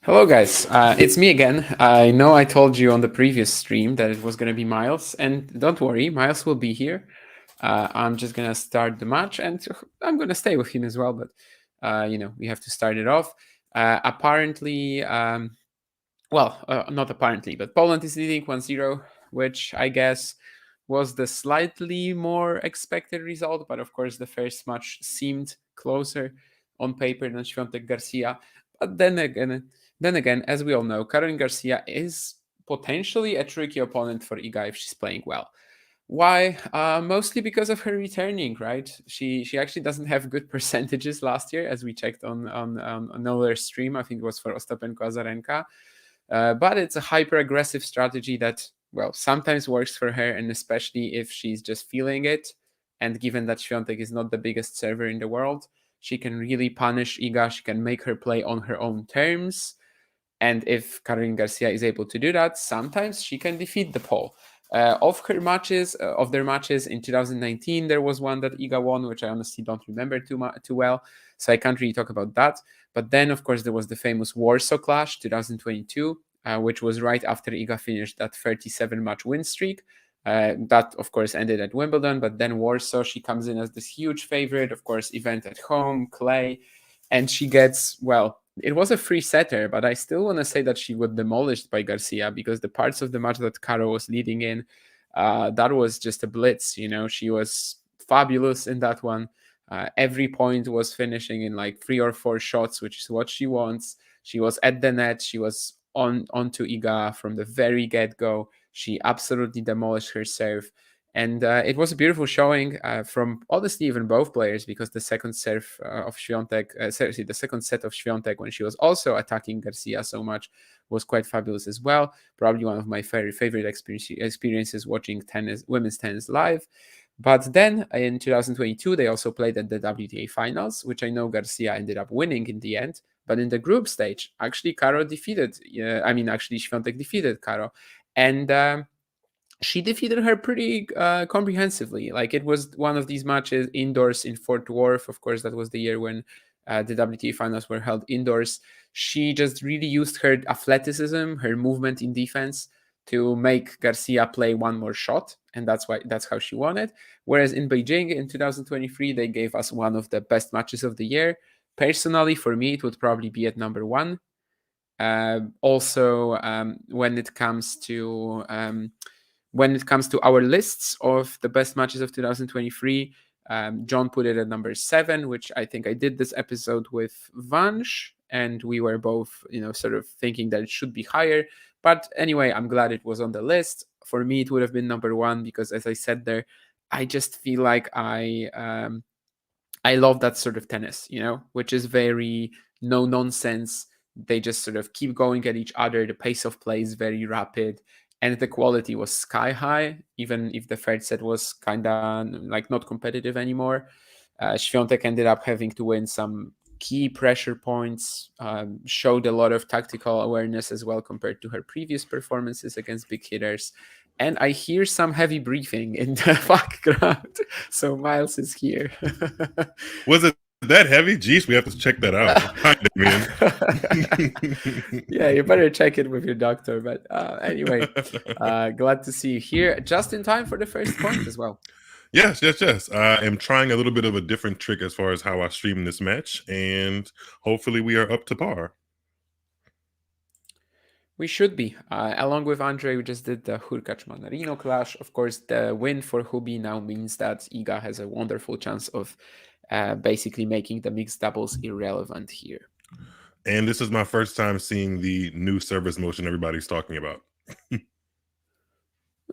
Hello, guys. It's me again. I know I told you on the previous stream that it was going to be Miles, and don't worry, Miles will be here. I'm just going to start the match, and I'm going to stay with him as well, but we have to start it off. Apparently, not apparently, but Poland is leading 1-0, which I guess was the slightly more expected result, but of course, the first match seemed closer on paper than Swiatek Garcia. But then again, as we all know, Caroline Garcia is potentially a tricky opponent for Iga if she's playing well. Why? Mostly because of her returning, right? She actually doesn't have good percentages last year, as we checked on another stream. I think it was for Ostapenko Azarenka. But it's a hyper aggressive strategy that, well, sometimes works for her, and especially if she's just feeling it. And given that Swiatek is not the biggest server in the world, she can really punish Iga. She can make her play on her own terms. And if Caroline Garcia is able to do that, sometimes she can defeat the Pole. Of their matches in 2019, there was one that Iga won, which I honestly don't remember too well, so I can't really talk about that. But then, of course, there was the famous Warsaw Clash 2022, which was right after Iga finished that 37-match win streak. That, of course, ended at Wimbledon, but then Warsaw, she comes in as this huge favorite, of course, event at home, clay, and she gets, well, it was a free setter, but I still want to say that she was demolished by Garcia because the parts of the match that Caro was leading in, that was just a blitz. She was fabulous in that one. Every point was finishing in like 3 or 4 shots, which is what she wants. She was at the net. She was onto Iga from the very get-go. She absolutely demolished her serve. And it was a beautiful showing from honestly even both players, because the second serve of Swiatek, the second set of Swiatek, when she was also attacking Garcia so much, was quite fabulous as well. Probably one of my very favorite experiences watching women's tennis live. But then in 2022, they also played at the WTA finals, which I know Garcia ended up winning in the end. But in the group stage, actually, actually, Swiatek defeated Caro. And she defeated her pretty comprehensively. Like, it was one of these matches indoors in Fort Worth. Of course, that was the year when the WTA finals were held indoors. She just really used her athleticism, her movement in defense to make Garcia play one more shot, and that's how she won it. Whereas in Beijing in 2023, they gave us one of the best matches of the year. Personally, for me, it would probably be at number one. Also, when it comes to our lists of the best matches of 2023, John put it at number 7, which I think I did this episode with Vansh, and we were both, sort of thinking that it should be higher. But anyway, I'm glad it was on the list. For me, it would have been number 1 because, as I said there, I just feel like I love that sort of tennis, which is very no nonsense. They just sort of keep going at each other. The pace of play is very rapid, and the quality was sky high, even if the third set was kind of like not competitive anymore. Swiatek ended up having to win some key pressure points, showed a lot of tactical awareness as well compared to her previous performances against big hitters. And I hear some heavy breathing in the background. So Miles is here. Was it that heavy? Jeez, we have to check that out. Hi, man. Yeah, you better check it with your doctor. But anyway, glad to see you here just in time for the first point as well. Yes. I am trying a little bit of a different trick as far as how I stream this match, and hopefully we are up to par. We should be. Along with Andre, we just did the Hurkacz-Manarino clash. Of course, the win for Hubi now means that Iga has a wonderful chance of basically making the mixed doubles irrelevant here. And this is my first time seeing the new service motion everybody's talking about.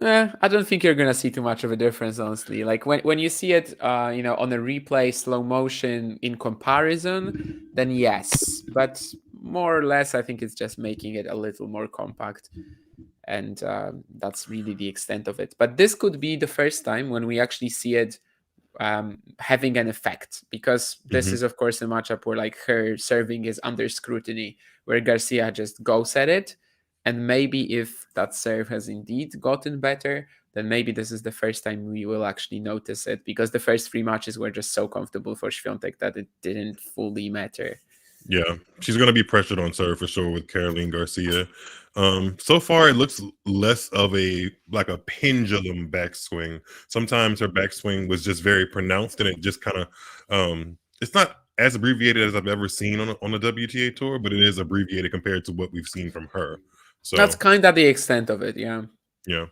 I don't think you're gonna see too much of a difference, honestly. Like when you see it, on a replay, slow motion in comparison, then yes. But more or less, I think it's just making it a little more compact, and that's really the extent of it. But this could be the first time when we actually see it having an effect, because this is, of course, a matchup where like her serving is under scrutiny, where Garcia just goes at it. And maybe if that serve has indeed gotten better, then maybe this is the first time we will actually notice it, because the first 3 matches were just so comfortable for Swiatek that it didn't fully matter. Yeah, she's gonna be pressured on serve for sure with Caroline Garcia. So far it looks less of a pendulum backswing. Sometimes her backswing was just very pronounced, and it just kind of it's not as abbreviated as I've ever seen on a WTA tour, but it is abbreviated compared to what we've seen from her. That's So kind of the extent of it, yeah. yeah,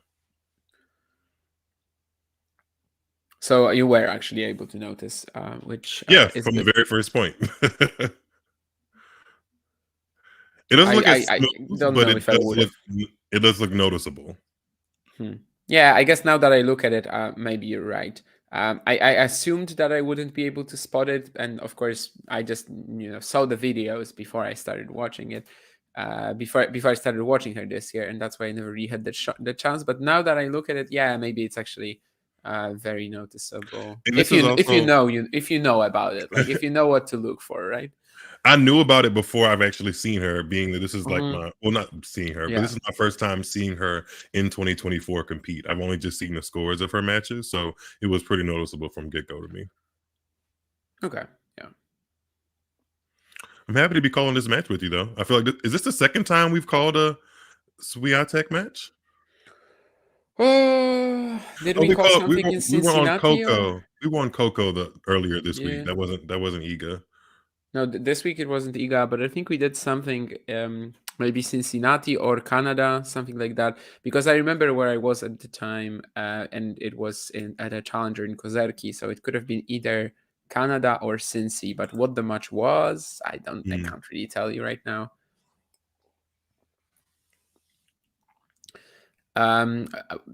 So you were actually able to notice, which yeah, is from the good. very first point. It doesn't look as I smooth, don't but know if I would have. it does look noticeable. Hmm. Yeah, I guess now that I look at it, maybe you're right. I assumed that I wouldn't be able to spot it, and of course, I just saw the videos before I started watching it, before I started watching her this year, and that's why I never really had the chance. But now that I look at it, yeah, maybe it's actually very noticeable And this if is you also know if you know about it, like if you know what to look for, right? I knew about it before I've actually seen her, being that this is like Hmm. my well, not seeing her, but this Yeah. is my first time seeing her in 2024 compete. I've only just seen the scores of her matches, so it was pretty noticeable from get-go to me. Okay. Yeah. I'm happy to be calling this match with you, though. I feel like is this the second time we've called a Swiatek match? Oh, did Oh, we call we something were in we were on Cincinnati or? Coco. We were on Coco the earlier this week. Yeah. That wasn't Iga. No, this week it wasn't IGA, but I think we did something, maybe Cincinnati or Canada, something like that. Because I remember where I was at the time, and it was at a challenger in Kozerki, so it could have been either Canada or Cincy. But what the match was, I Mm. can't really tell you right now.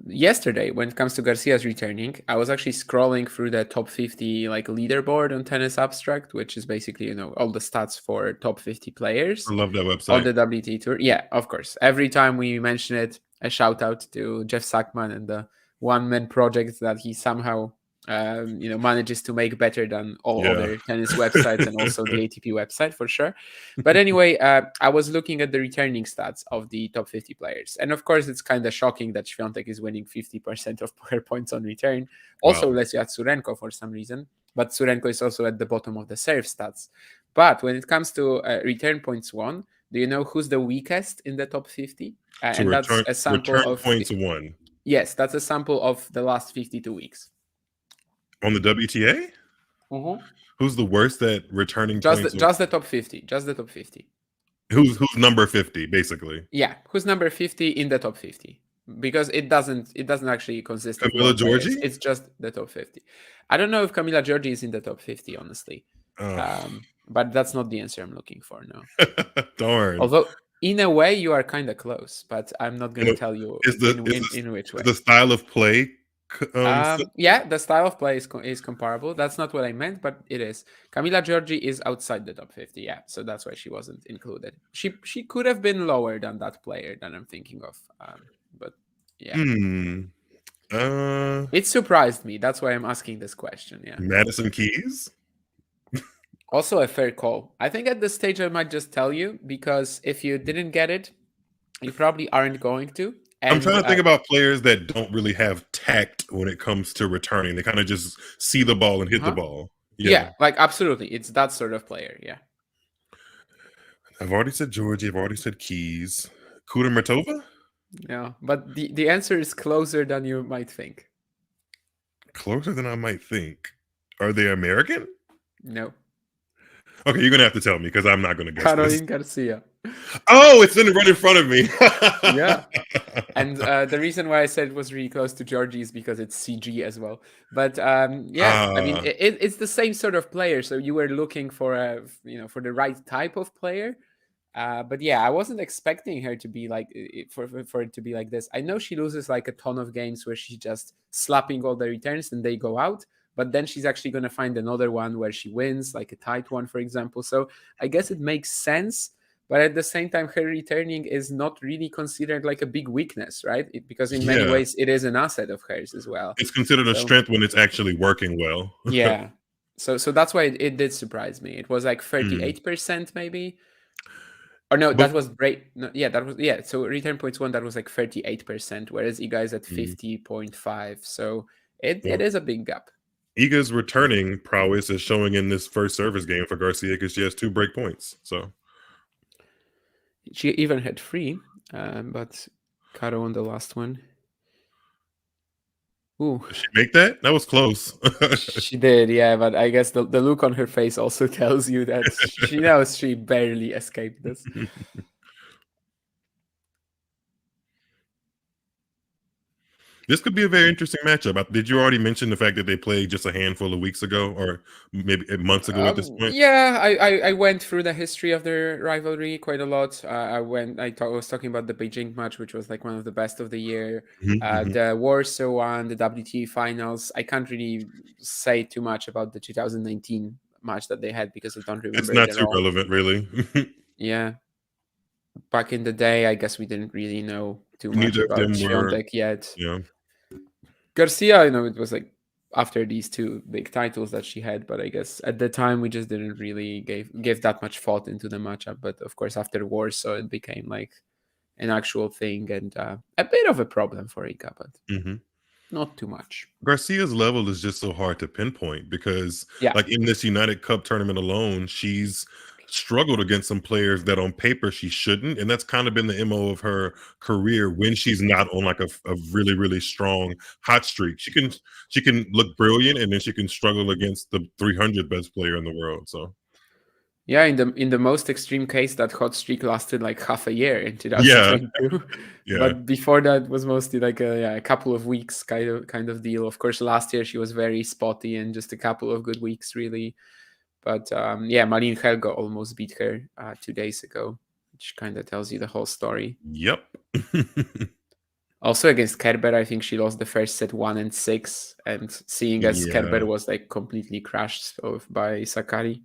Yesterday, when it comes to Garcia's returning, I was actually scrolling through the top 50 like leaderboard on Tennis Abstract, which is basically all the stats for top 50 players I love that on website. the WT tour. Yeah, of course. Every time we mention it, a shout out to Jeff Sackman and the one man project that he somehow manages to make better than all Yeah. other tennis websites and also the ATP website for sure. But anyway, I was looking at the returning stats of the top 50 players, and of course, it's kind of shocking that Swiatek is winning 50% of her points on return. Also, Wow. less at Tsurenko for some reason, but Tsurenko is also at the bottom of the serve stats. But when it comes to return points won, do you know who's the weakest in the top 50? To And that's a sample return of, points won yes, that's a sample of the last 52 weeks. on the WTA? Mhm. Who's the worst at returning Just points? just the top 50. Just the top 50. Who's number 50, basically? Yeah, who's number 50 in the top 50? Because it doesn't actually consist of Camilla world players. Giorgi? It's just the top 50. I don't know if Camila Giorgi is in the top 50, honestly. Ugh. But that's not the answer I'm looking for now. Darn. Although in a way you are kind of close, but I'm not You going to know, tell you is the is the in which is the way. style of play Yeah, the style of play is comparable. That's not what I meant, but it is. Camila Giorgi is outside the top 50. Yeah, so that's why she wasn't included. She could have been lower than that player that I'm thinking of. But yeah, hmm. Uh it surprised me. That's why I'm asking this question. Yeah. Madison Keys? Also a fair call. I think at this stage I might just tell you because if you didn't get it, you probably aren't going to. I'm And trying to think about players that don't really have tact when it comes to returning. They kind of just see the ball and hit the huh? ball. Yeah. Yeah, like absolutely, it's that sort of player. Yeah. I've already said Georgie. I've already said Keys. Kudermetova? Yeah, but the answer is closer than you might think. Closer than I might think. Are they American? No, Okay, you're gonna have to tell me because I'm not gonna guess this. Caroline Garcia. Oh, it's right in front of me. Yeah, and the reason why I said it was really close to Georgie is because it's CG as well. But yeah, I mean Ah, it's the same sort of player. So you were looking for for the right type of player. But yeah, I wasn't expecting her to be like for it to be like this. I know she loses like a ton of games where she's just slapping all the returns and they go out, but then she's actually going to find another one where she wins, like a tight one, for example. So I guess it makes sense. But at the same time, her returning is not really considered like a big weakness, right? Because in many yeah. ways, it is an asset of hers as well. It's considered a So strength when it's actually working well. yeah, so that's why it did surprise me. It was like Hmm. 38% maybe. Or no, But that was break. No, yeah, that was yeah. So return points one that was like 38%, whereas you guys at mm, 50.5. So it well, is a big gap. Iga's returning prowess is showing in this first service game for Garcia because she has 2 break points. So She even had three, but Caro on the last one. Ooh, did she make that? That was close. she did, yeah. But I guess the look on her face also tells you that she knows she barely escaped this. This could be a very interesting matchup. Did you already mention the fact that they played just a handful of weeks ago, or maybe months ago at this point? Yeah, I went through the history of their rivalry quite a lot. I was talking about the Beijing match, which was like one of the best of the year. Mhm, mhm. The Warsaw one, the WTA finals. I can't really say too much about the 2019 match that they had because I don't It's remember it not at too all. relevant, really. Yeah, back in the day, I guess we didn't really know too much Neither of about them were, Swiatek yet. you know. Garcia, it was like after these two big titles that she had, but I guess at the time we just didn't really give that much thought into the matchup. But of course, after Warsaw, it became like an actual thing and a bit of a problem for Iga, but Mhm. not too much. Garcia's level is just so hard to pinpoint because, Yeah, like, in this United Cup tournament alone, she's struggled against some players that on paper she shouldn't, and that's kind of been the MO of her career when she's not on like a really really strong hot streak. She can look brilliant, and then she can struggle against the 300 best player in the world. So yeah. In the most extreme case, that hot streak lasted like half a year in yeah, 2022, yeah, but before that was mostly like a couple of weeks kind of deal. Of course, last year she was very spotty and just a couple of good weeks really. But yeah, Marine Helga almost beat her 2 days ago, which kind of tells you the whole story. yep, Also against Kerber, I think she lost the first set 1-6, and seeing as Kerber yeah. was like completely crushed by Sakari,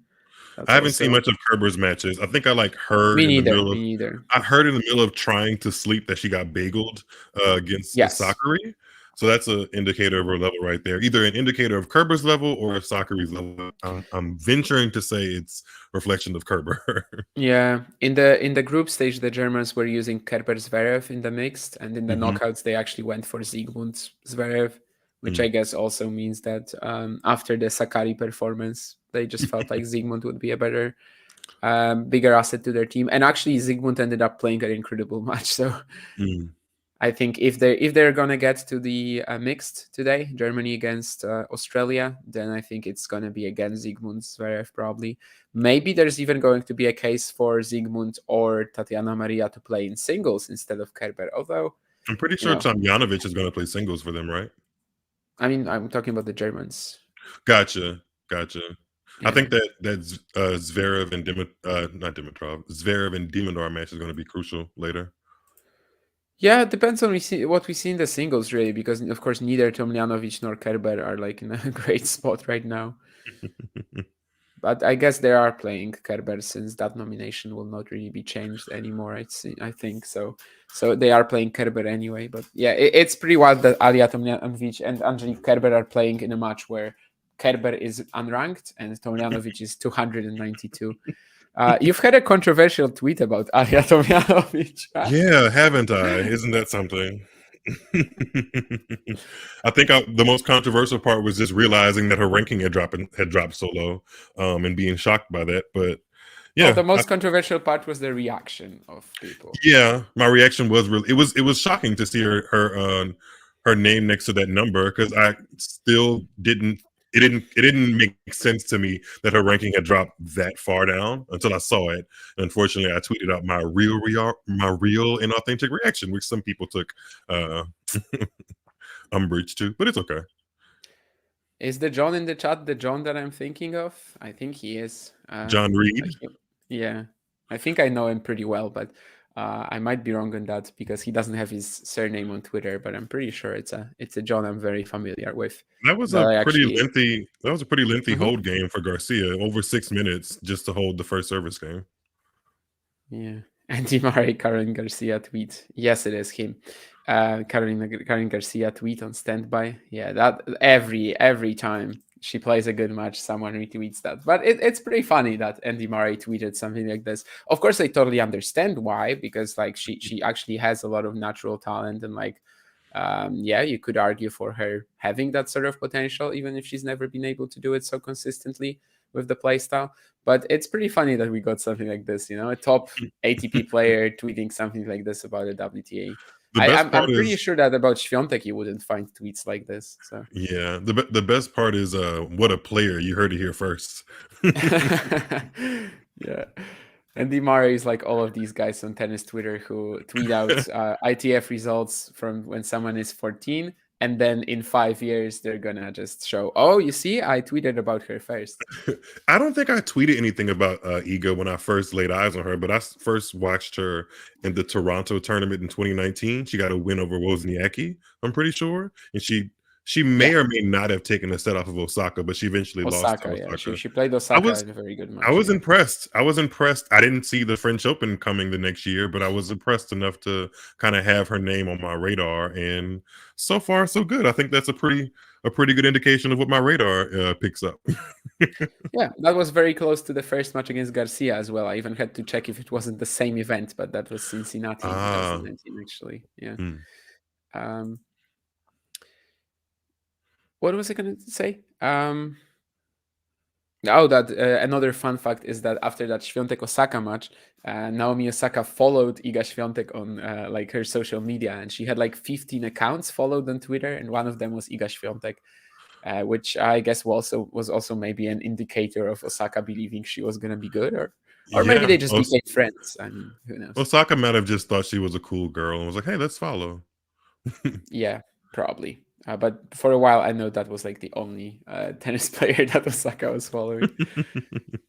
I that's haven't seen also much of Kerber's matches. I think I like me heard in the neither. middle of Me neither. I heard in the middle of trying to sleep that she got bageled against Yes. Sakari. So that's an indicator of her level right there. Either an indicator of Kerber's level or Sakari's level. I'm venturing to say it's reflection of Kerber. Yeah, in the group stage, the Germans were using Kerber Zverev in the mixed, and in the Mhm, knockouts, they actually went for Zygmunt Zverev, which mm. I guess also means that after the Sakari performance, they just felt like Zygmunt would be a better, bigger asset to their team. And actually, Zygmunt ended up playing an incredible match. So Mm. I think if they're gonna get to the mixed today, Germany against Australia, then I think it's gonna be against Zygmunt Zverev probably. Maybe there's even going to be a case for Zygmunt or Tatiana Maria to play in singles instead of Kerber. Although, I'm pretty you sure know, Tomjanovic is going to play singles for them, right? I mean, I'm talking about the Germans. Gotcha, gotcha. I Yeah, think that Zverev and not Dimitrov, Zverev and Demidar match is going to be crucial later. yeah. It depends on what we see in the singles really, because of course neither Tomljanovic nor Kerber are like in a great spot right now. But I guess they are playing Kerber since that nomination will not really be changed anymore. I think so. So they are playing Kerber anyway. But yeah, it's pretty wild that Alia Tomljanovic and Angelique Kerber are playing in a match where Kerber is unranked and Tomljanovic is 292. You've had a controversial tweet about Alia Tomljanovic, huh? Yeah, haven't I? Isn't that something? I think the most controversial part was just realizing that her ranking had dropped so low, and being shocked by that. But Oh, yeah, the most controversial part was the reaction of people. yeah, my reaction was really it was shocking to see her name next to that number because I still didn't make sense to me that her ranking had dropped that far down until I saw it. And unfortunately, I tweeted out my real and authentic reaction, which some people took uh umbrage to, but it's okay. Is the John in the chat the John that I'm thinking of? I think he is. John Reed. Yeah, I think I know him pretty well, but I might be wrong on that because he doesn't have his surname on Twitter. But I'm pretty sure it's a John I'm very familiar with. That was That a I pretty actually. lengthy. That was a pretty lengthy Mhm. hold game for Garcia, over 6 minutes just to hold the first service game. Yeah. Andy Murray, Karen Garcia tweet. Yes, it is him. Karen Garcia tweet on standby. Yeah, that every time she plays a good match, someone retweets that. But it's pretty funny that Andy Murray tweeted something like this. Of course, I totally understand why, because like she actually has a lot of natural talent and like yeah, you could argue for her having that sort of potential, even if she's never been able to do it so consistently with the playstyle. But it's pretty funny that we got something like this, a top ATP player tweeting something like this about a WTA. The I, best I'm, part I'm pretty is, sure that about Swiatek you wouldn't find tweets like this. So yeah, the best part is, what a player. You heard it here first. yeah. And Dimare is like all of these guys on tennis Twitter who tweet out ITF results from when someone is 14, and then in 5 years they're gonna just show, oh, you see, I tweeted about her first. I don't think I tweeted anything about Ego when I first laid eyes on her, but I first watched her in the Toronto tournament in 2019. She got a win over Wozniacki, I'm pretty sure, and she may Yeah, or may not have taken a set off of Osaka, but she eventually lost to Osaka. Yeah, she Osaka. she played I Osaka was in a very good I match. was Yeah. impressed. I was impressed. I didn't see the French Open coming the next year, but I was impressed enough to kind of have her name on my radar. And so far, so good. I think that's a pretty good indication of what my radar picks up. Yeah, that was very close to the first match against Garcia as well. I even had to check if it wasn't the same event, but that was Cincinnati in Ah, 2019, actually. Yeah. hmm. Um, what was I going to say? Oh, that another fun fact is that after that Świątek Osaka match, Naomi Osaka followed Iga Świątek on like her social media, and she had like 15 accounts followed on Twitter, and one of them was Iga Świątek, which I guess was also maybe an indicator of Osaka believing she was gonna be good, or maybe Yeah. they just became friends. I mean, who knows? Osaka might have just thought she was a cool girl and was like, "Hey, let's follow." Yeah, probably. But for a while, I know that was like the only tennis player that Osaka was following.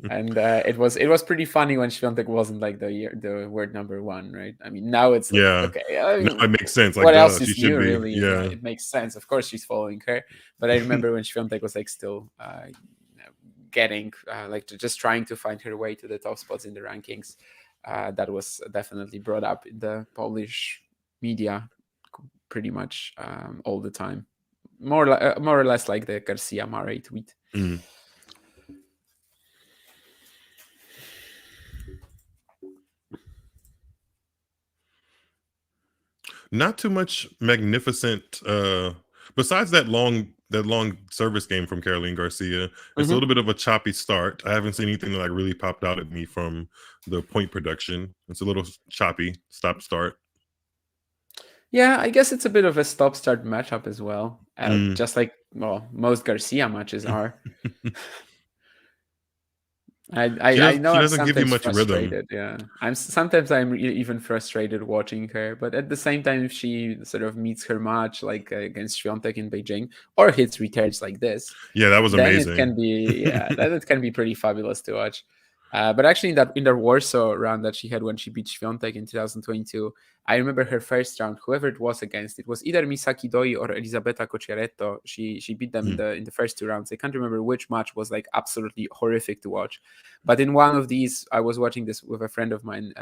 And it was pretty funny when Świątek wasn't like the word number one, right? I mean, now it's like, Yeah. okay, I No, mean, it makes sense. Like, what duh, else she is should new, be. really? Yeah, Yeah. it makes sense. Of course, she's following her. But I remember when Świątek was like still getting like just trying to find her way to the top spots in the rankings. That was definitely brought up in the Polish media pretty much all the time. More or less like the Garcia Mare tweet. Mm. Not too much magnificent besides that long service game from Caroline Garcia. It's a Mhm. little bit of a choppy start. I haven't seen anything that like really popped out at me from the point production. It's a little choppy, stop start. Yeah, I guess it's a bit of a stop-start matchup as well, Mm. just like well most Garcia matches are. I, She I I does know she I'm doesn't give you sometimes much rhythm. frustrated. Yeah, I'm even frustrated watching her. But at the same time, if she sort of meets her match like against Swiatek in Beijing or hits returns like this, Yeah, that was then it amazing. can be then it can be pretty fabulous to watch. But actually, in the Warsaw round that she had when she beat Świątek in 2022, I remember her first round. Whoever it was against, it was either Misaki Doi or Elisabetta Cocciaretto. She beat them in Mm. the first two rounds. I can't remember which match was like absolutely horrific to watch, but in one of these, I was watching this with a friend of mine,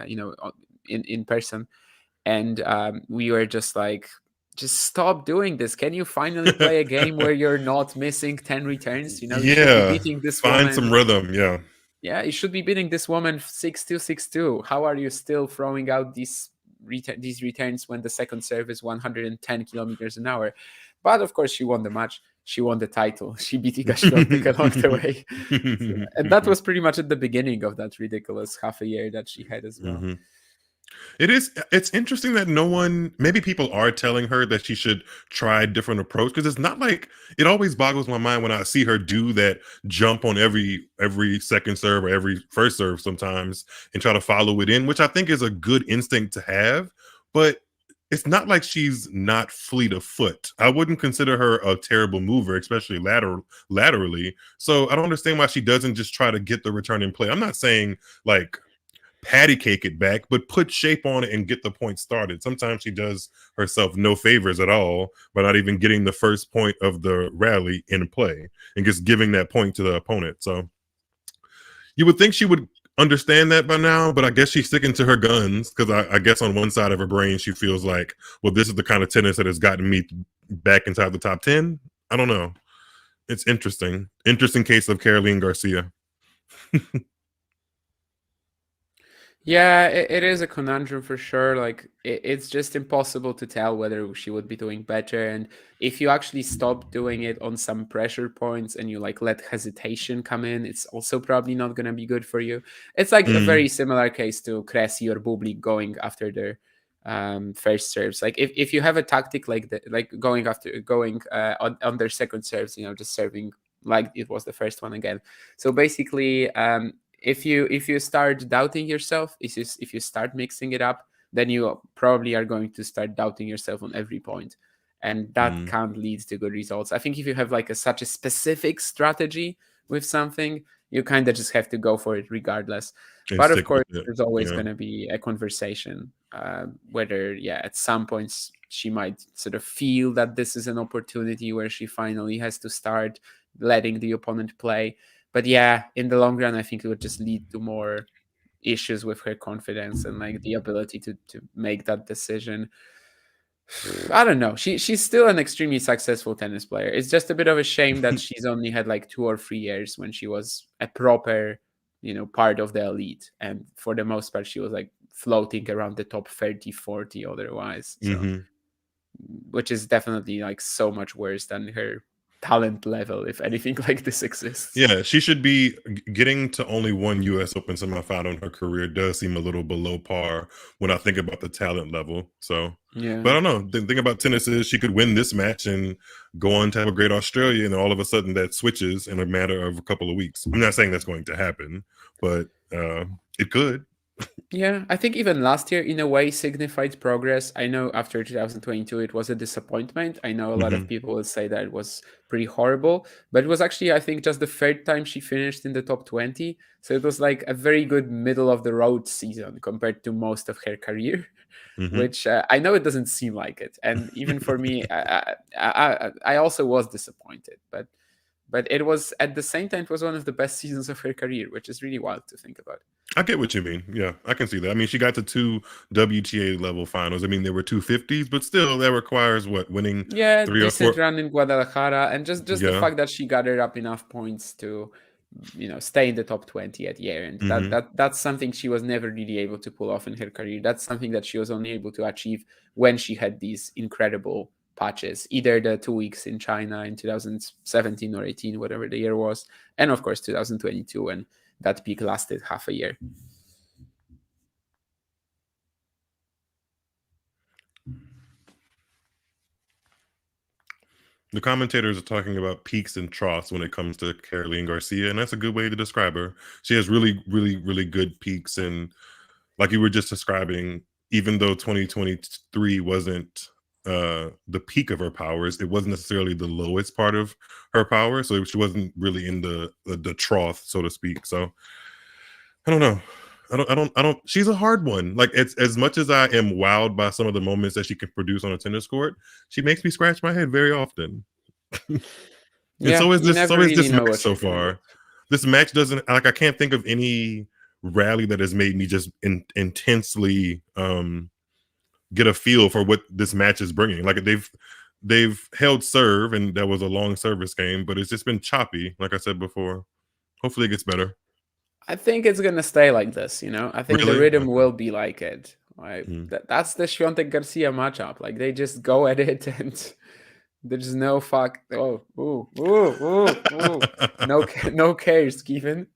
in person, and we were just like, just stop doing this. Can you finally play a game where you're not missing 10 returns? You should be Yeah. beating this Find some woman. rhythm. Yeah. Yeah, you should be beating this woman 6-2, 6-2. How are you still throwing out these returns when the second serve is 110 kilometers an hour? But of course, she won the match. She won the title. She beat Iga Świątek along the way. So, and that was pretty much at the beginning of that ridiculous half a year that she had as well. Mhm. It's interesting that no one, maybe people are telling her that she should try a different approach, because it's not like, it always boggles my mind when I see her do that jump on every second serve or every first serve sometimes and try to follow it in, which I think is a good instinct to have, but it's not like she's not fleet of foot. I wouldn't consider her a terrible mover, especially laterally. So I don't understand why she doesn't just try to get the return in play. I'm not saying like patty cake it back, but put shape on it and get the point started. Sometimes she does herself no favors at all by not even getting the first point of the rally in play and just giving that point to the opponent. So you would think she would understand that by now, but I guess she's sticking to her guns, because I guess on one side of her brain she feels like, well, this is the kind of tennis that has gotten me back inside the top 10. I don't know. It's interesting case of Caroline Garcia. Yeah, it is a conundrum for sure. Like it's just impossible to tell whether she would be doing better. And if you actually stop doing it on some pressure points and you like let hesitation come in, it's also probably not going to be good for you. It's like a very Mm, similar case to Cressy or Bublik going after their first serves. Like if you have a tactic like that, like going on their second serves, just serving like it was the first one again. So basically, if you start doubting yourself, if you start mixing it up, then you probably are going to start doubting yourself on every point, and that mm, can't lead to good results. I think if you have like such a specific strategy with something, you kind of just have to go for it regardless. and But of stick with course, it. there's always Yeah. going to be a conversation, whether at some points she might sort of feel that this is an opportunity where she finally has to start letting the opponent play. But yeah, in the long run, I think it would just lead to more issues with her confidence and like the ability to make that decision. I don't know. She's still an extremely successful tennis player. It's just a bit of a shame that she's only had like 2 or 3 years when she was a proper, part of the elite. And for the most part, she was like floating around the top 30, 40 otherwise. So, Hmm. which is definitely like so much worse than her talent level, if anything like this exists. Yeah, she should be getting to only one U.S. Open semifinal in her career does seem a little below par when I think about the talent level. So, but I Yeah. don't know. The thing about tennis is she could win this match and go on to have a great Australia, and all of a sudden that switches in a matter of a couple of weeks. I'm not saying that's going to happen, but it could. Yeah, I think even last year, in a way, signified progress. I know after 2022, it was a disappointment. I know a lot of Hmm. people will say that it was pretty horrible, but it was actually, I think, just the third time she finished in the top 20. So it was like a very good middle of the road season compared to most of her career, Hmm. which I know it doesn't seem like it. And even for me, I also was disappointed, but it was at the same time, it was one of the best seasons of her career, which is really wild to think about. I get what you mean. Yeah, I can see that. I mean, she got to two WTA level finals. I mean, there were two 50s, but still, that requires what, winning Yeah, three or decent four? run in Guadalajara, and just the Yeah. fact that she gathered up enough points to, stay in the top 20 at year end. That Hmm. that that's something she was never really able to pull off in her career. That's something that she was only able to achieve when she had these incredible patches, either the 2 weeks in China in 2017 or 18, whatever the year was, and of course 2022 when that peak lasted half a year. The commentators are talking about peaks and troughs when it comes to Caroline Garcia, and that's a good way to describe her. She has really, really, really good peaks, and like you were just describing, even though 2023 wasn't the peak of her powers, it wasn't necessarily the lowest part of her power, so she wasn't really in the trough, so to speak. So I don't know. I don't. She's a hard one. Like, it's as much as I am wowed by some of the moments that she can produce on a tennis court, she makes me scratch my head very often. And Yeah, you so never is really this know match what so she's gonna far. get. This match doesn't, like, I can't think of any rally that has made me just intensely get a feel for what this match is bringing. Like, they've held serve, and that was a long service game, but it's just been choppy. Like I said before, hopefully it gets better. I think it's gonna stay like this. I think the Really? rhythm Okay. will be like it. Like Mm. that's the Swiatek Garcia matchup. Like they just go at it, and there's no fuck. Oh, ooh, ooh, ooh, ooh. No, no cares, Kevin.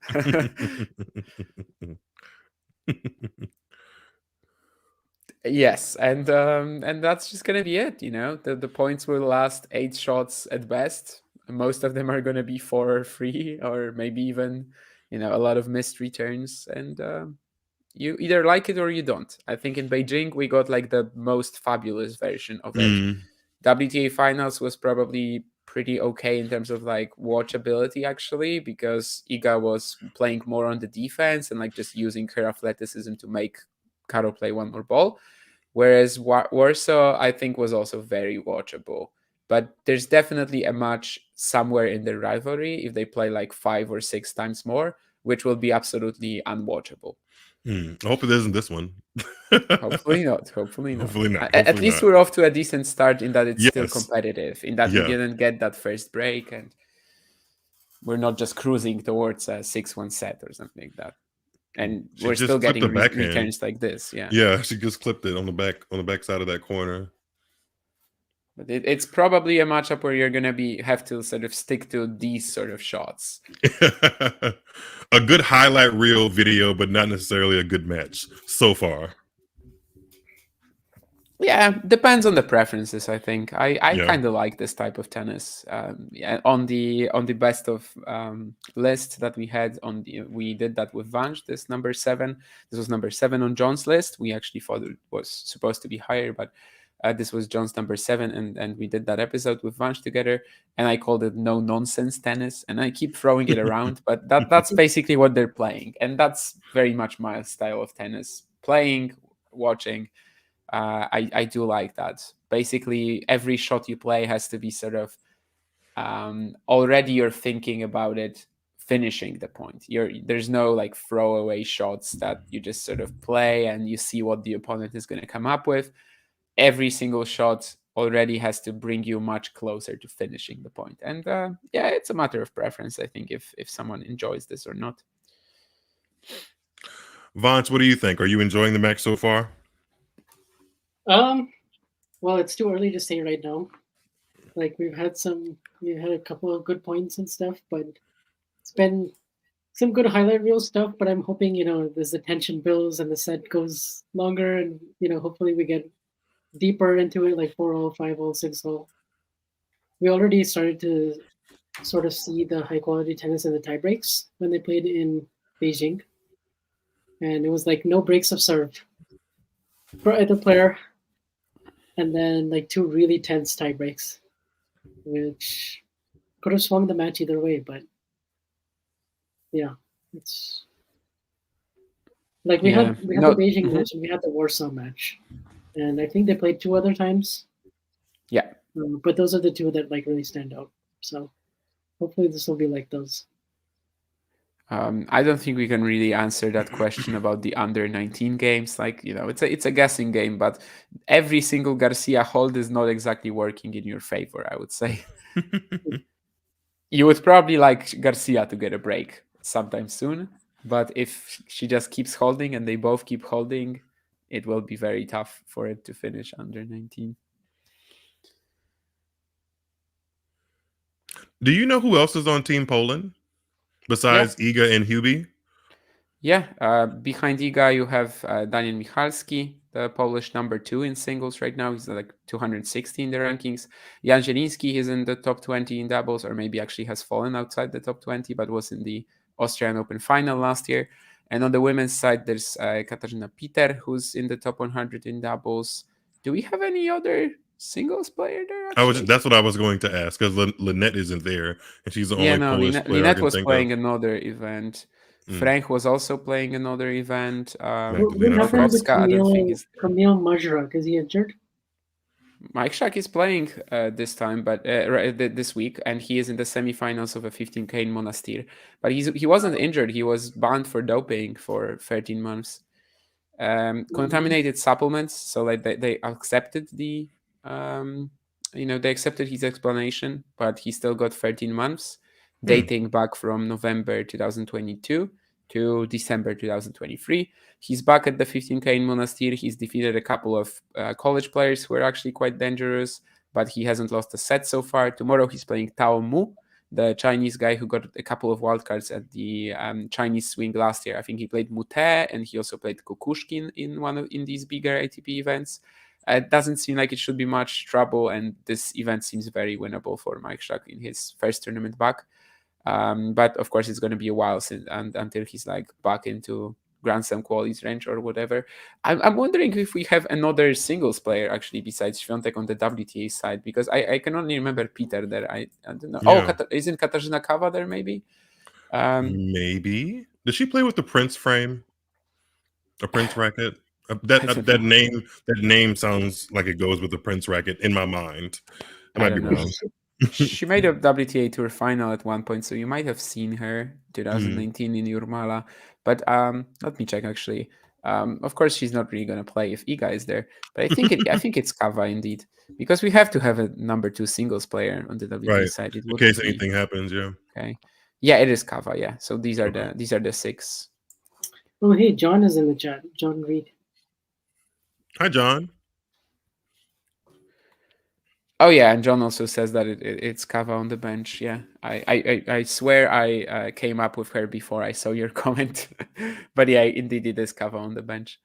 Yes, and that's just gonna be it. The points will last 8 shots at best. Most of them are gonna be 4 or 3, or maybe even a lot of missed returns, and you either like it or you don't. I think in Beijing we got like the most fabulous version of it. Mm. WTA finals was probably pretty okay in terms of like watchability actually, because Iga was playing more on the defense and like just using her athleticism to make Caro play one more ball. Whereas Warsaw, I think, was also very watchable. But there's definitely a match somewhere in the rivalry if they play like 5 or 6 times more, which will be absolutely unwatchable. I hope it isn't this one. Hopefully not. Hopefully not. Hopefully not. At Hopefully least not. we're off to a decent start in that it's still Yes. competitive, in that we Yeah. didn't get that first break and we're not just cruising towards a 6-1 set or something like that. and She we're still just clipped getting the backhand. returns like this. Yeah, Yeah, she just clipped it on the back side of that corner. but it's probably a matchup where you're gonna have to sort of stick to these sort of shots. A good highlight reel video, but not necessarily a good match so far. Yeah, depends on the preferences. I think I Yeah. kind of like this type of tennis. Yeah, on the best of list that we had we did that with Vange. This number 7. This was number 7 on John's list. We actually thought it was supposed to be higher, but this was John's number 7, and we did that episode with Vange together. And I called it no nonsense tennis, and I keep throwing it around, but that's basically what they're playing, and that's very much my style of tennis: playing, watching. I do like that. Basically, every shot you play has to be sort of already you're thinking about it finishing the point. There's no like throwaway shots that you just sort of play and you see what the opponent is going to come up with. Every single shot already has to bring you much closer to finishing the point. And yeah, it's a matter of preference, I think, if someone enjoys this or not. Vance, what do you think? Are you enjoying the match so far? Well, it's too early to say right now. Like we've had a couple of good points and stuff, but it's been some good highlight reel stuff. But I'm hoping as the tension builds and the set goes longer, and hopefully we get deeper into it, like 4-0, 5-0, 6-0. We already started to sort of see the high quality tennis in the tie breaks when they played in Beijing, and it was like no breaks of serve for either player, and then like 2 really tense tie breaks, which could have swung the match either way. But yeah, it's like we had the Beijing match and we had the Warsaw match, and I think they played 2 other times. Yeah, but those are the 2 that like really stand out. So hopefully this will be like those. I don't think we can really answer that question about the under 19 games. Like, it's a guessing game, but every single Garcia hold is not exactly working in your favor, I would say. You would probably like Garcia to get a break sometime soon, but if she just keeps holding and they both keep holding, it will be very tough for it to finish under 19. Do you know who else is on Team Poland besides Iga and Hubie? Yeah, behind Iga you have Daniel Michalski, the Polish number 2 in singles right now. He's like 260 in the rankings. Jan Zieliński is in the top 20 in doubles, or maybe actually has fallen outside the top 20, but was in the Austrian Open final last year. And on the women's side, there's Katarzyna Peter, who's in the top 100 in doubles. Do we have any other singles player there, actually? That's what I was going to ask, because Lynette isn't there, and she's the only Polish player Lynette I can was think playing of. another event. Frank was also playing another event. What happened to Camille Majrak? Is he injured? Mike Schack is playing this time, but this week, and he is in the semifinals of a 15K in Monastir. But he wasn't injured. He was banned for doping for 13 months. Contaminated supplements. So like they accepted they accepted his explanation, but he still got 13 months, dating back from November 2022 to December 2023. He's back at the 15K in Monastir. He's defeated a couple of college players who are actually quite dangerous, but he hasn't lost a set so far. Tomorrow he's playing Tao Mu, the Chinese guy who got a couple of wildcards at the Chinese swing last year. I think he played Mute, and he also played Kukushkin in these bigger ATP events. It doesn't seem like it should be much trouble, and this event seems very winnable for Mike Schack in his first tournament back. But of course, it's going to be a while until he's like back into Grand Slam qualies range or whatever. I'm wondering if we have another singles player actually besides Swiatek on the WTA side, because I can only remember Peter there. I don't know. Yeah. Oh, isn't Katarzyna Kawa there maybe? Maybe. Did she play with the Prince frame? A Prince racket? That name sounds like it goes with the Prince racket in my mind. I might be wrong. She made a WTA Tour final at one point, so you might have seen her 2019 in Jurmala. But let me check actually. Of course, she's not really going to play if Iga is there, but I think it's Kava indeed, because we have to have a number 2 singles player on the WTA side. In case anything happens, yeah. Okay, yeah, it is Kava. Yeah, so these are the 6. Oh, hey, John is in the chat. John Reed. Hi, John. Oh yeah, and John also says that it's Kava on the bench. Yeah, I swear I came up with her before I saw your comment, but yeah, indeed it is Kava on the bench.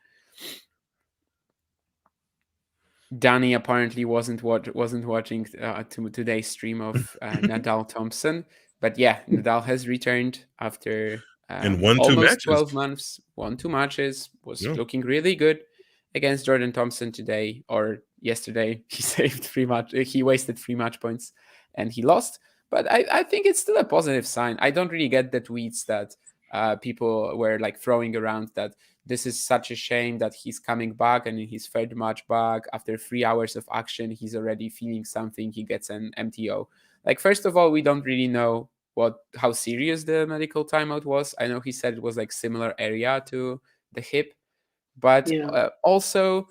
Danny apparently wasn't watching today's stream of Nadal Thompson, but yeah, Nadal has returned after And won 2 almost matches. 12 months. Won 2 matches, was Yeah. looking really good against Jordan Thompson today or yesterday. He saved 3 match. He wasted 3 match points and he lost. But I think it's still a positive sign. I don't really get the tweets that people were like throwing around that this is such a shame that he's coming back and in his third match back after 3 hours of action he's already feeling something, he gets an MTO. Like, first of all, we don't really know how serious the medical timeout was. I know he said it was like similar area to the hip, but Yeah. also,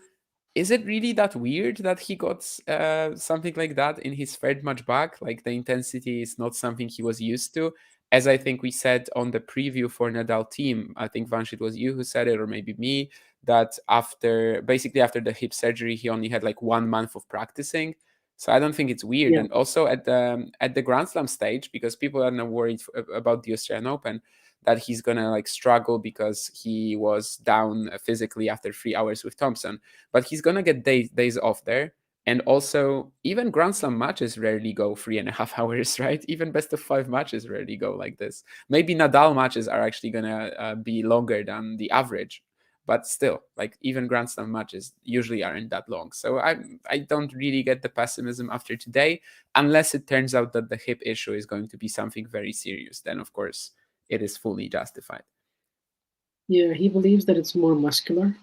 is it really that weird that he got something like that in his third match back? Like, the intensity is not something he was used to. As I think we said on the preview for Nadal team, I think Vansh, it was you who said it, or maybe me, that after the hip surgery, he only had like 1 month of practicing. So I don't think it's weird. Yeah. And also at the Grand Slam stage, because people are now worried about the Australian Open, that he's gonna like struggle because he was down physically after 3 hours with Thompson, but he's gonna get days off there. And also, even Grand Slam matches rarely go 3.5 hours, right? Even best of 5 matches rarely go like this. Maybe Nadal matches are actually gonna be longer than the average, but still, like, even Grand Slam matches usually aren't that long. So I don't really get the pessimism after today, unless it turns out that the hip issue is going to be something very serious. Then, of course, it is fully justified. Yeah, he believes that it's more muscular,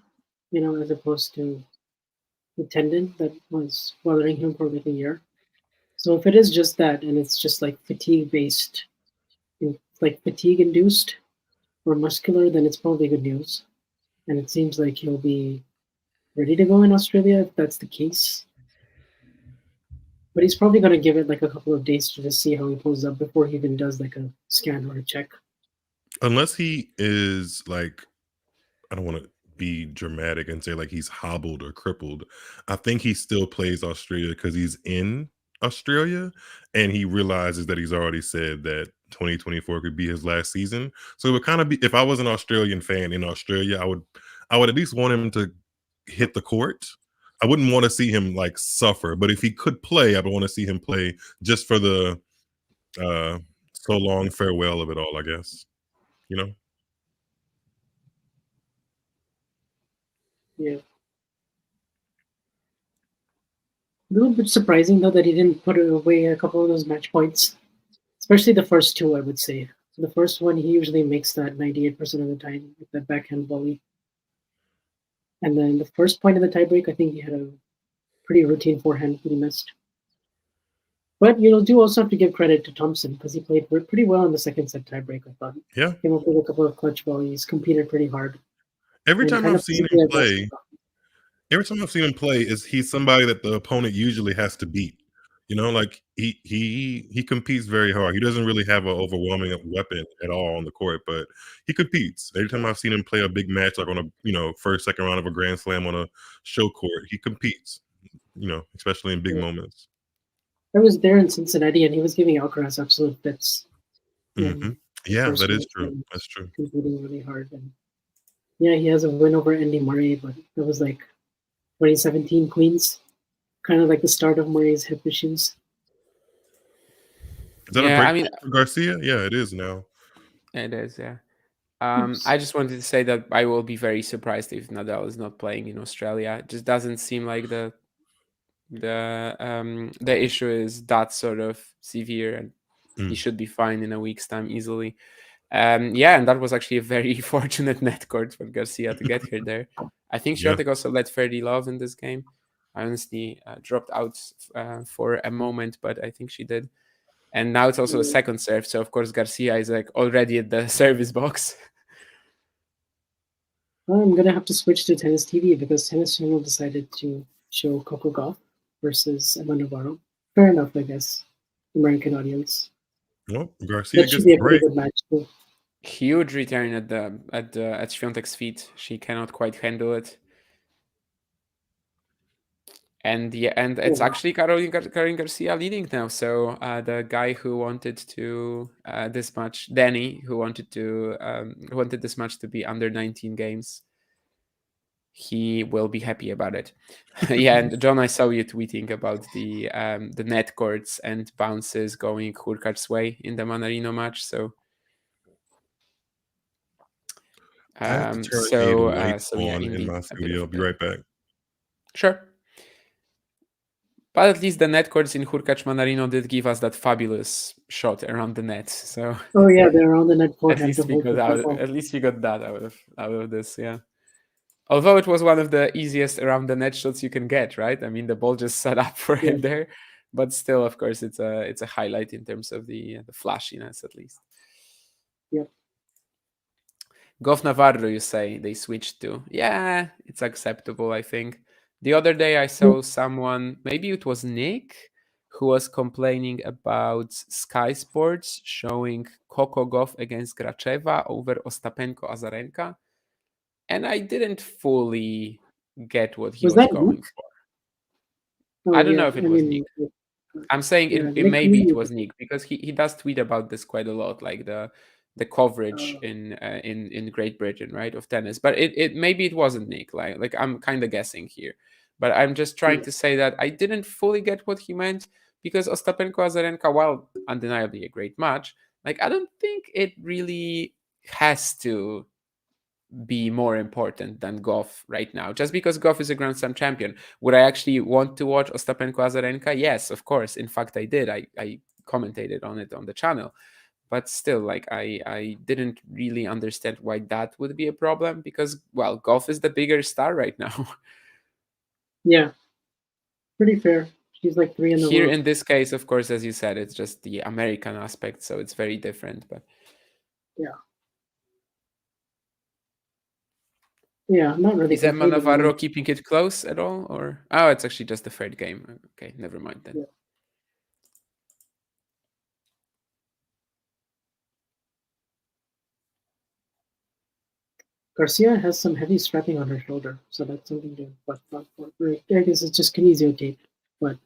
as opposed to the tendon that was bothering him for like a year. So if it is just that, and it's just like fatigue based, like fatigue induced or muscular, then it's probably good news. And it seems like he'll be ready to go in Australia if that's the case. But he's probably going to give it like a couple of days to just see how he pulls up before he even does like a scan or a check. Unless he is like, I don't want to be dramatic and say like he's hobbled or crippled. I think he still plays Australia because he's in Australia and he realizes that he's already said that 2024 could be his last season. So it would kind of be, if I was an Australian fan in Australia, I would at least want him to hit the court. I wouldn't want to see him like suffer, but if he could play, I would want to see him play just for the so long farewell of it all, I guess. You know? Yeah. A little bit surprising though that he didn't put away a couple of those match points, especially the first two. I would say the first one he usually makes that 98% of the time with that backhand volley, and then the first point of the tiebreak, I think he had a pretty routine forehand that he missed. But do also have to give credit to Thompson because he played pretty well in the second set tiebreak. I thought. Yeah. Came up with a couple of clutch volleys, competed pretty hard. Every time I've seen him play, is he's somebody that the opponent usually has to beat. Like he competes very hard. He doesn't really have an overwhelming weapon at all on the court, but he competes. Every time I've seen him play a big match, like on a first, second round of a Grand Slam on a show court, he competes. Especially in big moments. I was there in Cincinnati, and he was giving Alcaraz absolute fits. Mm-hmm. Yeah, that is true. That's true. Competing really hard, and yeah, he has a win over Andy Murray, but it was like 2017 Queens, kind of like the start of Murray's hip issues. Is that a break for Garcia? Yeah, it is now. It is, yeah. I just wanted to say that I will be very surprised if Nadal is not playing in Australia. It just doesn't seem like the issue is that sort of severe, and he should be fine in a week's time easily. Yeah, and that was actually a very fortunate net court for Garcia to get her there. I think Swiatek also led fairly love in this game. I honestly dropped out for a moment, but I think she did. And now it's also a second serve, so of course Garcia is like already at the service box. I'm gonna have to switch to Tennis TV because Tennis Channel decided to show Coco Gauff versus Emma Navarro. Fair enough, I guess. American audience. Well, Garcia that should be a pretty good match too. Huge return at Świątek's feet. She cannot quite handle it. And it's actually Caroline Garcia leading now. So the guy who wanted to this match, Danny, who wanted this match to be under 19 games, he will be happy about it. Yeah, and John, I saw you tweeting about the net courts and bounces going Hurkacz's way in the Manarino match. So I have to turn a light yeah, on in indeed, my a bit of studio. I'll be a- right back. Sure. But at least the net courts in Hurkacz Manarino did give us that fabulous shot around the net. So Oh yeah, they're around the net court. at least we got that out of this, yeah. Although it was one of the easiest around the net shots you can get, right? I mean, the ball just set up for him there, but still, of course, it's a highlight in terms of the flashiness, at least. Yep. Goff Navarro, you say they switched to? Yeah, it's acceptable, I think. The other day I saw someone, maybe it was Nick, who was complaining about Sky Sports showing Coco Goff against Gracheva over Ostapenko Azarenka, and I didn't fully get what he was going Nick? for. Oh, I don't know if it was Nick. I'm saying it maybe it was Nick, because he does tweet about this quite a lot, like the coverage in Great Britain, right, of tennis. But it maybe it wasn't Nick. Like I'm kind of guessing here, but I'm just trying to say that I didn't fully get what he meant, because Ostapenko Azarenka, while undeniably a great match, like I don't think it really has to be more important than Goff right now, just because Goff is a Grand Slam champion. Would I actually want to watch Ostapenko Azarenka? Yes, of course. In fact, I did. I commentated on it on the channel, but still, like I didn't really understand why that would be a problem, because, well, Goff is the bigger star right now. Yeah, pretty fair. She's like 3 in the Here world. in this case, of course, as you said, it's just the American aspect, so it's very different. But yeah, not really. Is Emma Navarro keeping it close at all, or it's actually just the third game? Okay, never mind then. Yeah. Garcia has some heavy strapping on her shoulder, so that's something to watch out for. I guess it's just kinesio tape, but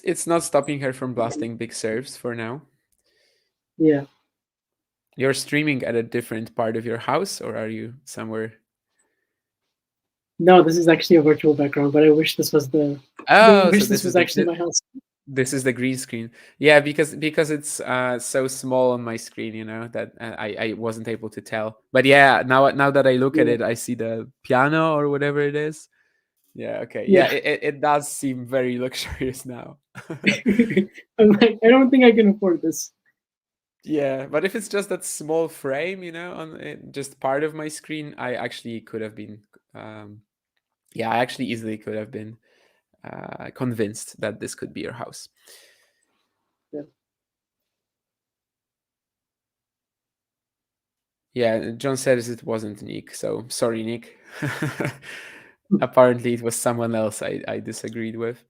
it's not stopping her from blasting big serves for now. Yeah. You're streaming at a different part of your house, or are you somewhere? No, this is actually a virtual background, but I wish this was the. Oh, I wish so this was actually my house. This is the green screen. Yeah, because it's so small on my screen, you know, that I wasn't able to tell. But yeah, now that I look at it, I see the piano or whatever it is. Yeah, okay. Yeah, it does seem very luxurious now. I'm like, I don't think I can afford this. Yeah, but if it's just that small frame, you know, on it, just part of my screen, I actually could have been, I actually easily could have been convinced that this could be your house. Yeah, John says it wasn't Nick, so sorry, Nick. Apparently, it was someone else I disagreed with.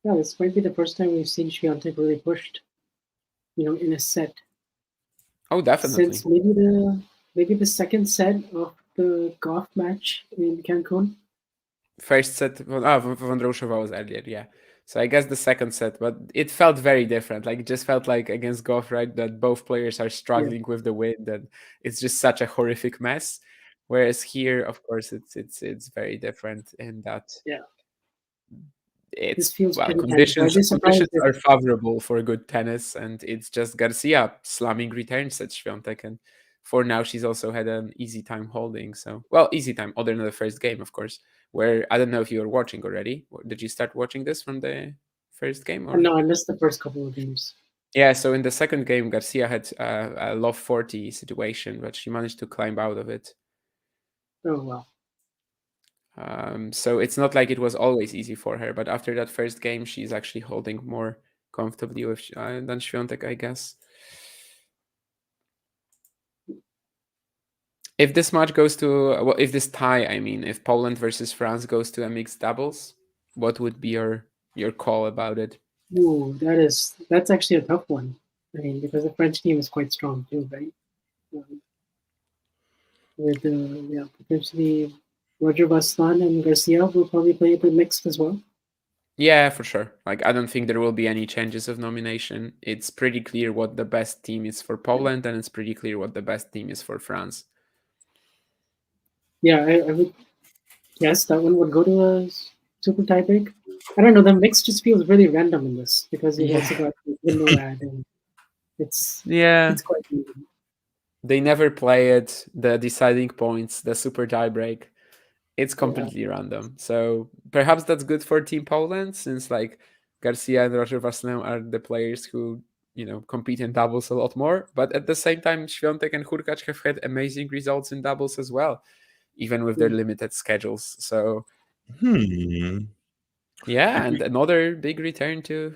Yeah, this might be the first time we've seen Swiatek really pushed, you know, in a set. Oh, definitely. Since maybe the second set of the golf match in Cancun. First set, Vondrousova was earlier, yeah. So I guess the second set, but it felt very different. Like, it just felt like against Goff, right, that both players are struggling with the wind, and it's just such a horrific mess. Whereas here, of course, it's very different in that. Yeah. It's conditions are favorable for good tennis, and it's just Garcia slamming returns at Swiatek, and for now she's also had an easy time holding. So, well, easy time other than the first game, of course, where I don't know if you were watching already. Did you start watching this from the first game? Or? No, I missed the first couple of games. Yeah, so in the second game, Garcia had a low 40 situation, but she managed to climb out of it. Oh, wow. So it's not like it was always easy for her, but after that first game, she's actually holding more comfortably with than Swiatek, I guess. If this match goes to, if this tie, I mean, if Poland versus France goes to a mixed doubles, what would be your your call about it? Ooh, that's actually a tough one. I mean, because the French team is quite strong too, right? With potentially Roger Vaslan and Garcia will probably play a bit mixed as well. Yeah, for sure. Like, I don't think there will be any changes of nomination. It's pretty clear what the best team is for Poland, and it's pretty clear what the best team is for France. Yeah, I would guess that one would go to a super tiebreak. I don't know. The mix just feels really random in this because you've also got Vinolad and it's quite easy. They never play it, the deciding points, the super tiebreak. It's completely random. So perhaps that's good for Team Poland, since like Garcia and Roger Vasselin are the players who, compete in doubles a lot more. But at the same time, Swiatek and Hurkacz have had amazing results in doubles as well, even with their limited schedules. So yeah, and another big return to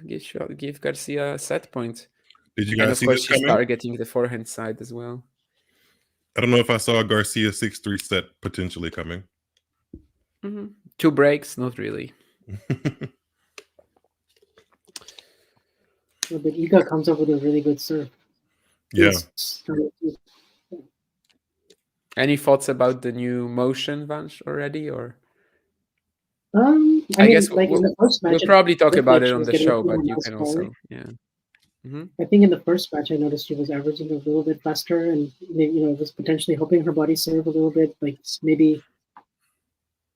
give Garcia a set point. Did you And guys of see course, this she's coming? targeting the forehand side as well. I don't know if I saw a Garcia 6-3 set potentially coming. 2 breaks, not really. But Iga comes up with a really good serve. Yeah. Any thoughts about the new motion, Vansh, already, or? I guess like in the first match, we'll probably talk about it on the show, but but you can also, I think in the first match, I noticed she was averaging a little bit faster, and was potentially helping her body serve a little bit. Like maybe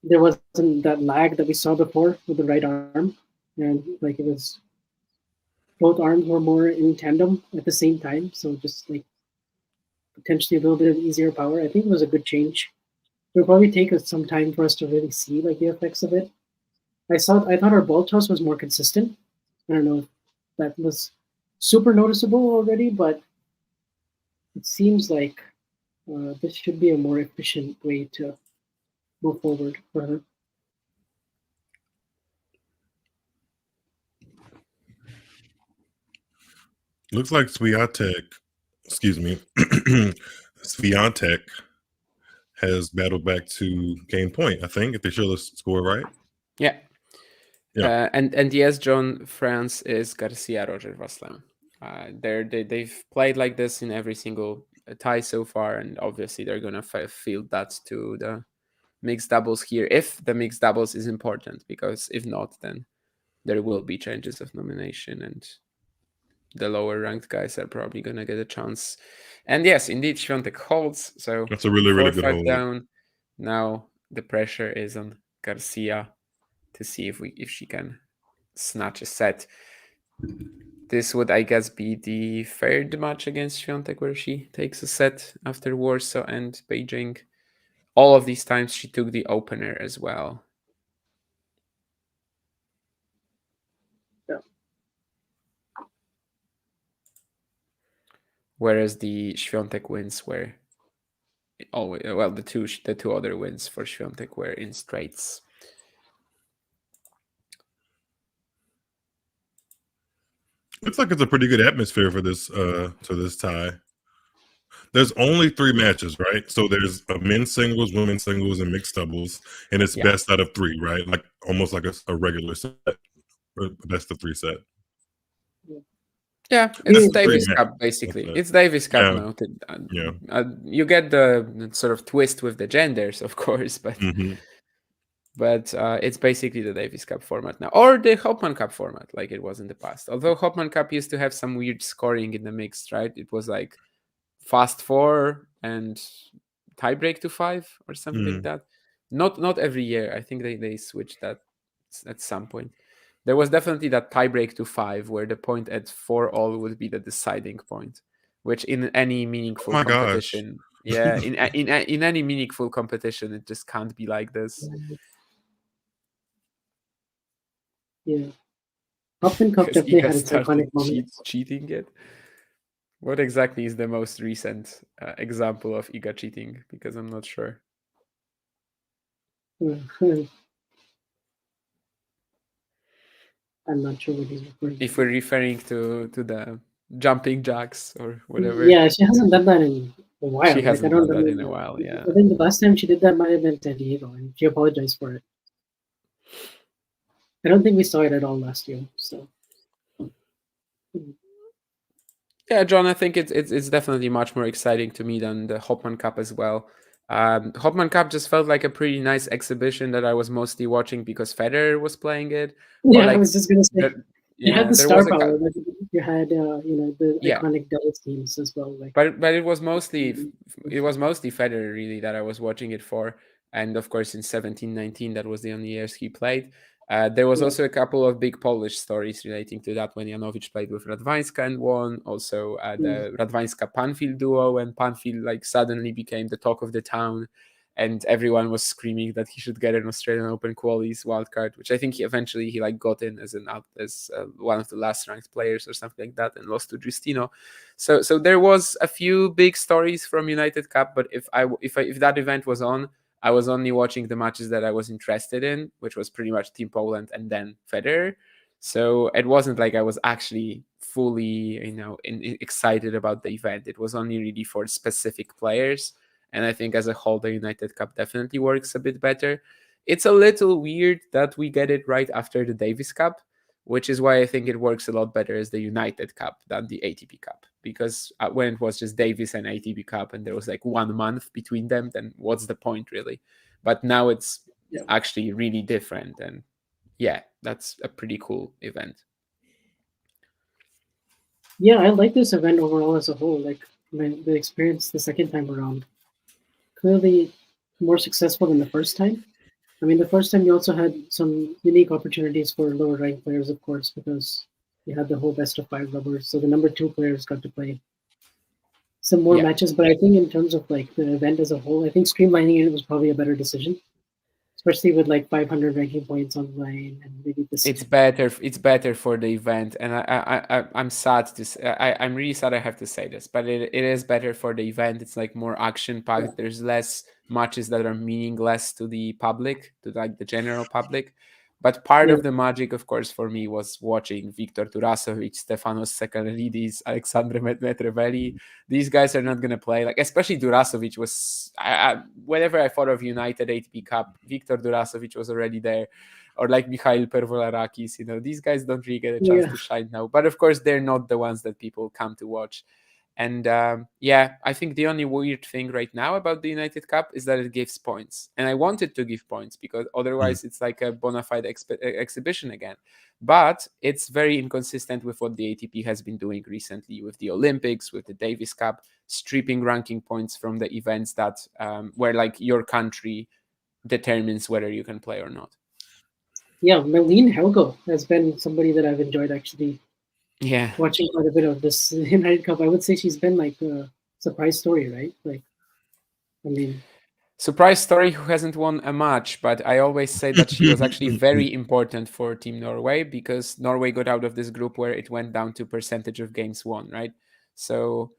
there wasn't that lag that we saw before with the right arm, and like it was both arms were more in tandem at the same time. So just like potentially a little bit of easier power. I think it was a good change. It'll probably take us some time for us to really see like the effects of it. I thought our ball toss was more consistent. I don't know if that was super noticeable already, but it seems like this should be a more efficient way to move forward for her. Looks like Swiatek has battled back to gain point, I think, if they show the score right. Yeah. And yes, John, France is Garcia, Roger Vasselin. They've played like this in every single tie so far, and obviously they're gonna field that to the mixed doubles here if the mixed doubles is important, because if not, then there will be changes of nomination, and the lower ranked guys are probably gonna get a chance. And yes, indeed, Swiatek holds. So that's a really, really good hold. Down. Now the pressure is on Garcia to see if she can snatch a set. This would, I guess, be the third match against Swiatek where she takes a set after Warsaw and Beijing. All of these times she took the opener as well. Yeah. Whereas the Swiatek wins were always, well, the two other wins for Swiatek were in straights. Looks like it's a pretty good atmosphere for this this tie. There's only 3 matches, right? So there's a men's singles, women's singles, and mixed doubles, and it's best out of 3, right? Like almost like a regular set, or best of 3 set. Yeah, it's Davis Cup basically. It's Davis Cup now. You get the sort of twist with the genders, of course, but but it's basically the Davis Cup format now, or the Hopman Cup format, like it was in the past. Although Hopman Cup used to have some weird scoring in the mixed, right? It was like fast 4 and tiebreak to 5 or something like that. Not every year. I think they switched that at some point. There was definitely that tiebreak to 5 where the point at 4-all would be the deciding point, which in any meaningful competition, in any meaningful competition, it just can't be like this. Yeah, Hopman Cup definitely had its iconic moments. Cheating it. What exactly is the most recent example of Iga cheating? Because I'm not sure. I'm not sure what he's referring to. If we're referring to the jumping jacks or whatever. Yeah, she hasn't done that in a while. She hasn't done that in a while, yeah. I think the last time she did that might have been San Diego, and she apologized for it. I don't think we saw it at all last year. So Yeah, John, I think it's definitely much more exciting to me than the Hopman Cup as well. Hopman Cup just felt like a pretty nice exhibition that I was mostly watching because Federer was playing it, or yeah, I like was just gonna say you had yeah, the there was star a power. Like, you had the yeah, iconic doubles teams as well. Like but it was mostly Federer really that I was watching it for, and of course in 17-19 that was the only years he played. There was yeah, also a couple of big Polish stories relating to that when Janowicz played with Radwańska and won. Also, yeah, the Radwańska Panfil duo when Panfil like suddenly became the talk of the town, and everyone was screaming that he should get an Australian Open qualies wildcard, which I think he like got in as one of the last ranked players or something like that, and lost to Giustino. So there was a few big stories from United Cup, but if that event was on, I was only watching the matches that I was interested in, which was pretty much Team Poland and then Federer. So it wasn't like I was actually fully, excited about the event. It was only really for specific players. And I think as a whole, the United Cup definitely works a bit better. It's a little weird that we get it right after the Davis Cup, which is why I think it works a lot better as the United Cup than the ATP Cup. Because when it was just Davis and ATP Cup and there was like 1 month between them, then what's the point really? But now it's yeah. actually really different. And yeah, that's a pretty cool event. Yeah, I like this event overall as a whole. Like the experience the second time around, clearly more successful than the first time. I mean, the first time you also had some unique opportunities for lower ranked players, of course, because you had the whole best of five rubbers. So the number two players got to play some more Yeah. matches. But I think in terms of like the event as a whole, I think streamlining it was probably a better decision, especially with like 500 ranking points online and maybe this. It's better for the event, and I'm sad to say, I'm really sad I have to say this, but it is better for the event. It's like more action packed. Yeah. There's less matches that are meaningless to the public, to like the general public. But part Yeah. of the magic, of course, for me was watching Viktor Turasovic, Stefanos Sekalidis, Alexandre Medvedev. These guys are not going to play. Like, especially Durasovic was, whenever I thought of United ATP Cup, Viktor Durasovic was already there. Or like Mikhail Pervolarakis, these guys don't really get a chance Yeah. to shine now. But of course, they're not the ones that people come to watch. And yeah, I think the only weird thing right now about the United Cup is that it gives points. And I wanted to give points because otherwise it's like a bona fide exhibition again. But it's very inconsistent with what the ATP has been doing recently with the Olympics, with the Davis Cup, stripping ranking points from the events that where like your country determines whether you can play or not. Yeah, Marlene Helgo has been somebody that I've enjoyed actually Yeah. watching quite a bit of this United Cup. I would say she's been like a surprise story, right? Like, I mean, Surprise story who hasn't won a match, but I always say that she was actually very important for Team Norway because Norway got out of this group where it went down to percentage of games won, right? So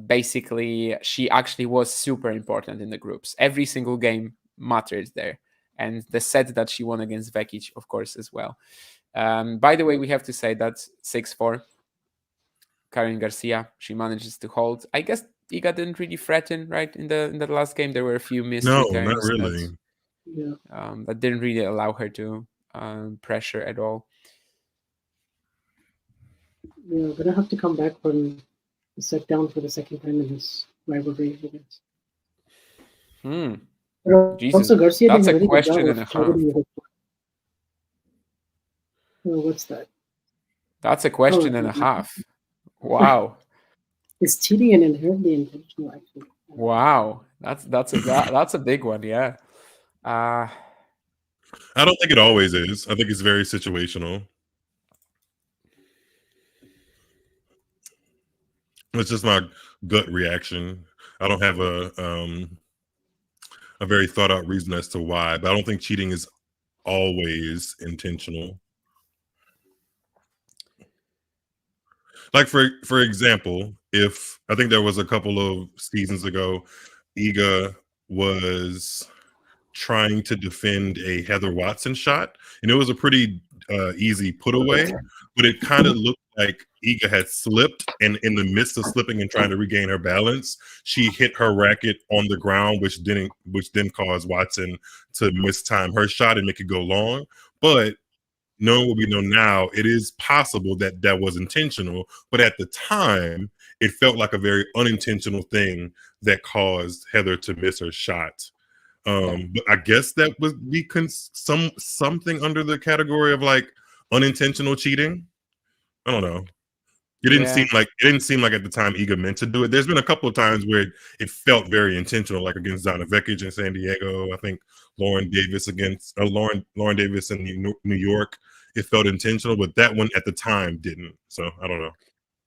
basically, she actually was super important in the groups. Every single game mattered there. And the set that she won against Vekic, of course, as well. By the way, we have to say that 6-4, Karen Garcia, she manages to hold. I guess Iga didn't really threaten, right? In the last game, there were a few missed No, returns not really. yeah. that didn't really allow her to pressure at all. Yeah, gonna have to come back from the set down for the second time in this rivalry, I guess. But Jesus, also, Garcia that's did a a really good job question of and a half. targeting the. Oh, what's that? That's a question and a half. Wow. Is cheating an inherently intentional action? Wow. That's a big one, yeah. I don't think it always is. I think it's very situational. It's just my gut reaction. I don't have a very thought out reason as to why, but I don't think cheating is always intentional. Like for example, if I think there was a couple of seasons ago, Iga was trying to defend a Heather Watson shot, and it was a pretty easy put away, but it kind of looked like Iga had slipped, and in the midst of slipping and trying to regain her balance, she hit her racket on the ground, which then caused Watson to mistime her shot and make it go long. But knowing what we know now, it is possible that that was intentional. But at the time, it felt like a very unintentional thing that caused Heather to miss her shot. But I guess that would be something under the category of like unintentional cheating. I don't know. It didn't seem like at the time Iga meant to do it. There's been a couple of times where it felt very intentional, like against Donna Vekic in San Diego. I think Lauren Davis against Lauren Davis in New York. It felt intentional, but that one at the time didn't. So I don't know.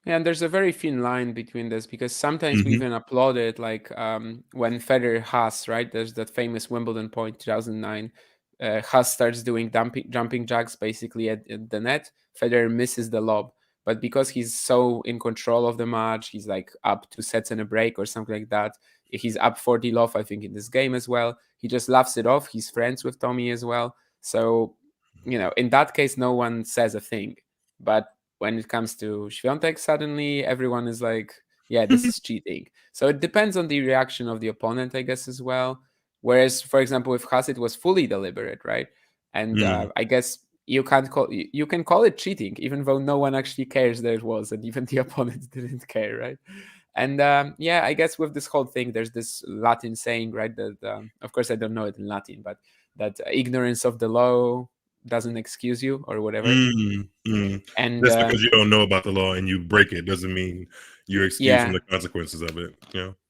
Yeah, and there's a very thin line between this because sometimes we even applaud it, like when Federer Haas, right? There's that famous Wimbledon point 2009. Haas starts doing jumping jacks basically at the net. Federer misses the lob, but because he's so in control of the match, he's like up 2 sets and a break or something like that. He's up 40 love, I think, in this game as well. He just laughs it off. He's friends with Tommy as well. So, in that case, no one says a thing. But when it comes to Swiatek, suddenly everyone is like, yeah, this is cheating. So it depends on the reaction of the opponent, I guess, as well. Whereas, for example, with Haas, it was fully deliberate, right? And I guess you can call it cheating, even though no one actually cares that it was, and even the opponent didn't care, right? And yeah, I guess with this whole thing, there's this Latin saying, right? That of course I don't know it in Latin, but that ignorance of the law doesn't excuse you or whatever. And just because you don't know about the law and you break it doesn't mean you're excused from the consequences of it.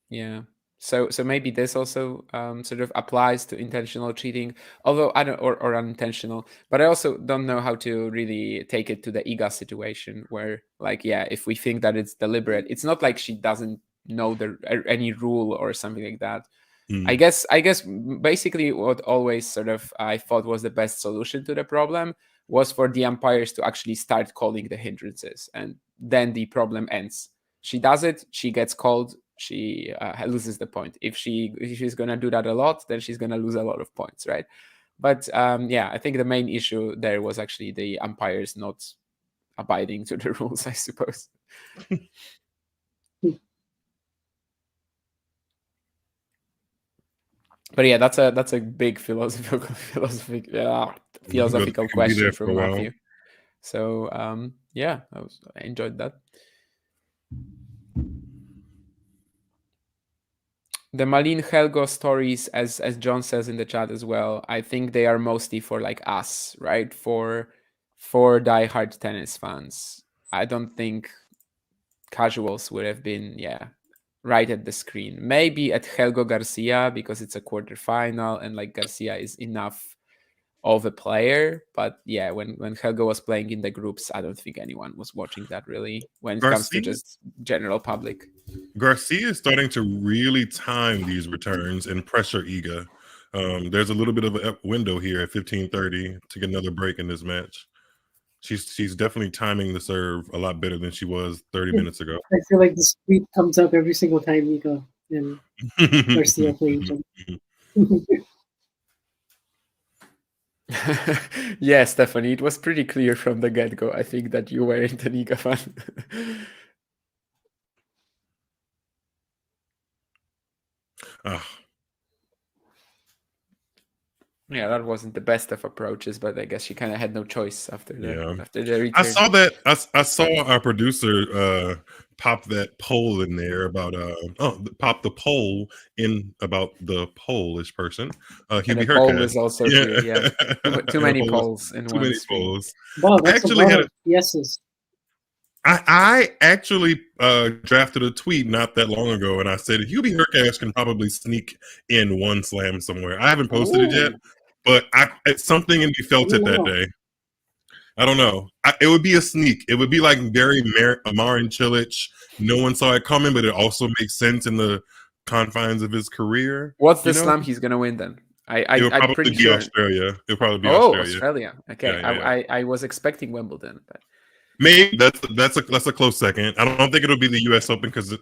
Yeah. So maybe this also sort of applies to intentional cheating, although I don't, or unintentional. But I also don't know how to really take it to the Iga situation, where, like, yeah, if we think that it's deliberate, it's not like she doesn't know any rule or something like that. I guess basically what always sort of I thought was the best solution to the problem was for the umpires to actually start calling the hindrances, and then the problem ends. She does it, she gets called, she loses the point. If she's gonna do that a lot, then she's gonna lose a lot of points, right? But yeah, I think the main issue there was actually the umpires not abiding to the rules, I suppose. But yeah, that's a big philosophical question from Matthew. So yeah, I enjoyed that. The Malin Helgo stories, as John says in the chat as well, I think they are mostly for like us, right? For diehard tennis fans. I don't think casuals would have been, right at the screen. Maybe at Helgo Garcia because it's a quarterfinal and like Garcia is enough of a player. But yeah, when Helgo was playing in the groups, I don't think anyone was watching that really when it comes to just general public. Garcia is starting to really time these returns and pressure Iga. There's a little bit of a window here at 15:30 to get another break in this match. She's definitely timing the serve a lot better than she was 30 minutes ago. I feel like this tweet comes up every single time Iga and Garcia play each other. Yeah, Stephanie, it was pretty clear from the get-go, I think, that you weren't an Iga fan. Yeah, that wasn't the best of approaches, but I guess she kind of had no choice after the return. I saw that. I saw our producer pop that poll in there about pop the poll in about the Polish person. Hubie Hurkacz. Poll was also here. Yeah, too many polls in one screen. Polls. Wow, that's a lot of yeses. I actually drafted a tweet not that long ago, and I said Hubie Hurkacz can probably sneak in one slam somewhere. I haven't posted it yet, but something in me felt it that day. I don't know. It would be a sneak. It would be like very Marin Cilic. No one saw it coming, but it also makes sense in the confines of his career. What's the slam he's gonna win then? I'm pretty sure Australia. It'll probably be Australia. Australia. Okay, yeah. I was expecting Wimbledon, but maybe that's a close second. I don't think it'll be the U.S. Open because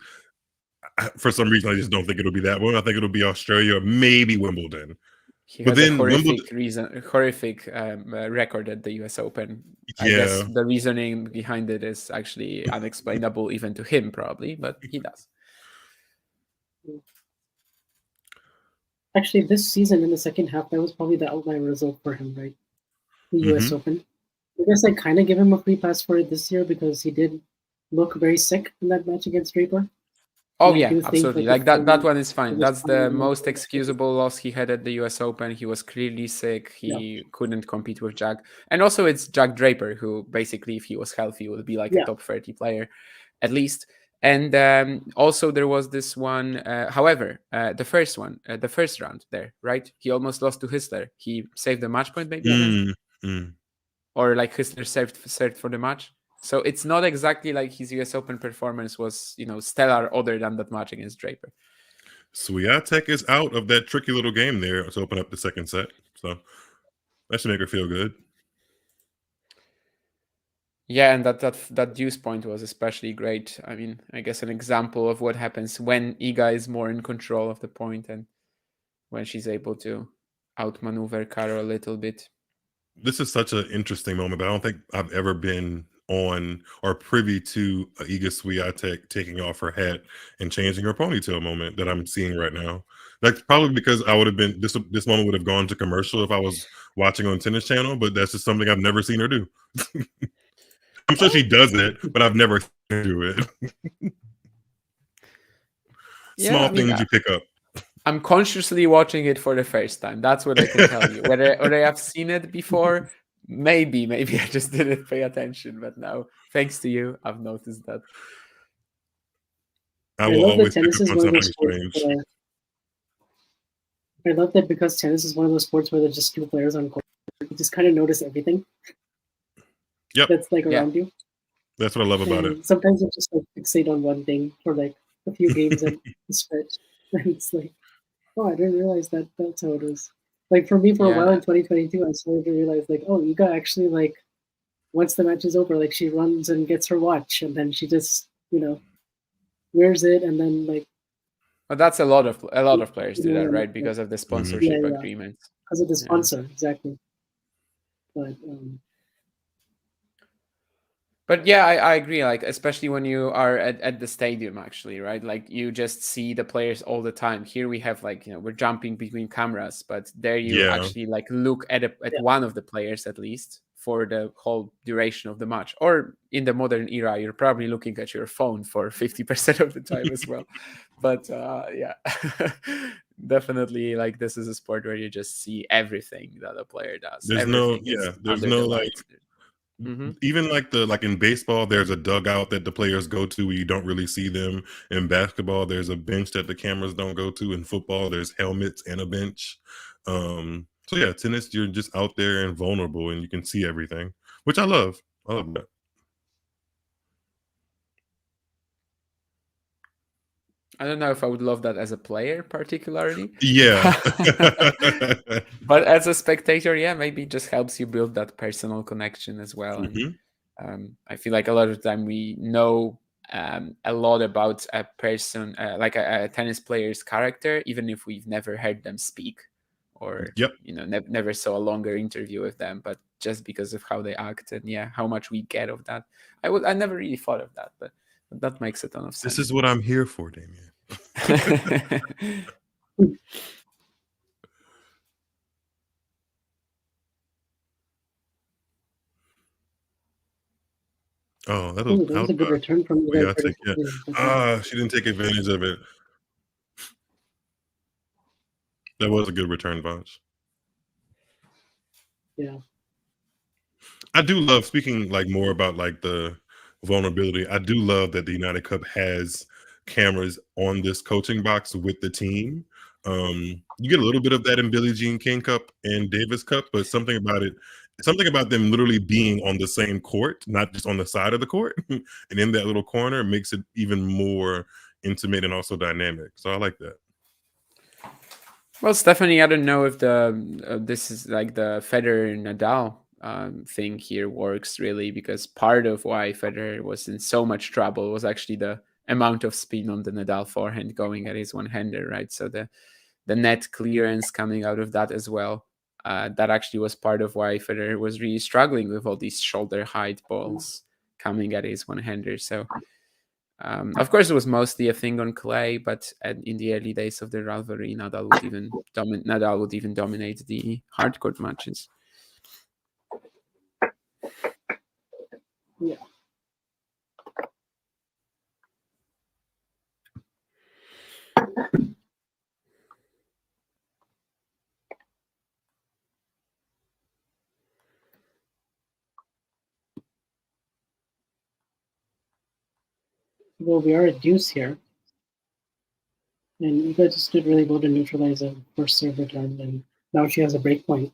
for some reason I just don't think it'll be that one. I think it'll be Australia, or maybe Wimbledon. He has a horrific record at the U.S. Open. I guess the reasoning behind it is actually unexplainable even to him, probably, but he does. Actually, this season in the second half, that was probably the outlier result for him, right? The U.S. Open. I guess I kind of give him a free pass for it this year because he did look very sick in that match against Draper. Oh And I yeah, do think absolutely. like Like that one is it fine. was That's fine the and, like, most excusable loss he had at the US Open. He was clearly sick. yeah, He couldn't compete with Jack. And also it's Jack Draper, who basically, if he was healthy, would be like a yeah, top 30 player at least. And also there was this one, however, the first one, the first round there, right? He almost lost to Hisler. He saved the match point maybe, I think. Mm, mm. Or like Hisler served for the match. So it's not exactly like his US Open performance was, stellar other than that match against Draper. Swiatek is out of that tricky little game there to open up the second set. So that should make her feel good. Yeah, and that deuce point was especially great. I mean, I guess an example of what happens when Iga is more in control of the point and when she's able to outmaneuver Caro a little bit. This is such an interesting moment, but I don't think I've ever been on or privy to Iga Swiatek taking off her hat and changing her ponytail moment that I'm seeing right now. That's probably because I would have been this moment would have gone to commercial if I was watching on Tennis Channel, but that's just something I've never seen her do. I'm sure she does it, but I've never seen her do it. Yeah, Small I mean, things you pick up. I'm consciously watching it for the first time. That's what I can tell you. Whether I've seen it before, maybe I just didn't pay attention. But now, thanks to you, I've noticed that. I I will love that always pick tennis up is on one of those something sports strange. where I love that because tennis is one of those sports where there's just two players on court. You just kind of notice everything Yep, that's like Yeah. around you. that's what I love about it. And sometimes you just like fixate on one thing for like a few games at a stretch. And it's like, oh, I didn't realize that that's how it is. Like for me, for a Yeah. while in 2022, I started to realize like, oh, Iga actually like once the match is over, like she runs and gets her watch, and then she just wears it, and then like But that's a lot of players do that, and, right? Because of the Mhm. sponsorship yeah, agreements. because of the Yeah. sponsor, exactly. But yeah, I agree. Like, especially when you are at the stadium, actually, right? Like, you just see the players all the time. Here we have like, we're jumping between cameras, but there you Yeah. actually like look at Yeah. one of the players at least for the whole duration of the match. Or in the modern era, you're probably looking at your phone for 50% of the time as well. But yeah, definitely, like this is a sport where you just see everything that a player does. There's no, Everything is there's under no the like lights. Mhm. even like in baseball, there's a dugout that the players go to where you don't really see them. In basketball, there's a bench that the cameras don't go to. In football, there's helmets and a bench. So yeah, tennis, you're just out there and vulnerable, and you can see everything, which I love. I love that. I don't know if I would love that as a player particularly. Yeah. But as a spectator, yeah, maybe it just helps you build that personal connection as well. And Mhm. I feel like a lot of the time we know a lot about a person, like a tennis player's character, even if we've never heard them speak or Yep. never saw a longer interview with them, but just because of how they act and yeah, how much we get of that. I never really thought of that, but that makes a ton of sense. This is what I'm here for, Damien. Oh, That was a good return from you guys. Yeah. She didn't take advantage of it. That was a good return, Vach. Yeah. I do love speaking like more about like the vulnerability. I do love that the United Cup has cameras on this coaching box with the team. You get a little bit of that in Billie Jean King Cup and Davis Cup, but something about them literally being on the same court, not just on the side of the court, and in that little corner makes it even more intimate and also dynamic. So I like that. Well, Stephanie, I don't know if this is like the Federer Nadal thing here works really, because part of why Federer was in so much trouble was actually the amount of spin on the Nadal forehand going at his one-hander, right? So the net clearance coming out of that as well. That actually was part of why Federer was really struggling with all these shoulder height balls coming at his one-hander. So of course, it was mostly a thing on clay, but in the early days of the rivalry, Nadal would even dominate the hardcourt matches. Yeah. Well, we are at deuce here. And Iga just did really well to neutralize a first serve return, and now she has a break point.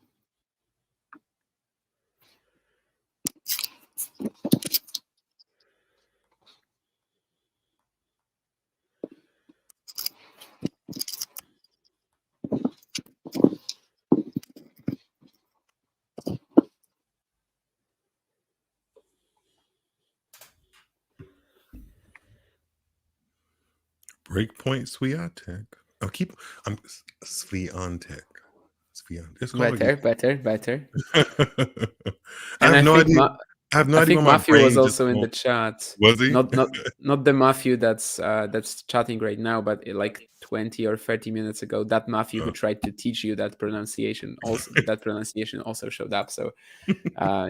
Breakpoint Swiatek. I'm Swiatek. It's called Better. I And have I no think idea. I have no I idea think why my Matthew was brain just also in the won't. chat. Was he? Not the Matthew that's chatting right now, but like 20 or 30 minutes ago, that Matthew who tried to teach you that pronunciation also showed up. So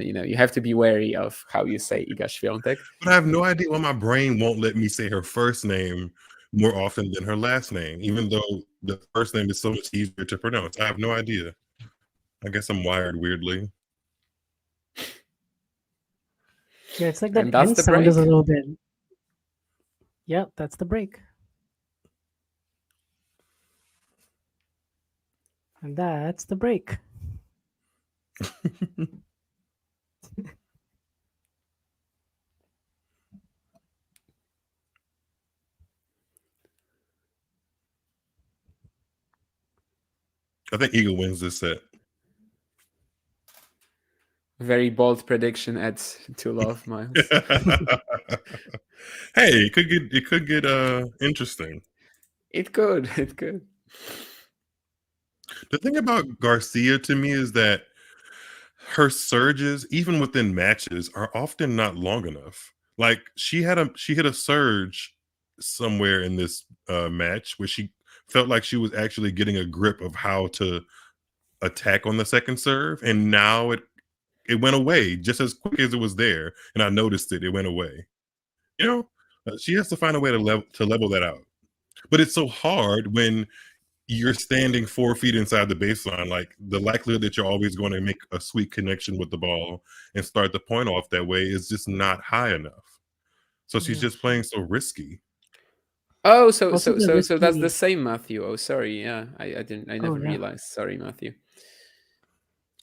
you have to be wary of how you say Iga Świątek. But I have no idea why my brain won't let me say her first name more often than her last name, even though the first name is so much easier to pronounce. I have no idea. I guess I'm wired weirdly. Yeah, it's like And that that's N the sound is a break. little bit. Yeah, that's the break. And that's the break. I think Eagle wins this set. Very bold prediction at 2-love, Miles. Hey, it could get interesting. It could. The thing about Garcia to me is that her surges, even within matches, are often not long enough. Like she hit a surge somewhere in this match where she felt like she was actually getting a grip of how to attack on the second serve, and now it went away just as quick as it was there, and I noticed it went away. She has to find a way to level that out, but it's so hard when you're standing 4 feet inside the baseline. Like the likelihood that you're always going to make a sweet connection with the ball and start the point off that way is just not high enough. So she's just playing so risky. Oh, so Also the that's the risky- same Matthew. Oh, sorry. Yeah, I never yeah. realized. Sorry, Matthew.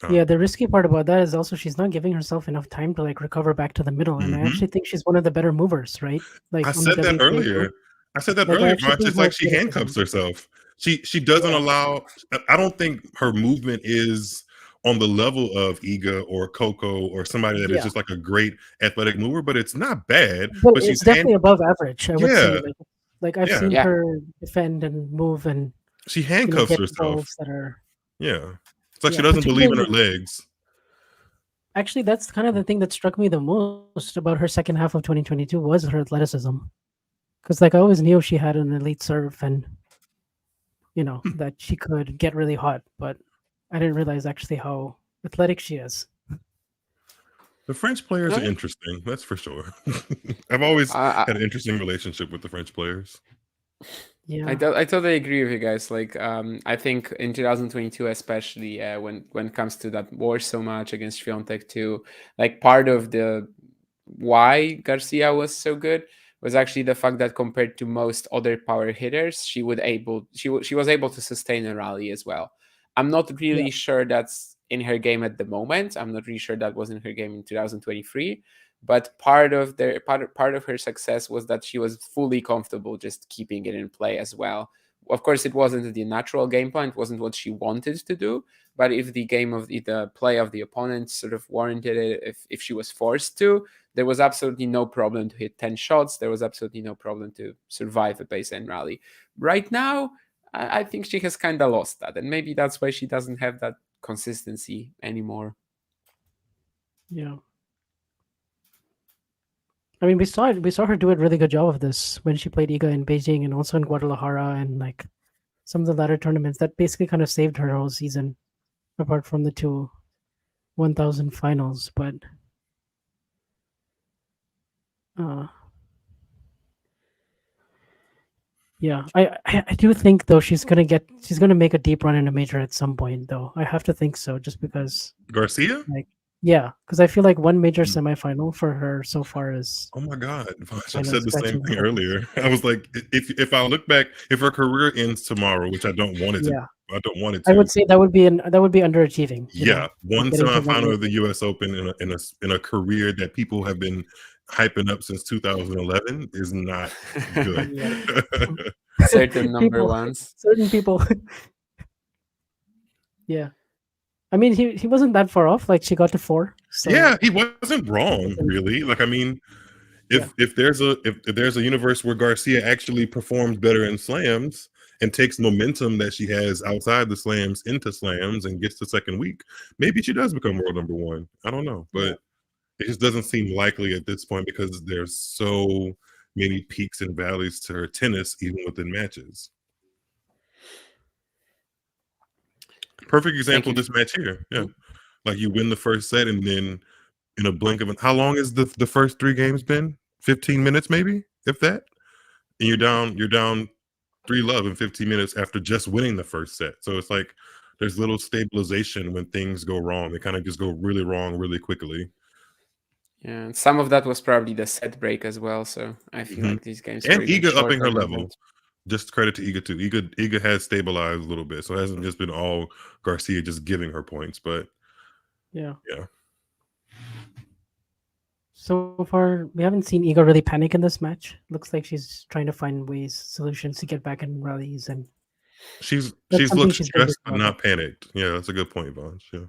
Yeah, the risky part about that is also she's not giving herself enough time to like recover back to the middle, and I actually think she's one of the better movers, right? Like I on the said that WTA earlier. tour. I said that Like, I earlier, actually Raj. think It's her like she athleticism- handcuffs herself. She doesn't allow. I don't think her movement is on the level of Iga or Coco or somebody that is Yeah. just like a great athletic mover, but it's not bad. But But it's she's definitely above average, I would say. Yeah. Like I've Yeah. seen Yeah. her defend and move and She handcuffs get herself. balls that are. Yeah. It's like she Yeah, doesn't believe in her particularly- legs. Actually, that's kind of the thing that struck me the most about her second half of 2022 was her athleticism. Because like I always knew she had an elite serve and that she could get really hot, but I didn't realize actually how athletic she is. The French players are interesting, that's for sure. I've always had an interesting relationship with the French players. Yeah, I totally agree with you guys. Like, I think in 2022, especially when it comes to that war so much against Świątek too, like part of the why Garcia was so good was actually the fact that compared to most other power hitters, she was able to sustain a rally as well. I'm not really sure that's in her game at the moment. I'm not really sure that was in her game in 2023. But part of her success was that she was fully comfortable just keeping it in play as well. Of course, it wasn't the natural game plan; it wasn't what she wanted to do. But if the game of the play of the opponent sort of warranted it, if she was forced to, there was absolutely no problem to hit 10 shots. There was absolutely no problem to survive a base end rally. Right now, I think she has kind of lost that, and maybe that's why she doesn't have that consistency anymore. Yeah. I mean, we saw her do a really good job of this when she played Iga in Beijing and also in Guadalajara and like some of the latter tournaments. That basically kind of saved her whole season, apart from the two 1,000 finals. But Yeah, I do think though she's gonna make a deep run in a major at some point though. I have to think so, just because Garcia? like yeah, because I feel like one major Mm. semifinal for her so far is Oh my God, Vosh, I kind of said the same scratching the thing surface. earlier. I was like, if I look back, if her career ends tomorrow, which I don't want it to, Yeah, I don't want it I to. would say that would be underachieving. Yeah, Like one getting to one semifinal of the major. U.S. Open in a career that people have been hyping up since 2011 is not good. Yeah, Certain number people, ones. certain people. Yeah, I mean he wasn't that far off. Like she got to 4, so Yeah, he wasn't wrong, really. Like, I mean, yeah, if there's a universe where Garcia actually performs better in slams and takes momentum that she has outside the slams into slams and gets to second week, maybe she does become world number one. I don't know, yeah. but it just doesn't seem likely at this point because there's so many peaks and valleys to her tennis, even within matches. Perfect Thank example you. of this match here. Yeah, like you win the first set and then in a blink of an, how long has the first 3 games been? 15 minutes, maybe, if that. And you're down 3-love in 15 minutes after just winning the first set. So it's like there's little stabilization when things go wrong. They kind of just go really wrong really quickly. Yeah, and some of that was probably the set break as well. So I feel Hmm. like these games And were even Iga upping her shorter than level. that. Just credit to Iga too. Iga has stabilized a little bit, so it hasn't just been all Garcia just giving her points. But Yeah. yeah, So far, we haven't seen Iga really panic in this match. Looks like she's trying to find solutions to get back in rallies, and she's that's something looked she's been good stressed but about. not panicked. Yeah, that's a good point, Vaughn. Yeah.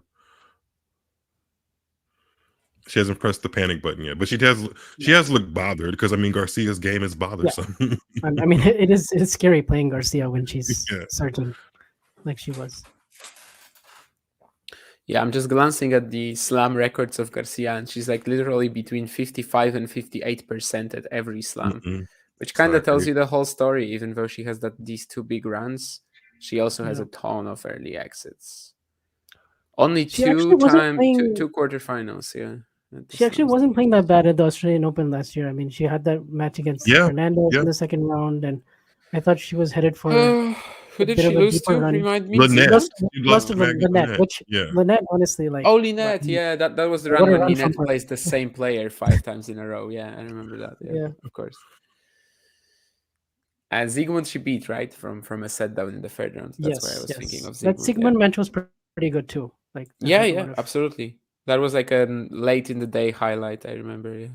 She hasn't pressed the panic button yet, but she has looked bothered because I mean Garcia's game is Yeah, bothersome. I mean, it's scary playing Garcia when she's Yeah. surging like she was. Yeah, I'm just glancing at the slam records of Garcia, and she's like literally between 55 and 58% at every slam, Mm-mm. which It's kind of not tells great. you the whole story. Even though she has these 2 big runs, she also has Yeah, a ton of early exits. Only she actually wasn't two playing. quarterfinals, yeah, at the She actually slams. wasn't playing that bad at the Australian Open last year. I mean, she had that match against Yeah, Fernandez yeah. in the second round, and I thought she was headed for Who a did bit she of a lose deeper to? run. Remind me, She Lynette. Siegmund? lost, You lost lost to to Maggie Lynette, Lynette. which Yeah. Lynette honestly like. Oh, What, Lynette, yeah, that was the what run a when run from Lynette her. plays the same player 5 times in a row. Yeah, I remember that. Yeah, Yeah, of course. And Siegmund she beat, right, from a set down in the third round. That's why I yes, was thinking yes. of That Siegmund. Yeah, Sigmund match was pretty good too. Like that had a yeah, lot yeah, of absolutely. That was like a late in the day highlight. I remember. Yeah.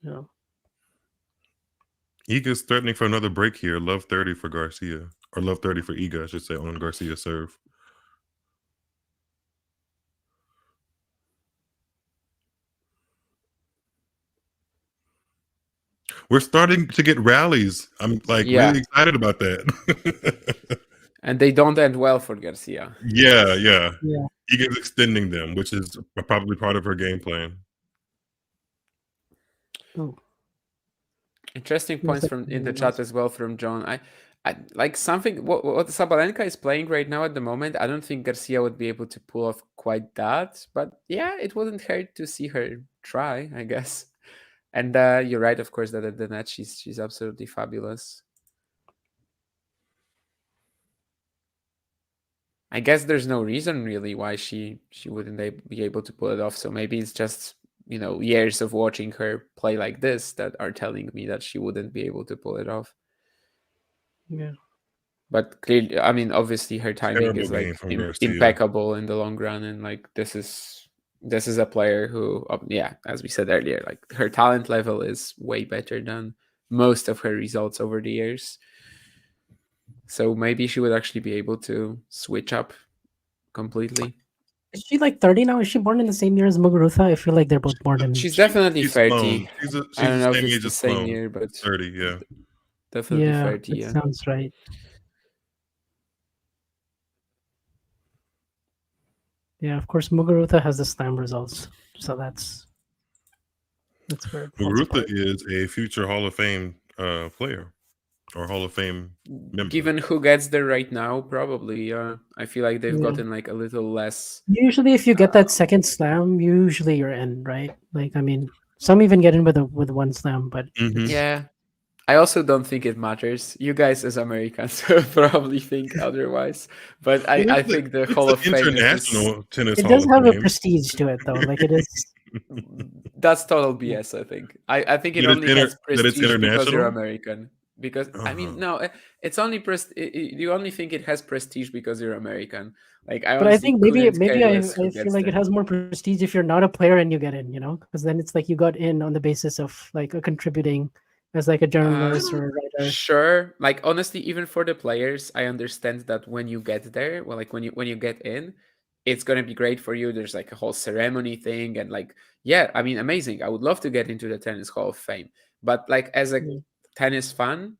you know. Iga's threatening for another break here. Love 30 for Garcia. Or love 30 for Iga, I should say, on Garcia serve. We're starting to get rallies. I'm like Yeah, really excited about that. and they don't end well for Garcia. Yeah, yeah. Yeah. Iga's extending them, which is probably part of her game plan. Oh, Interesting feels points like from in the everyone chat else. as well from John. I like something what Sabalenka is playing right now at the moment. I don't think Garcia would be able to pull off quite that, but yeah, it wouldn't hurt to see her try, I guess. And you're right, of course, that at the net she's absolutely fabulous. I guess there's no reason really why she wouldn't be able to pull it off. So maybe it's just years of watching her play like this that are telling me that she wouldn't be able to pull it off. Yeah. But clearly, I mean, obviously her timing Terrible is game like from Garcia. impeccable in the long run, and like this is a player who, yeah, as we said earlier, like her talent level is way better than most of her results over the years. So maybe she would actually be able to switch up completely. Is she like 30 now? Is she born in the same year as Muguruza? I feel like they're both born in. She's definitely She's 30. Sloan. I don't She's know the if same it's age the as same Sloan. year, but 30, yeah. definitely Yeah, 30. that Yeah. sounds right. Yeah, of course, Muguruza has the slam results, so that's where it falls Muguruza apart. is a future Hall of Fame player or Hall of Fame member. Given who gets there right now, probably. I feel like they've Yeah. gotten like a little less. Usually, if you get that second slam, usually you're in, right? Like, I mean, Some even get in with one slam, but Mhm. Yeah. I also don't think it matters. You guys as Americans probably think otherwise. But Well, I think the it's Hall an of Fame is just international tennis it Hall does of have a Fame. prestige to it, though. Like it is. that's total BS, I think. I think it That only has it's prestige because you're international. American. Because I mean, Uh-huh. no, it's only you only think it has prestige because you're American. Like I But I honestly think couldn't maybe care less I who feel gets like it there. has more prestige if you're not a player and you get in, because then it's like you got in on the basis of like a contributing as like a journalist or a writer. Sure. Like honestly, even for the players, I understand that when you get there, well, like when you get in, it's gonna be great for you. There's like a whole ceremony thing, and like, yeah, I mean, amazing. I would love to get into the Tennis Hall of Fame, but like as a Yeah. tennis fan,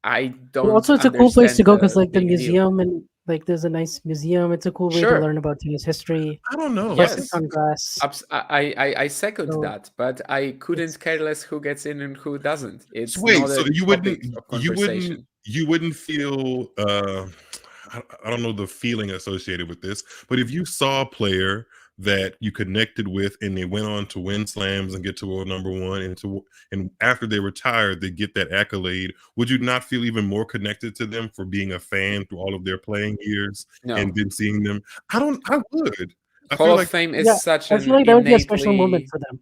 I But don't also, it's a cool place to understand go because the like the big deal. museum and like there's a nice museum. It's a cool way to Sure. learn about tennis history. I don't know. Plus, it's Yes. on grass. I second So that, but I it's couldn't care less who gets in and who doesn't. It's Wait, not so a topic of conversation. you wouldn't feel I don't know the feeling associated with this, but if you saw a player that you connected with and they went on to win slams and get to world number one and after they retired they get that accolade, would you not feel even more connected to them for being a fan through all of their playing years and No. then seeing them? I would. I Hall feel of like Fame yeah. is such I feel an like that would be a special moment innately for them.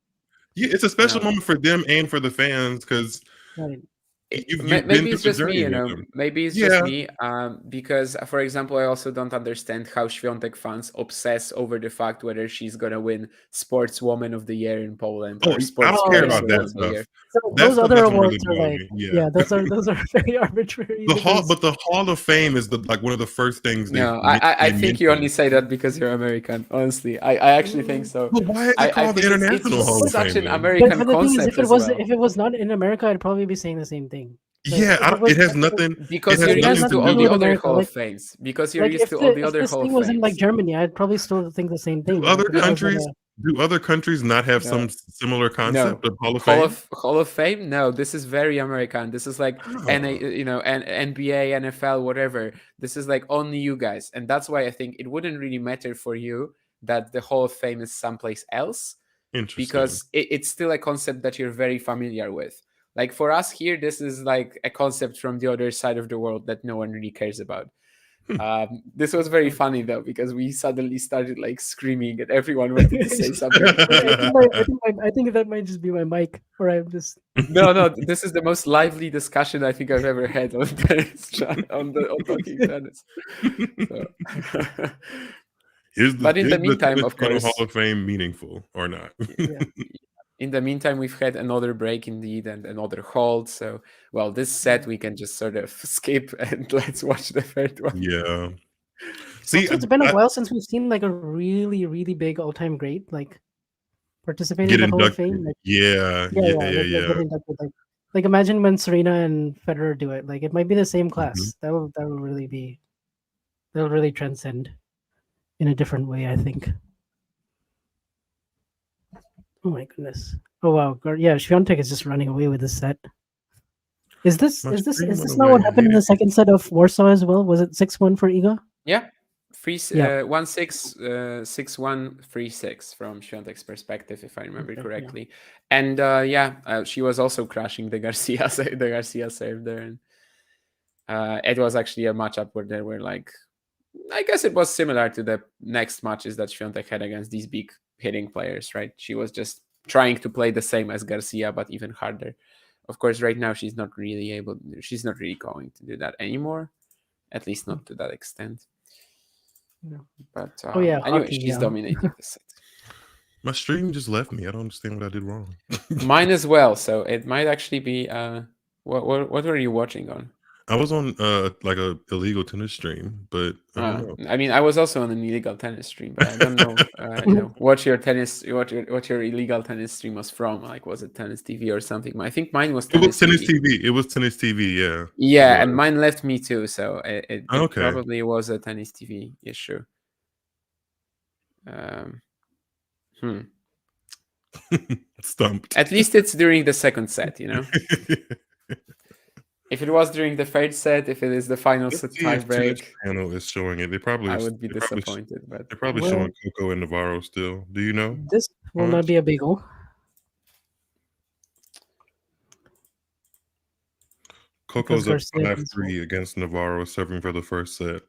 yeah, it's a special no. moment for them and for the fans because Right. you've been Maybe through it's the just me, journey with them. maybe it's just Yeah. me, because for example, I also don't understand how Świątek fans obsess over the fact whether she's gonna win Sportswoman of the Year in Poland Oh, or I don't care Oh about Sportsperson that of the stuff. Year. So That those stuff other doesn't really awards are bother like, me. Yeah. yeah, those are very arbitrary because The Hall of Fame is like one of the first things No, I they think you only mention. say that because you're American. Honestly, I actually think so. But why is it I called the think it's International Hall of such Fame an then? American but the thing is, concept as well. if it was not in America, I'd probably be saying the same thing. But Yeah, if it it was has nothing. It Because has you're it has used nothing to to nothing all to do do the with with. other America. Hall of Fames. Because you're used If to all the other this Hall of thing was in like Fames. Germany, I'd probably still think the same thing. Because it was Do other countries not have No, some similar no. concept of Hall of Fame? Hall of Fame? No, this is very American. This is like NA, Oh, NBA, NFL, whatever. This is like only you guys, and that's why I think it wouldn't really matter for you that the Hall of Fame is someplace else, interesting. because it's still a concept that you're very familiar with. Like for us here, this is like a concept from the other side of the world that no one really cares about. Hmm. This was very funny though because we suddenly started like screaming and everyone wanted to say something. I think that might just be my mic, or I'm just No, this is the most lively discussion I think I've ever had on tennis on talking tennis. So, but in is the the meantime, Tennis of Channel Hall course, of Fame meaningful or not? yeah. in the meantime, we've had another break indeed and another hold. So, well, this set we can just sort of skip and let's watch the third one. Yeah. See, Also, it's been a while since we've seen like a really big all time great like participate in get the Hall of Fame. inducted. Like, Yeah, yeah, yeah, yeah, like yeah. get inducted. Like imagine when Serena and Federer do it. Like it might be the same Mhm. class. That will really be that'll really transcend in a different way. I think. Oh my goodness. Oh wow. Yeah, Swiatek is just running away with this set. My stream Is went this not what away. happened in the second set of Warsaw as well? Was it 6-1 for Iga? Yeah, Yeah. 1-6, 6-1, 3-6 from Świątek's perspective, if I remember Okay, yeah. correctly. And she was also crushing the Garcia serve there. And it was actually a matchup where they were like, I guess it was similar to the next matches that Świątek had against these big hitting players, right? She was just trying to play the same as Garcia, but even harder. Of course, right now she's not really going to do that anymore, at least not to that extent. No. But Oh yeah, anyway, hockey, she's yeah. dominating the set. My stream just left me. I don't understand what I did wrong. Mine as well. So it might actually be. What were you watching on? I was on like a illegal tennis stream, but I don't know. I mean, I was also on an illegal tennis stream, but I don't know. What your illegal tennis stream was from. Like, was it Tennis TV or something? I think mine was It was Tennis tennis TV. TV. It was tennis TV. Yeah. Yeah, It and was. mine left me too. So it Okay. probably was a Tennis TV issue. Stumped. At least it's during the second set, If it was during the third set, if it is the final set See if Tennis tiebreak, Channel is showing it. I would be disappointed. But They're probably Well- showing Coco and Navarro still. Do you know? This will not be a bagel. Coco's up Garcia can 5-3 against Navarro, serving for the first set.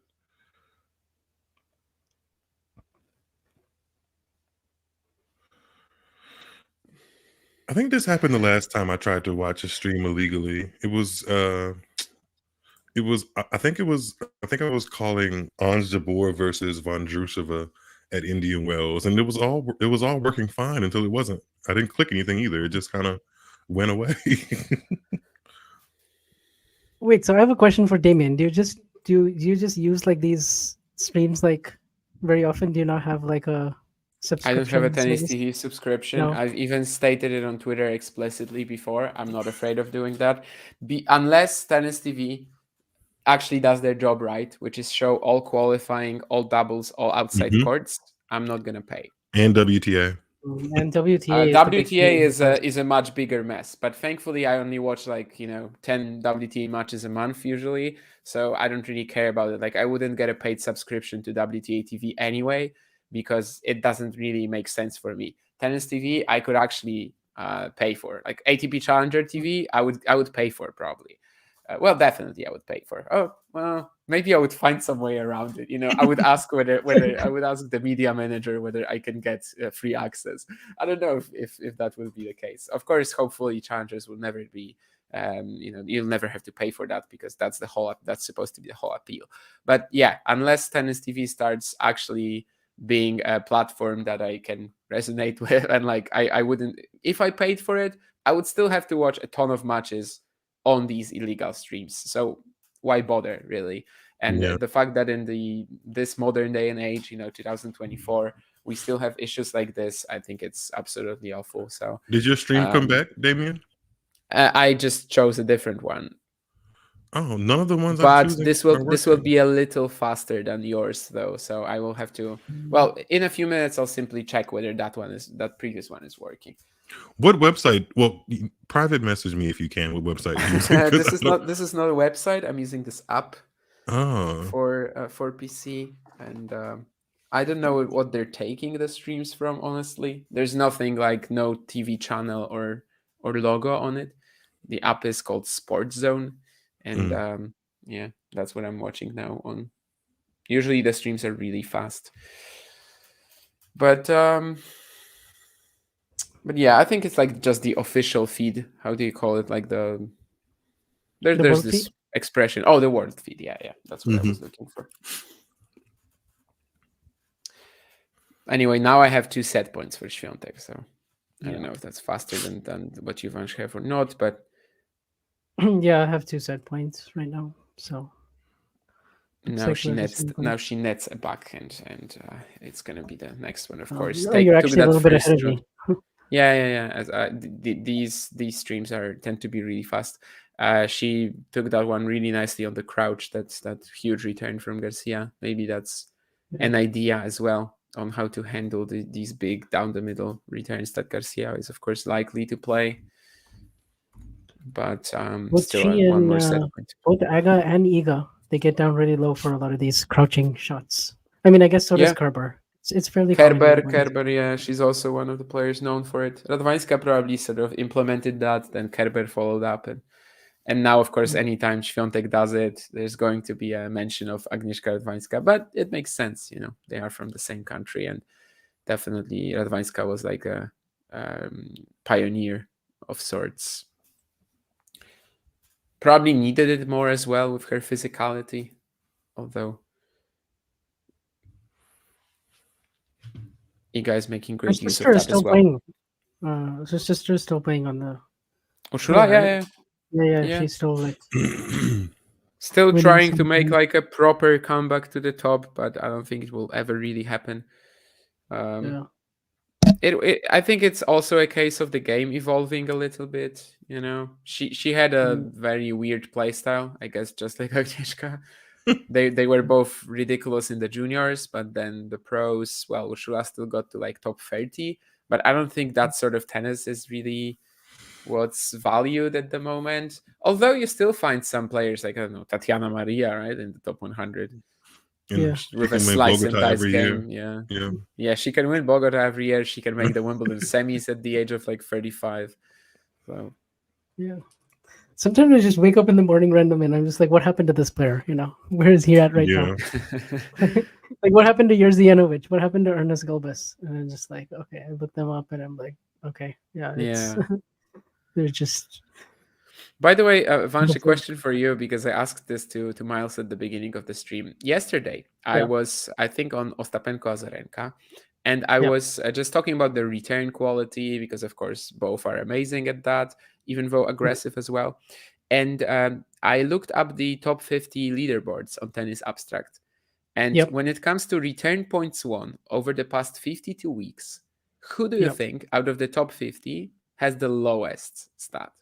I think this happened the last time I tried to watch a stream illegally. It was I think I was calling Ons Jabeur versus Von Drusheva at Indian Wells, and it was all working fine until it wasn't. I didn't click anything either. It just kind of went away. Wait, so I have a question for Damien. Do you just use like these streams like very often? Do you not have like a subscription? I don't have a Tennis service? TV subscription. No. I've even stated it on Twitter explicitly before. I'm not afraid of doing that. Unless Tennis TV actually does their job right, which is show all qualifying, all doubles, all outside courts, I'm not going to pay. And WTA. And WTA is a much bigger mess, but thankfully I only watch 10 WTA matches a month usually, so I don't really care about it. Like, I wouldn't get a paid subscription to WTA TV anyway because it doesn't really make sense for me. Tennis TV I could actually pay for. Like ATP Challenger TV I would pay for probably. Well, definitely I would pay for. Oh, well, maybe I would find some way around it. I would ask whether I would ask the media manager whether I can get free access. I don't know if that will be the case. Of course, hopefully challengers will never be, you'll never have to pay for that because that's supposed to be the whole appeal. But yeah, unless Tennis TV starts actually being a platform that I can resonate with, and I wouldn't, if I paid for it, I would still have to watch a ton of matches on these illegal streams. So why bother, really? And the fact that in this modern day and age, 2024, we still have issues like this, I think it's absolutely awful. So did your stream come back, Damien? I just chose a different one. Oh, none of the ones. But this will be a little faster than yours, though. So I will have to. Well, in a few minutes, I'll simply check whether that previous one is working. What website? Well, private message me if you can. What website? This is not a website. I'm using this app for PC, and I don't know what they're taking the streams from. Honestly, there's nothing like no TV channel or logo on it. The app is called Sports Zone, and yeah, that's what I'm watching now. Usually the streams are really fast, but yeah, I think it's like just the official feed. How do you call it? Like there's this feed? expression. Oh, the world feed. Yeah. That's what I was looking for. Anyway, now I have 2 set points for Swiatek, so I don't know if that's faster than what you have or not, but yeah, I have 2 set points right now. So now she nets a backhand, and it's gonna be the next one, of course. You're actually a little bit ahead of me. Yeah. As these streams tend to be really fast. She took that one really nicely on the crouch. That's that huge return from Garcia. Maybe that's an idea as well on how to handle these big down the middle returns that Garcia is, of course, likely to play. But still one more set point. Both Aga and Iga, they get down really low for a lot of these crouching shots. I mean, I guess so does Kerber. It's fairly Kerber, yeah, she's also one of the players known for it. Radwanska probably sort of implemented that, then Kerber followed up, and now, of course, anytime Swiatek does it, there's going to be a mention of Agnieszka Radwanska, but it makes sense, they are from the same country, and definitely Radwanska was like a pioneer of sorts. Probably needed it more as well with her physicality, although Iga is making great use of that as well. Her sister is still playing on the Urszula, yeah. She's still like still trying to make like a proper comeback to the top, but I don't think it will ever really happen. I think it's also a case of the game evolving a little bit. She had a very weird play style, I guess, just like Agnieszka. They were both ridiculous in the juniors, but then the pros, well, Urszula still got to like top 30, but I don't think that sort of tennis is really what's valued at the moment. Although you still find some players like, I don't know, Tatiana Maria, right, in the top 100. With a slice and dice game. Yeah, she can win Bogota every year. She can make the Wimbledon semis at the age of like 35. So Sometimes I just wake up in the morning random and I'm just like, what happened to this player? Where is he at right now? Like, what happened to Yerzianovic? What happened to Ernest Gulbis? And I'm just like, okay, I look them up and I'm like, okay, yeah, it's they're just. By the way, Vansh, a question for you, because I asked this to Miles at the beginning of the stream. Yesterday, I was, I think, on Ostapenko Azarenka, and I was just talking about the return quality, because, of course, both are amazing at that, even though aggressive as well. And I looked up the top 50 leaderboards on Tennis Abstract. And when it comes to return points won over the past 52 weeks, who do you think out of the top 50 has the lowest stat?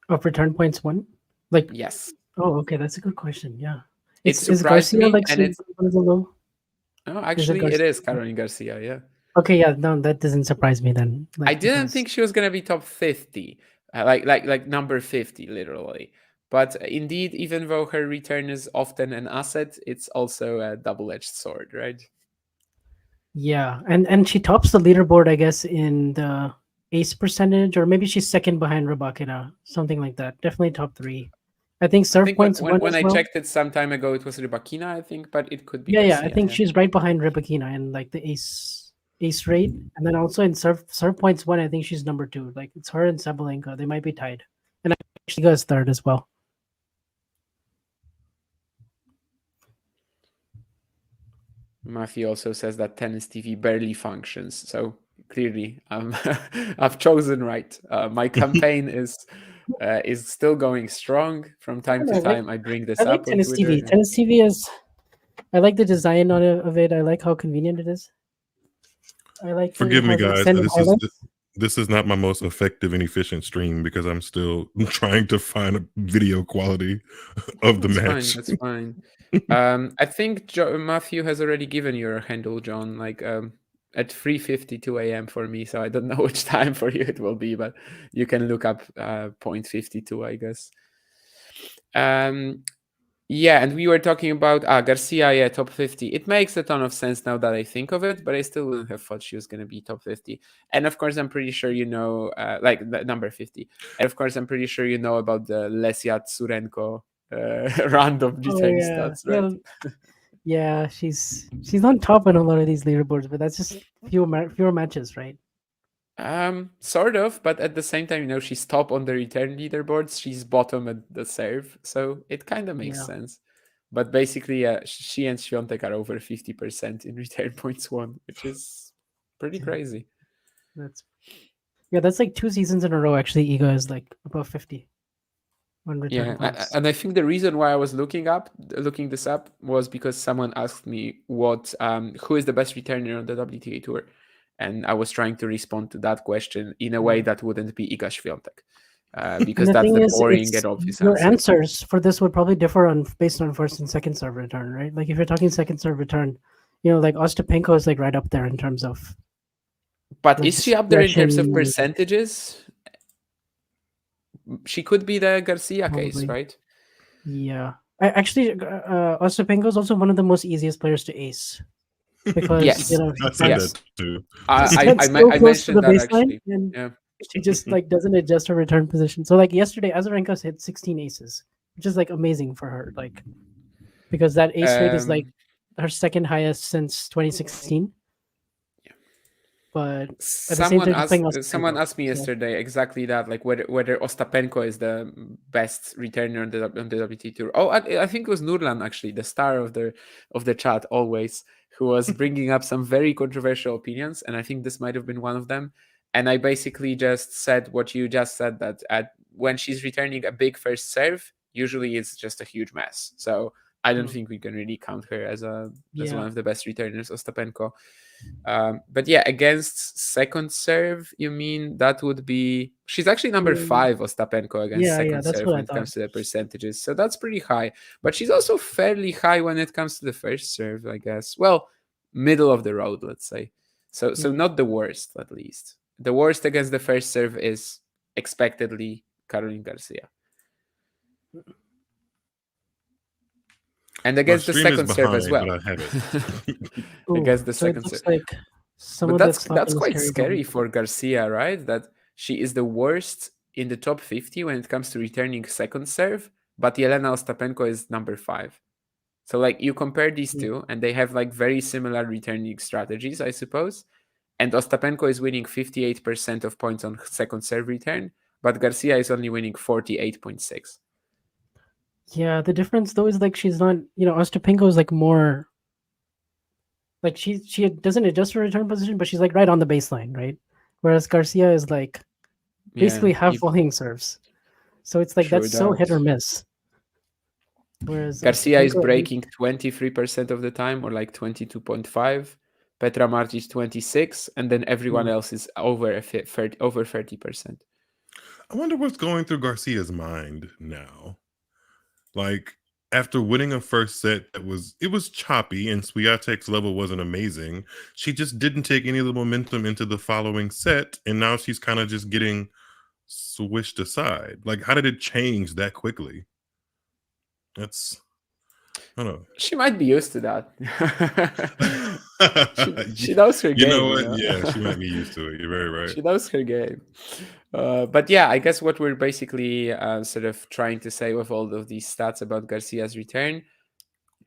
Of return points won? Like, yes. Oh, okay, that's a good question. Yeah. It surprised me, like and it's low? Oh, actually, it is Caroline Garcia. Yeah. Okay, yeah, no, that doesn't surprise me then. I didn't think she was gonna be top 50, like number 50, literally. But indeed, even though her return is often an asset, it's also a double-edged sword, right? Yeah, and she tops the leaderboard, I guess, in the ace percentage, or maybe she's second behind Rybakina, something like that. Definitely top 3. I think serve points when I checked it some time ago, it was Rybakina, I think, but it could be. Yeah, Garcia, I think she's right behind Rybakina in like the ace rate, and then also in serve points won, I think she's number 2. Like, it's her and Sabalenka, they might be tied, and she goes third as well. Matthew also says that Tennis TV barely functions, so clearly I've chosen right. My campaign is still going strong. From time to time, I bring this up on Tennis Twitter. TV. Tennis TV is. I like the design of it. I like how convenient it is. I like. Forgive me, guys. This is not my most effective and efficient stream because I'm still trying to find a video quality of the match. That's fine. I think Matthew has already given your handle, John, like at 3:52 a.m. for me, so I don't know which time for you it will be, but you can look up 0.52, I guess. Yeah, and we were talking about Garcia, top 50. It makes a ton of sense now that I think of it, but I still wouldn't have thought she was going to be top 50. And of course, I'm pretty sure you know, like number 50. And of course, I'm pretty sure you know about the Lesia Tsurenko random return stats, right? Yeah, she's on top in a lot of these leaderboards, but that's just fewer matches, right? Sort of, but at the same time, she's top on the return leaderboards. She's bottom at the serve, so it kind of makes sense. But basically, she and Swiatek are over 50% in return points won, which is pretty crazy. That's like 2 seasons in a row. Actually, Iga is like above 50 on return points. And I think the reason why I was looking this up was because someone asked me who is the best returner on the WTA tour. And I was trying to respond to that question in a way that wouldn't be Iga Swiatek, because that's the boring and obvious answer. Your answers for this would probably differ based on first and second serve return, right? Like if you're talking second serve return, like Ostapenko is like right up there in terms of. But is she up there in terms of percentages? She could be the Garcia case, right? Yeah, actually, Ostapenko is also one of the most easiest players to ace. Because I mentioned that actually. And she just like doesn't adjust her return position. So like yesterday, Azarenka hit 16 aces, which is like amazing for her. Like because that ace rate is like her second highest since 2016. But someone asked me yesterday exactly that, like whether Ostapenko is the best returner on the WTA tour. Oh, I think it was Nurlan actually, the star of the chat always, who was bringing up some very controversial opinions, and I think this might have been one of them. And I basically just said what you just said, that when she's returning a big first serve, usually it's just a huge mess. So I don't think we can really count her as one of the best returners, Ostapenko. But yeah, against second serve, you mean that would be... She's actually number 5, Ostapenko, against second serve when it comes to the percentages. So that's pretty high. But she's also fairly high when it comes to the first serve, I guess. Well, middle of the road, let's say. So not the worst, at least. The worst against the first serve is expectedly Caroline Garcia. And against the second serve as well. Against the second serve. But that's quite scary for Garcia, right? That she is the worst in the top 50 when it comes to returning second serve, but Yelena Ostapenko is number 5. So like you compare these two, and they have like very similar returning strategies, I suppose. And Ostapenko is winning 58% of points on second serve return, but Garcia is only winning 48.6. Yeah, the difference though is like she's not, Ostapenko is like more like she doesn't adjust her return position, but she's like right on the baseline, right? Whereas Garcia is like basically half volleying serves. So it's like True that's so hit that. or miss. Whereas Garcia is Ostapenko, breaking 23% of the time, or like 22.5. Petra Martic 26, and then everyone else is over 30%. I wonder what's going through Garcia's mind now. Like, after winning a first set it was choppy and Swiatek's level wasn't amazing, she just didn't take any of the momentum into the following set, and now she's kind of just getting swished aside. Like, how did it change that quickly? That's, I don't know. She might be used to that. she knows her game. You know what? Yeah, she might be used to it. You're very right. She knows her game. But yeah, I guess what we're basically sort of trying to say with all of these stats about Garcia's return,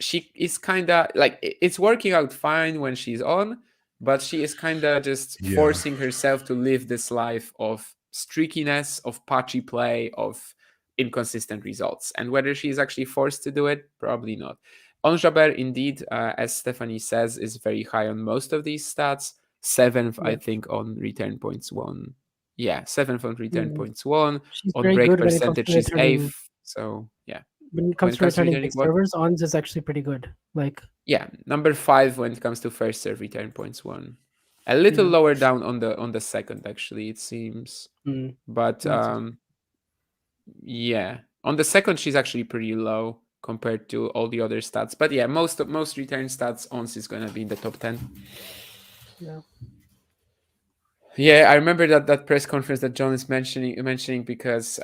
she is kind of like, it's working out fine when she's on, but she is kind of just forcing herself to live this life of streakiness, of patchy play, of inconsistent results. And whether she's actually forced to do it, probably not. Onjaber, indeed, as Stephanie says, is very high on most of these stats. 7th, I think, on return points won. Yeah, 7th on return points won. She's on very break good percentage, she's returning, 8th. So yeah. When it comes to returning big servers, ons is actually pretty good. Like, yeah, number 5 when it comes to first serve return points won. A little lower down on the second, actually, it seems. But yeah, on the second she's actually pretty low compared to all the other stats. But yeah, most return stats, ons is gonna be in the top 10. Yeah, I remember that press conference that John is mentioning because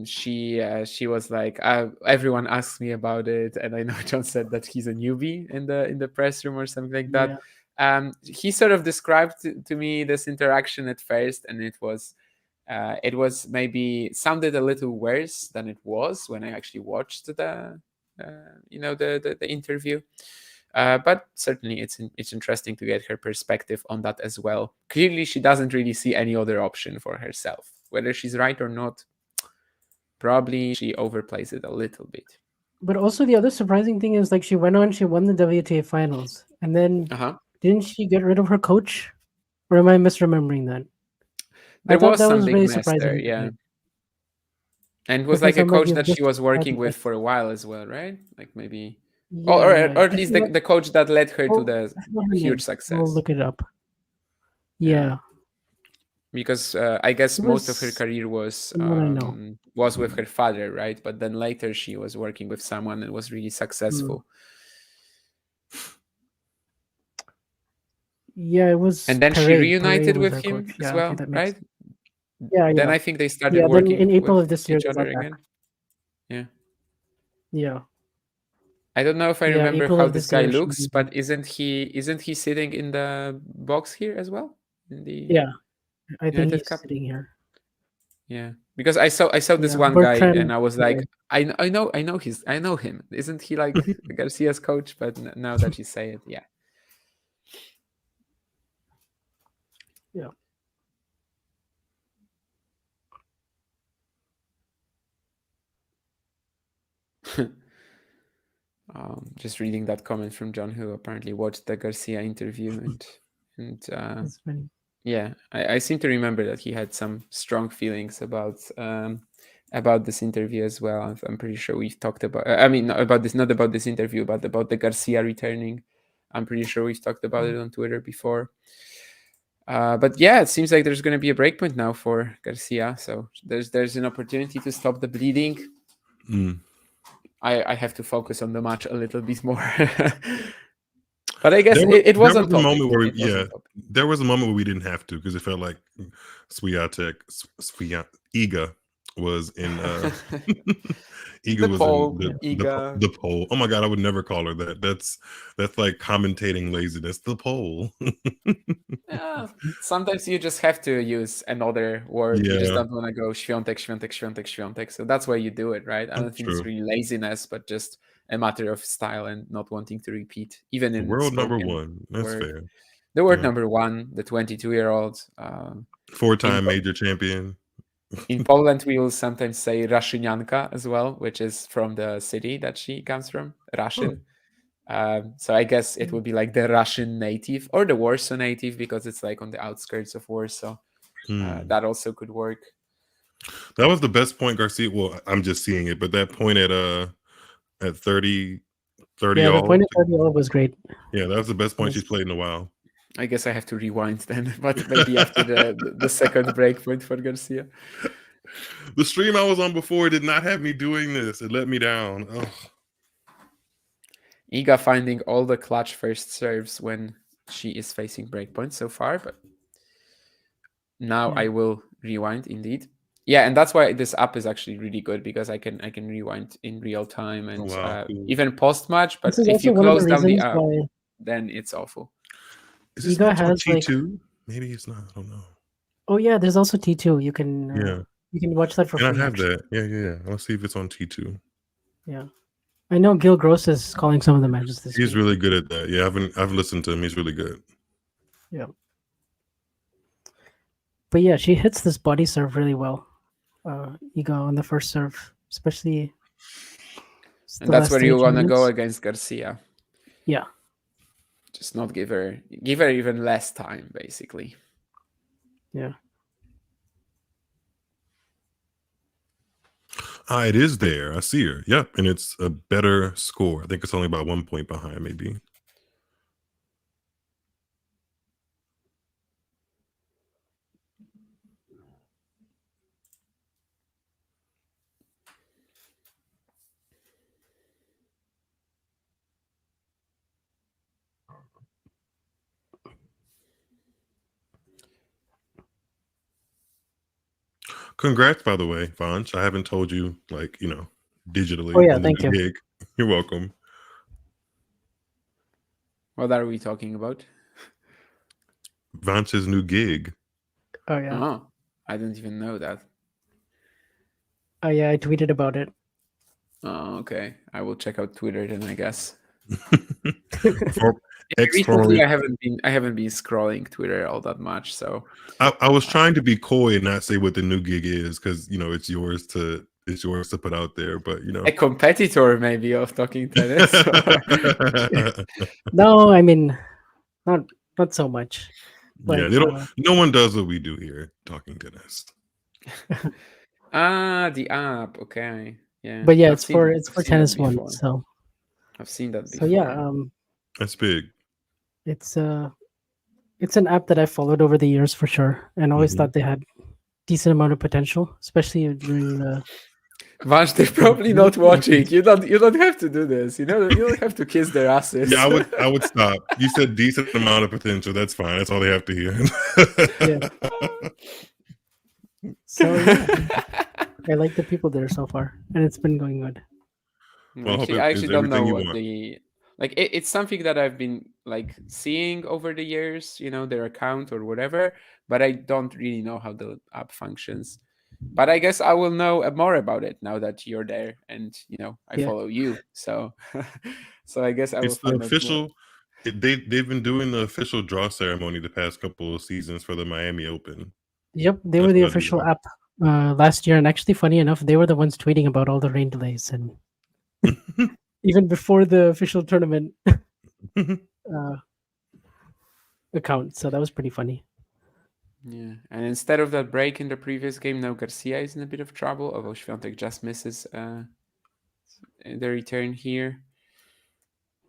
she was like, everyone asks me about it, and I know John said that he's a newbie in the press room or something like that. He sort of described to me this interaction at first, and it was maybe sounded a little worse than it was when I actually watched the interview. But certainly it's interesting to get her perspective on that as well. Clearly, she doesn't really see any other option for herself. Whether she's right or not, probably she overplays it a little bit. But also the other surprising thing is, like, she won the WTA finals, and then didn't she get rid of her coach? Or am I misremembering that? There was some big mess there, yeah. And it was like a coach that she was working with for a while as well, right? Like maybe... or at least the coach that led her to the huge success. We'll look it up. Yeah. Because I guess most of her career was with her father, right? But then later she was working with someone and was really successful. Yeah, it was. And then she reunited with him as well, right? Yeah. Then I think they started working in April of this year each other again. Yeah. Yeah. I don't know if I remember how this guy looks, but isn't he sitting in the box here as well? Yeah, I think he's sitting here. Yeah, because I saw this one Bertrand, guy and I was like, I know him. Isn't he like Garcia's coach? But now that you say it, yeah. Yeah. Just reading that comment from John, who apparently watched the Garcia interview, and That's funny. Yeah, I seem to remember that he had some strong feelings about this interview as well. I'm pretty sure we've talked about. I mean, not about this interview, but about the Garcia returning. I'm pretty sure we've talked about it on Twitter before. But yeah, it seems like there's going to be a breakpoint now for Garcia. So there's an opportunity to stop the bleeding. I have to focus on the match a little bit more. But I guess it wasn't. There was a moment where there was a moment where we didn't have to, because it felt like Swiatek, Iga was in Iga The was pole, in Iga. the pole. Oh my god, I would never call her that. That's like commentating laziness. The pole. Yeah, sometimes you just have to use another word. You just Yeah, don't want to go Świątek, Świątek, Świątek, Świątek. So that's why you do it, right? I don't that's think it's true. really laziness, but just a matter of style and not wanting to repeat, even in World number spoken one. That's word. fair. The word Yeah. number one, the 22-year-old. Four-time major champion. In Poland, we will sometimes say Raszynianka as well, which is from the city that she comes from, Raszyn. So I guess it would be like the Russian native or the Warsaw native because it's like on the outskirts of Warsaw. That also could work. That was the best point Garcia. Well, I'm just seeing it, but that point at 30 Yeah, the all. point at 30 all was great. Yeah, that was the best point she's played in a while. I guess I have to rewind then, but maybe after the second break point for Garcia. The stream I was on before did not have me doing this. It let me down. Ugh. Iga finding all the clutch first serves when she is facing breakpoints so far, but now I will rewind indeed. Yeah, and that's why this app is actually really good because I can rewind in real time and Cool. even post match. But This is if also you one of the close down the reasons app, why then it's awful. Is this Iga match on has, like- T2? Maybe it's not. I don't know. Oh yeah, there's also T2. You can Yeah. you can watch that for Can I free. have actually. that? Yeah. Let's see if it's on T2. Yeah, I know Gil Gross is calling some of the matches this He's week. really good at that. Yeah, I've listened to him. He's really good. Yeah. But yeah, she hits this body serve really well. Iga on the first serve, especially. And that's where you want to go tournaments. against Garcia. Yeah. Just not give her even less time, basically. Yeah. It is there. I see her. Yep, and it's a better score. I think it's only about 1 point behind, maybe. Congrats, by the way, Vanch. I haven't told you, digitally. Oh, yeah, on the thank new you. gig. You're welcome. What are we talking about? Vanch's new gig. Oh yeah. Oh, I didn't even know that. Oh yeah, I tweeted about it. Oh, okay. I will check out Twitter then, I guess. Recently, I haven't been scrolling Twitter all that much, so I was trying to be coy and not say what the new gig is because it's yours to put out there, but a competitor maybe of Talking Tennis. No, I mean, not so much. But, yeah, they don't. No one does what we do here, Talking Tennis. The app. Okay, yeah. But yeah, I've it's seen for that tennis one. before. So I've seen that before. So yeah, that's big. It's an app that I followed over the years for sure, and always thought they had decent amount of potential, especially during the. Vanch, they're probably not watching. You don't have to do this. You don't have to kiss their asses. Yeah, I would stop. You said decent amount of potential. That's fine. That's all they have to hear. Yeah. So yeah, I like the people there so far, and it's been going good. Well, I actually don't know what want. it's something that I've been seeing over the years, their account or whatever, but I don't really know how the app functions. But I guess I will know more about it now that you're there and I follow you. So so I guess I will find out more. They've been doing the official draw ceremony the past couple of seasons for the Miami Open. Yep, they were the official app last year, and actually, funny enough, they were the ones tweeting about all the rain delays and even before the official tournament account. So that was pretty funny. Yeah, and instead of that break in the previous game, now Garcia is in a bit of trouble, although Swiatek just misses the return here.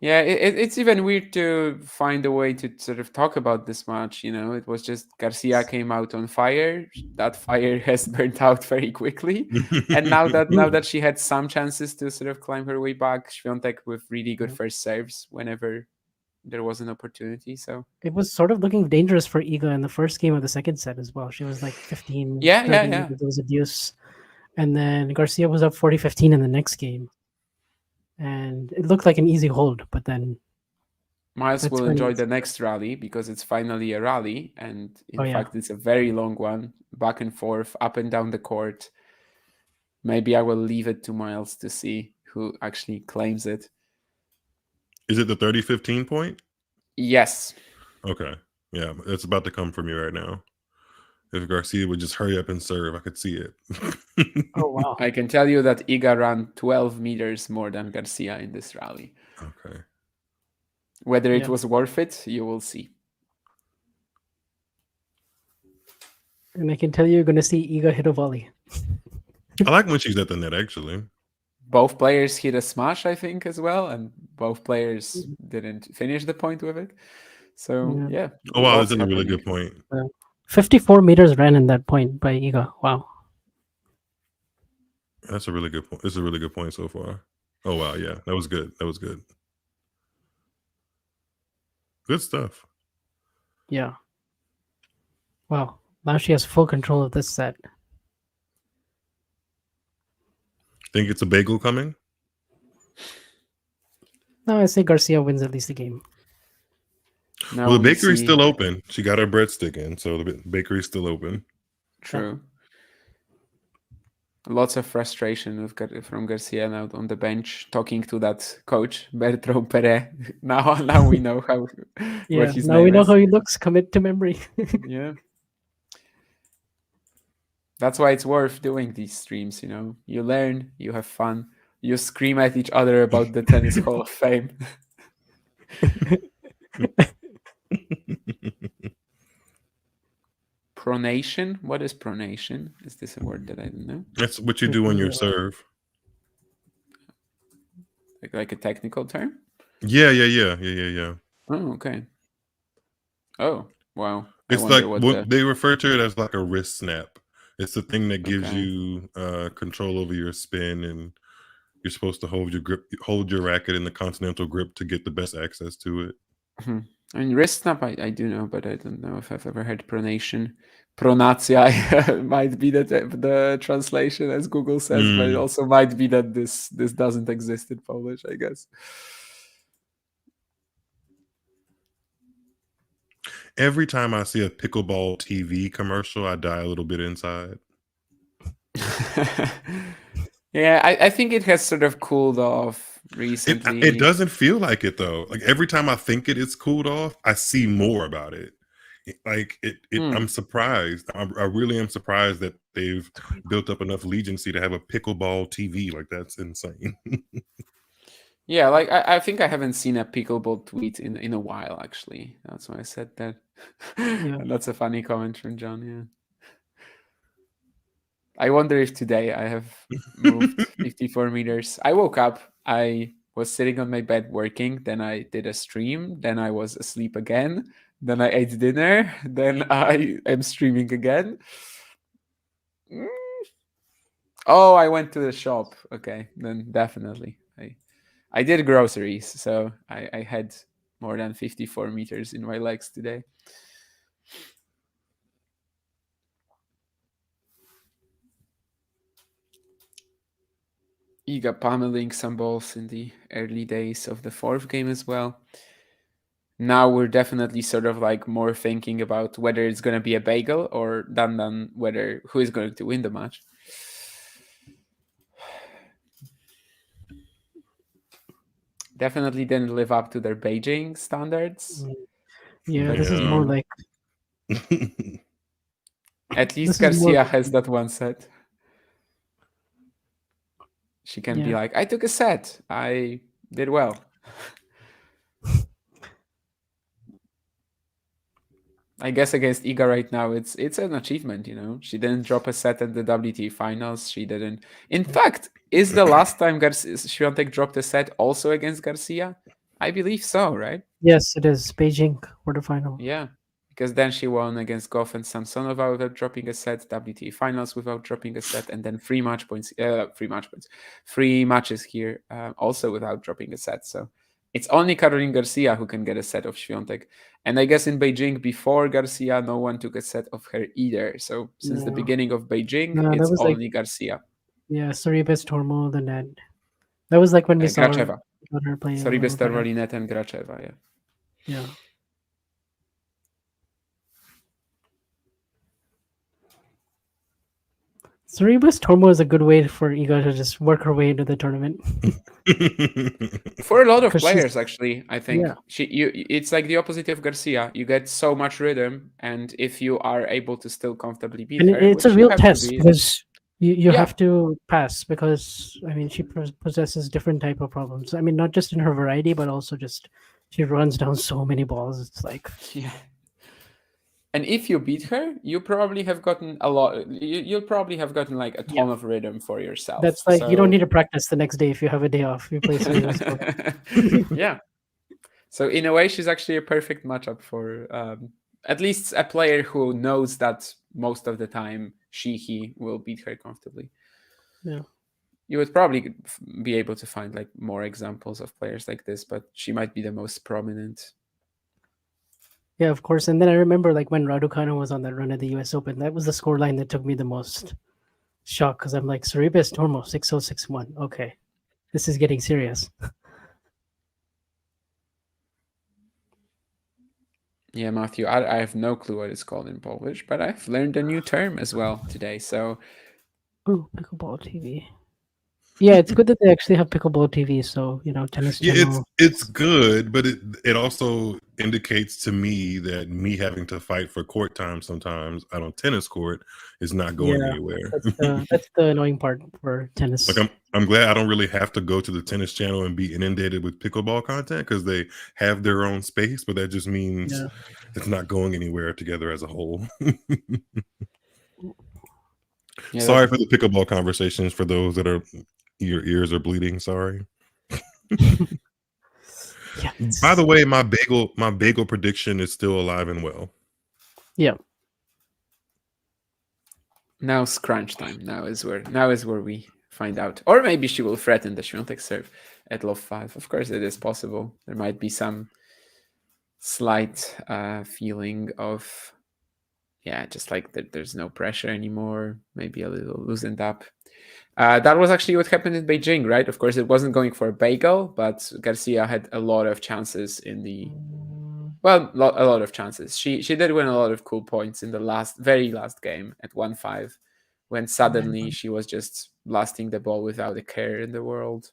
Yeah, it's even weird to find a way to sort of talk about this match. It was just Garcia came out on fire. That fire has burnt out very quickly, and now that she had some chances to sort of climb her way back, Swiatek with really good first serves whenever there was an opportunity. So it was sort of looking dangerous for Iga in the first game of the second set as well. She was like 15. Yeah. There was a deuce. And then Garcia was up 40-15 in the next game. And it looked like an easy hold, but then Miles that's will when enjoy it's- the next rally because it's finally a rally, and in Oh, yeah. fact, it's a very long one, back and forth, up and down the court. Maybe I will leave it to Miles to see who actually claims it. Is it the 30-15 point? Yes. Okay. Yeah, it's about to come from you right now. If Garcia would just hurry up and serve, I could see it. Oh, wow. I can tell you that Iga ran 12 meters more than Garcia in this rally. Okay. Whether it Yeah. was worth it, you will see. And I can tell you, you're going to see Iga hit a volley. I like when she's at the net, actually. Both players hit a smash, I think, as well, and both players didn't finish the point with it. So, yeah. Oh, wow, lots that's a really happening. good point. 54 meters ran in that point by Iga. Wow. That's a really good point. It's a really good point so far. Oh, wow, yeah, that was good. That was good. Good stuff. Yeah. Wow. Now she has full control of this set. Think it's a bagel coming? No, I say Garcia wins at least a game. Now Well, the we bakery's see- still open. She got her breadstick in, so the bakery's still open. True. Lots of frustration from Garcia now on the bench, talking to that coach, Bertrand Perret. Now we know how. Yeah. What his Now name we know is. how he looks. Commit to memory. Yeah. That's why it's worth doing these streams, you know. You learn, you have fun, you scream at each other about the Tennis Hall of Fame. Pronation? What is pronation? Is this a word that I don't know? That's what you do on your serve. Like a technical term? Yeah. Oh, okay. Oh, wow. It's like they refer to it as like a wrist snap. It's the thing that gives you control over your spin, and you're supposed to hold your racket in the continental grip to get the best access to it. I mean, wrist snap, I do know, but I don't know if I've ever heard pronation. Pronatia might be the translation, as Google says, but it also might be that this doesn't exist in Polish, I guess. Every time I see a pickleball TV commercial, I die a little bit inside. Yeah, I think it has sort of cooled off recently. It doesn't feel like it though. Like every time I think it's cooled off, I see more about it. I'm surprised. I really am surprised that they've built up enough legiancy to have a pickleball TV. Like that's insane. Yeah, like I think I haven't seen a pickleball tweet in a while, actually. That's why I said that. Yeah. And that's a funny comment from John, yeah. I wonder if today I have moved 54 meters. I woke up, I was sitting on my bed working, then I did a stream, then I was asleep again, then I ate dinner, then I am streaming again. Oh, I went to the shop. Okay, then definitely. I did groceries, so I had more than 54 meters in my legs today. Iga pummeling some balls in the early days of the fourth game as well. Now we're definitely sort of like more thinking about whether it's going to be a bagel or than whether who is going to win the match. Definitely didn't live up to their Beijing standards. Yeah, this is more like. At least Garcia has that one set. She can be like, I took a set. I did well. I guess against Iga right now, it's an achievement, you know. She didn't drop a set at the WTA finals. She didn't. In fact, is the last time Swiatek dropped a set also against Garcia? I believe so, right? Yes, it is Beijing quarterfinal. Yeah, because then she won against Goff and Samsonova without dropping a set, WTA finals without dropping a set, and then three matches here also without dropping a set. So it's only Caroline Garcia who can get a set of Swiatek. And I guess in Beijing, before Garcia, no one took a set of her either. So since the beginning of Beijing, it's only Garcia. Yeah, Soribes, Tormo, the Ned. That was like when we saw Gracheva. her play a Soribes, little better. Tarvolinet, and Gracheva. Yeah. Yeah. Soribes, Tormo is a good way for Iga to just work her way into the tournament. For a lot of 'Cause she's- players, actually, I think Yeah. it's like the opposite of Garcia. You get so much rhythm, and if you are able to still comfortably beat And her, it's a which you real have to test be, because you Yeah. have to pass because I mean she possesses different type of problems. I mean not just in her variety but also just she runs down so many balls. It's like yeah. And if you beat her, you probably have gotten a lot. You'll probably have gotten like a Yeah. ton of rhythm for yourself. that's like you don't So need to practice the next day if you have a day off. You play Soribes. yeah. So in a way, she's actually a perfect matchup for at least a player who knows that most of the time he will beat her comfortably. Yeah. You would probably be able to find like more examples of players like this, but she might be the most prominent. Yeah, of course. And then I remember like when Raducanu was on that run at the US Open, that was the scoreline that took me the most shock because I'm like Soribes Tormo 6061. Okay. This is getting serious. Yeah, Matthew, I have no clue what it's called in Polish, but I've learned a new term as well today. So, Oh, pickleball TV. Yeah, it's good that they actually have pickleball TV. So Tennis Yeah, Channel. it's good, but it also indicates to me that me having to fight for court time sometimes out on tennis court is not going Yeah, anywhere. that's the annoying part for tennis. Like I'm glad I don't really have to go to the tennis channel and be inundated with pickleball content because they have their own space, but that just means Yeah. it's not going anywhere together as a whole. yeah, Sorry for the pickleball conversations for those that are your ears are bleeding. Sorry. Yeah. By the way, my bagel prediction is still alive and well. Yeah. Now's crunch time. Now is where we find out. Or maybe she will threaten the Swiatek serve at love 5. Of course, it is possible. There might be some slight feeling of, just like that there's no pressure anymore, maybe a little loosened up. That was actually what happened in Beijing, right? Of course, it wasn't going for a bagel, but Garcia had a lot of chances in the... Well, a lot of chances. She did win a lot of cool points in the very last game at 1-5, when suddenly she was just blasting the ball without a care in the world.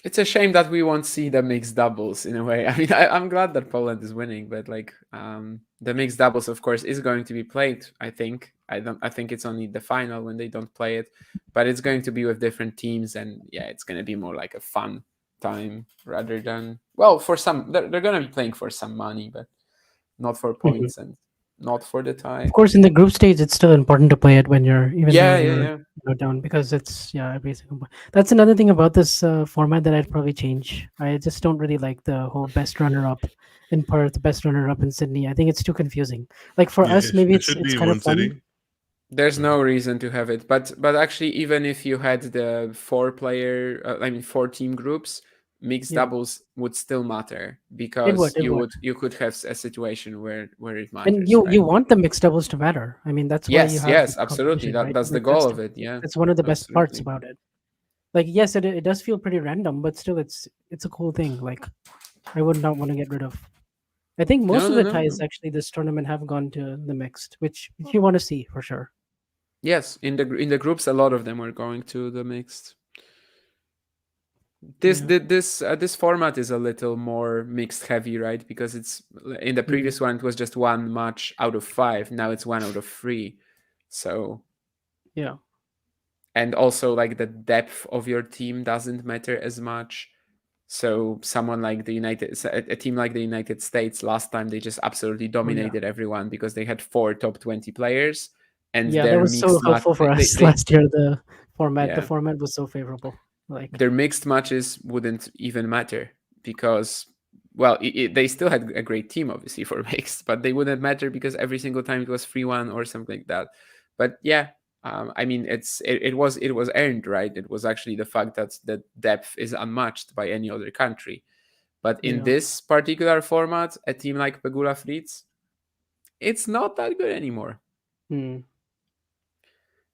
It's a shame that we won't see the mixed doubles in a way. I mean, I'm glad that Poland is winning, but like the mixed doubles, of course, is going to be played. I think it's only the final when they don't play it, but it's going to be with different teams, and it's going to be more like a fun time rather than for some. They're going to be playing for some money, but not for points and not for the tie. Of course, in the group stage, it's still important to play it when you're down because it's every single point. That's another thing about this format that I'd probably change. I just don't really like the whole best runner-up in Perth, best runner-up in Sydney. I think it's too confusing. Like for us, maybe it should be kind of fun. city. There's no reason to have it, but actually, even if you had the 4-team groups, mixed doubles would still matter because you could have a situation where it matters. And you want the mixed doubles to matter. I mean, that's why you have yes, absolutely. That's the goal of it. Yeah, it's one of the best parts about it. Like, yes, it does feel pretty random, but still, it's a cool thing. Like, I would not want to get rid of. I think most of the ties actually this tournament have gone to the mixed, which you want to see for sure. Yes, in the groups, a lot of them are going to the mixed. This format is a little more mixed heavy, right? Because it's in the previous one it was just 1 match out of 5. Now it's 1 out of 3. So and also like the depth of your team doesn't matter as much. So someone like a team like the United States last time, they just absolutely dominated everyone because they had 4 top 20 players. And that was so helpful for us last year. The format was so favorable. Like their mixed matches wouldn't even matter because, they still had a great team, obviously, for mixed, but they wouldn't matter because every single time it was 3-1 or something like that. But I mean, it was earned, right? It was actually the fact that the depth is unmatched by any other country. But in Yeah. this particular format, a team like Pegula Fritz, it's not that good anymore. Hmm.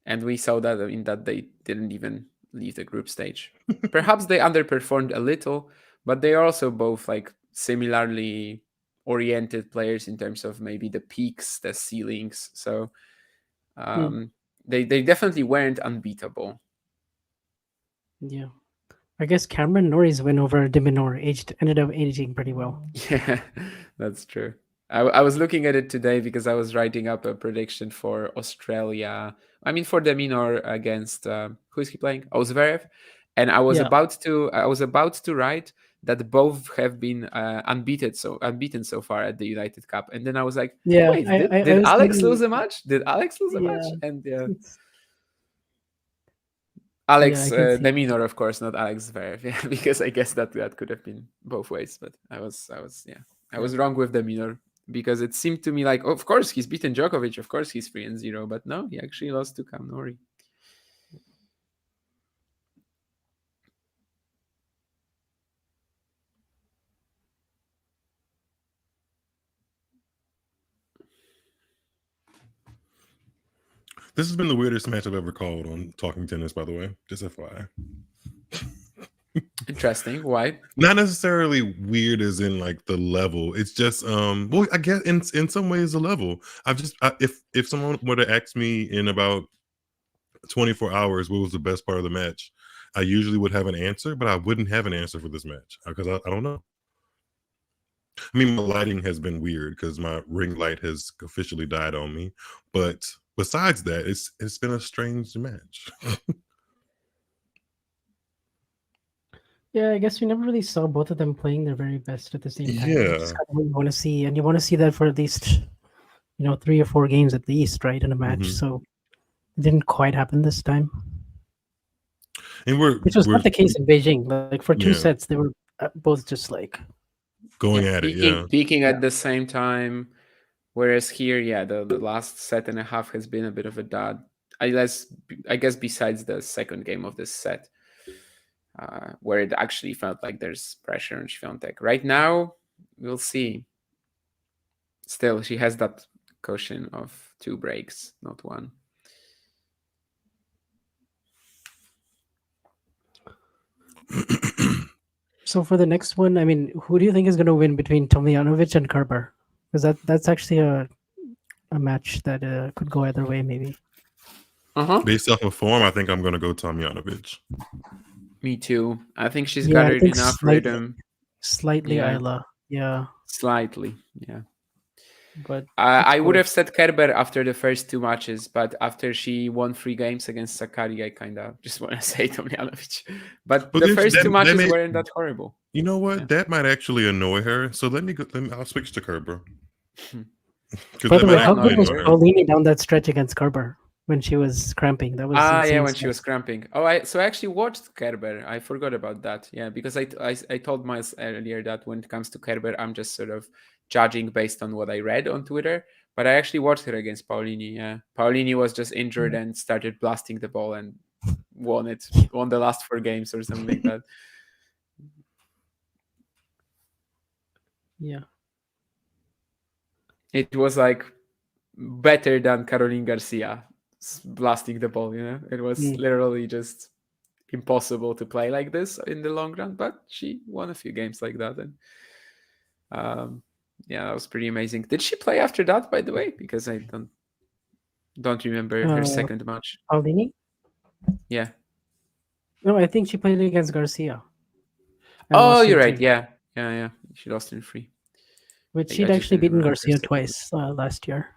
And we saw that in that they didn't even leave the group stage. Perhaps they underperformed a little, but they are also both like similarly oriented players in terms of maybe the peaks, the ceilings. So they definitely weren't unbeatable. Yeah. I guess Cameron Norrie's win over Diminor ended up aging pretty well. Yeah, that's true. I was looking at it today because I was writing up a prediction for Australia. I mean, for the minor against who is he playing? Oh, Zverev. And I was Yeah. about to write that both have been unbeaten so far at the United Cup. And then I was like, Yeah. wait, I did was Alex thinking, lose a match? Did Alex lose a match? yeah, And it's- Alex I can see the it. minor, of course, not Alex Zverev. Yeah, because I guess that could have been both ways. But I was wrong with the minor because it seemed to me like, of course, he's beaten Djokovic. Of course, he's 3-0. But no, he actually lost to Cam Norrie. This has been the weirdest match I've ever called on Talking Tennis, by the way. Just FYI. Interesting. Why? Not necessarily weird as in like the level. It's just well, I guess in some ways the level. If someone were to ask me in about 24 hours what was the best part of the match, I usually would have an answer, but I wouldn't have an answer for this match because I don't know. I mean, my lighting has been weird because my ring light has officially died on me. But besides that, it's been a strange match. Yeah, I guess we never really saw both of them playing their very best at the same time. Yeah. It's kind of what you want to see, and you want to see that for at least 3 or 4 games at least, right, in a match. Mhm. So it didn't quite happen this time, And which was not the case in Beijing. Like for 2 Yeah. sets, they were both just like going at it. Yeah. Peaking at the same time. Whereas here, yeah, the last set and a half has been a bit of a dud. I guess besides the second game of this set, where it actually felt like there's pressure on Swiatek. Right now, we'll see. Still, she has that cushion of 2 breaks, not 1. So for the next one, I mean, who do you think is going to win between Tomljanovic and Kerber? Because that's actually a match that could go either way, maybe. Based off of form, I think I'm going to go Tomljanovic. Me too. I think she's gathered enough rhythm. Slightly Yeah. Isla, yeah. Slightly, yeah. But I would have said Kerber after the first 2 matches, but after she won 3 games against Sakari, I kind of just want to say Tomljanovic. But the first 2 matches weren't that horrible. You know what? Yeah. That might actually annoy her. So I'll switch to Kerber. By the way, how good was Paulini down that stretch against Kerber when she was cramping? That was yeah, when she was cramping. So I actually watched Kerber. I forgot about that. Yeah, because I told Miles earlier that when it comes to Kerber, I'm just sort of judging based on what I read on Twitter. But I actually watched her against Paulini. Yeah, Paulini was just injured and started blasting the ball and won the last 4 games or something like that. Yeah. It was like better than Caroline Garcia blasting the ball, It was literally just impossible to play like this in the long run, but she won a few games like that. And yeah, that was pretty amazing. Did she play after that, by the way? Because I don't remember her second match. Paulini? Yeah. No, I think she played against Garcia. Oh, you're right. Yeah. She lost in 3. Which she'd actually beaten Garcia twice last year.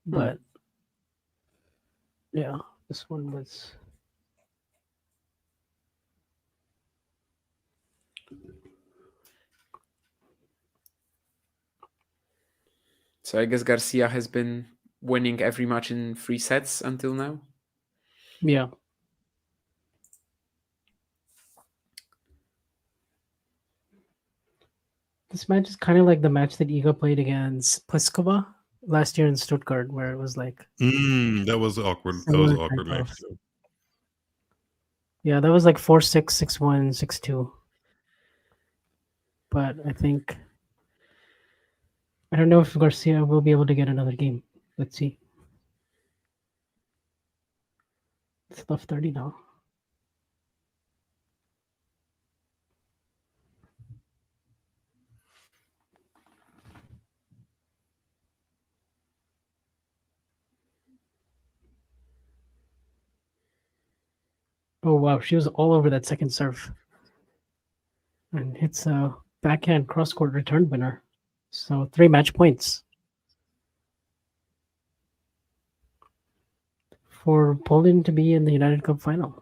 But yeah, this one was. So I guess Garcia has been winning every match in 3 sets until now. Yeah. This match is kind of like the match that Iga played against Pliskova last year in Stuttgart, where it was like that was awkward. That was an awkward match. Yeah, that was like 4-6, 6-1, 6-2. but I think I don't know if Garcia will be able to get another game. Let's see. It's above 30 now. Oh wow, she was all over that second serve. And it's a backhand cross-court return winner. So 3 match points for Poland to be in the United Cup final.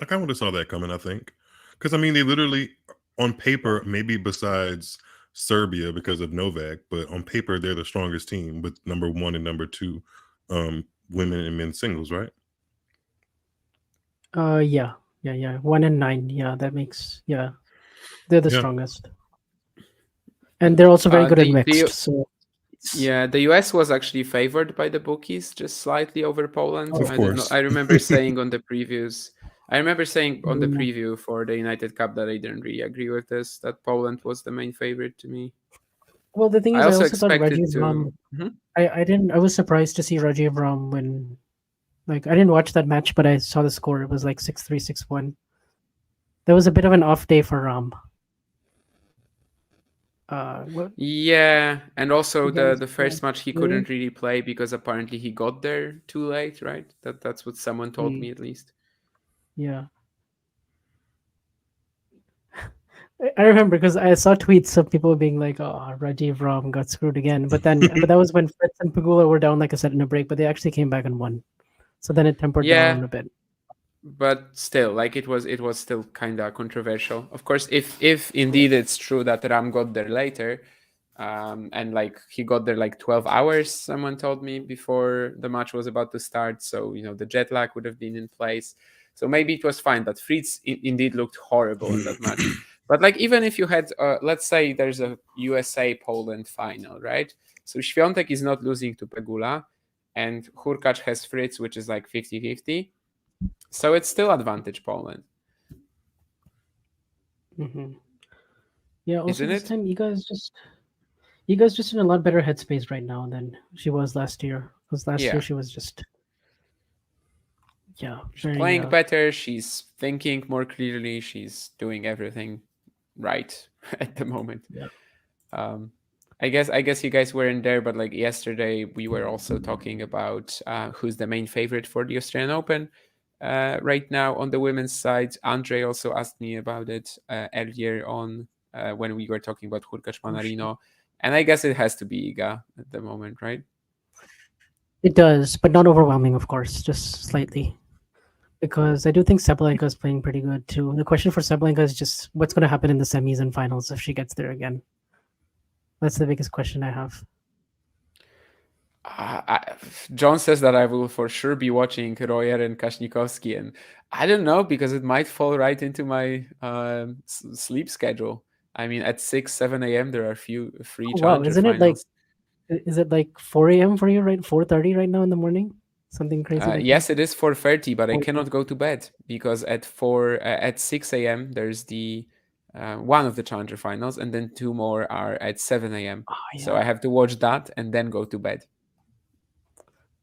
I kind of would have saw that coming, I think. Because, I mean, they literally, on paper, maybe besides Serbia because of Novak, but on paper, they're the strongest team with number 1 and number 2 women and men's singles, right? Yeah. 1 and 9. Yeah, that makes they're the strongest. And they're also very good at mixed. So yeah, the US was actually favored by the bookies just slightly over Poland. Of course. I remember saying on the previews. I remember saying on the preview for the United Cup that I didn't really agree with this, that Poland was the main favorite to me. Well, the thing is, I also thought expected Rajiv Ram. Mhm. I was surprised to see Rajiv Ram when, like, I didn't watch that match, but I saw the score. It was like 6-3, 6-1. There was a bit of an off day for Ram. Yeah, and also the first match he couldn't really play because apparently he got there too late, right? That's what someone told me at least. Yeah. I remember because I saw tweets of people being like, "Oh, Rajiv Ram got screwed again." But then, but that was when Fritz and Pagula were down like a set in a break. But they actually came back and won, so then it tempered down a bit. But still, like it was still kind of controversial. Of course, if indeed it's true that Ram got there later, and like he got there like 12 hours, someone told me before the match was about to start. So the jet lag would have been in place. So maybe it was fine. But Fritz indeed looked horrible in that match. But like even if you had, let's say there's a USA-Poland final, right? So Swiatek is not losing to Pegula, and Hurkacz has Fritz, which is like 50-50. So it's still advantage Poland. Mm-hmm. Yeah. Also, Isn't this it? time Iga's just in a lot better headspace right now than she was last year. Because last year she was just she's playing better. She's thinking more clearly. She's doing everything right at the moment. I guess you guys weren't there, but like yesterday we were also talking about who's the main favorite for the Australian Open right now on the women's side. Andre also asked me about it earlier on when we were talking about Hurkacz Manarino, and I guess it has to be Iga at the moment, right? It does, but not overwhelming, of course, just slightly. Because I do think Sabalenka is playing pretty good too. The question for Sabalenka is just what's going to happen in the semis and finals if she gets there again. That's the biggest question I have. John says that I will for sure be watching Royer and Kashnikovsky, and I don't know because it might fall right into my sleep schedule. I mean, at 6-7 a.m. there are free challenger isn't finals. Is it like 4 a.m. for you, right? 4:30 right now in the morning? Something crazy like yes, that? it is 4:30, but I cannot go to bed because at 6 a.m. there's the one of the challenger finals, and then 2 more are at 7 a.m. So I have to watch that and then go to bed.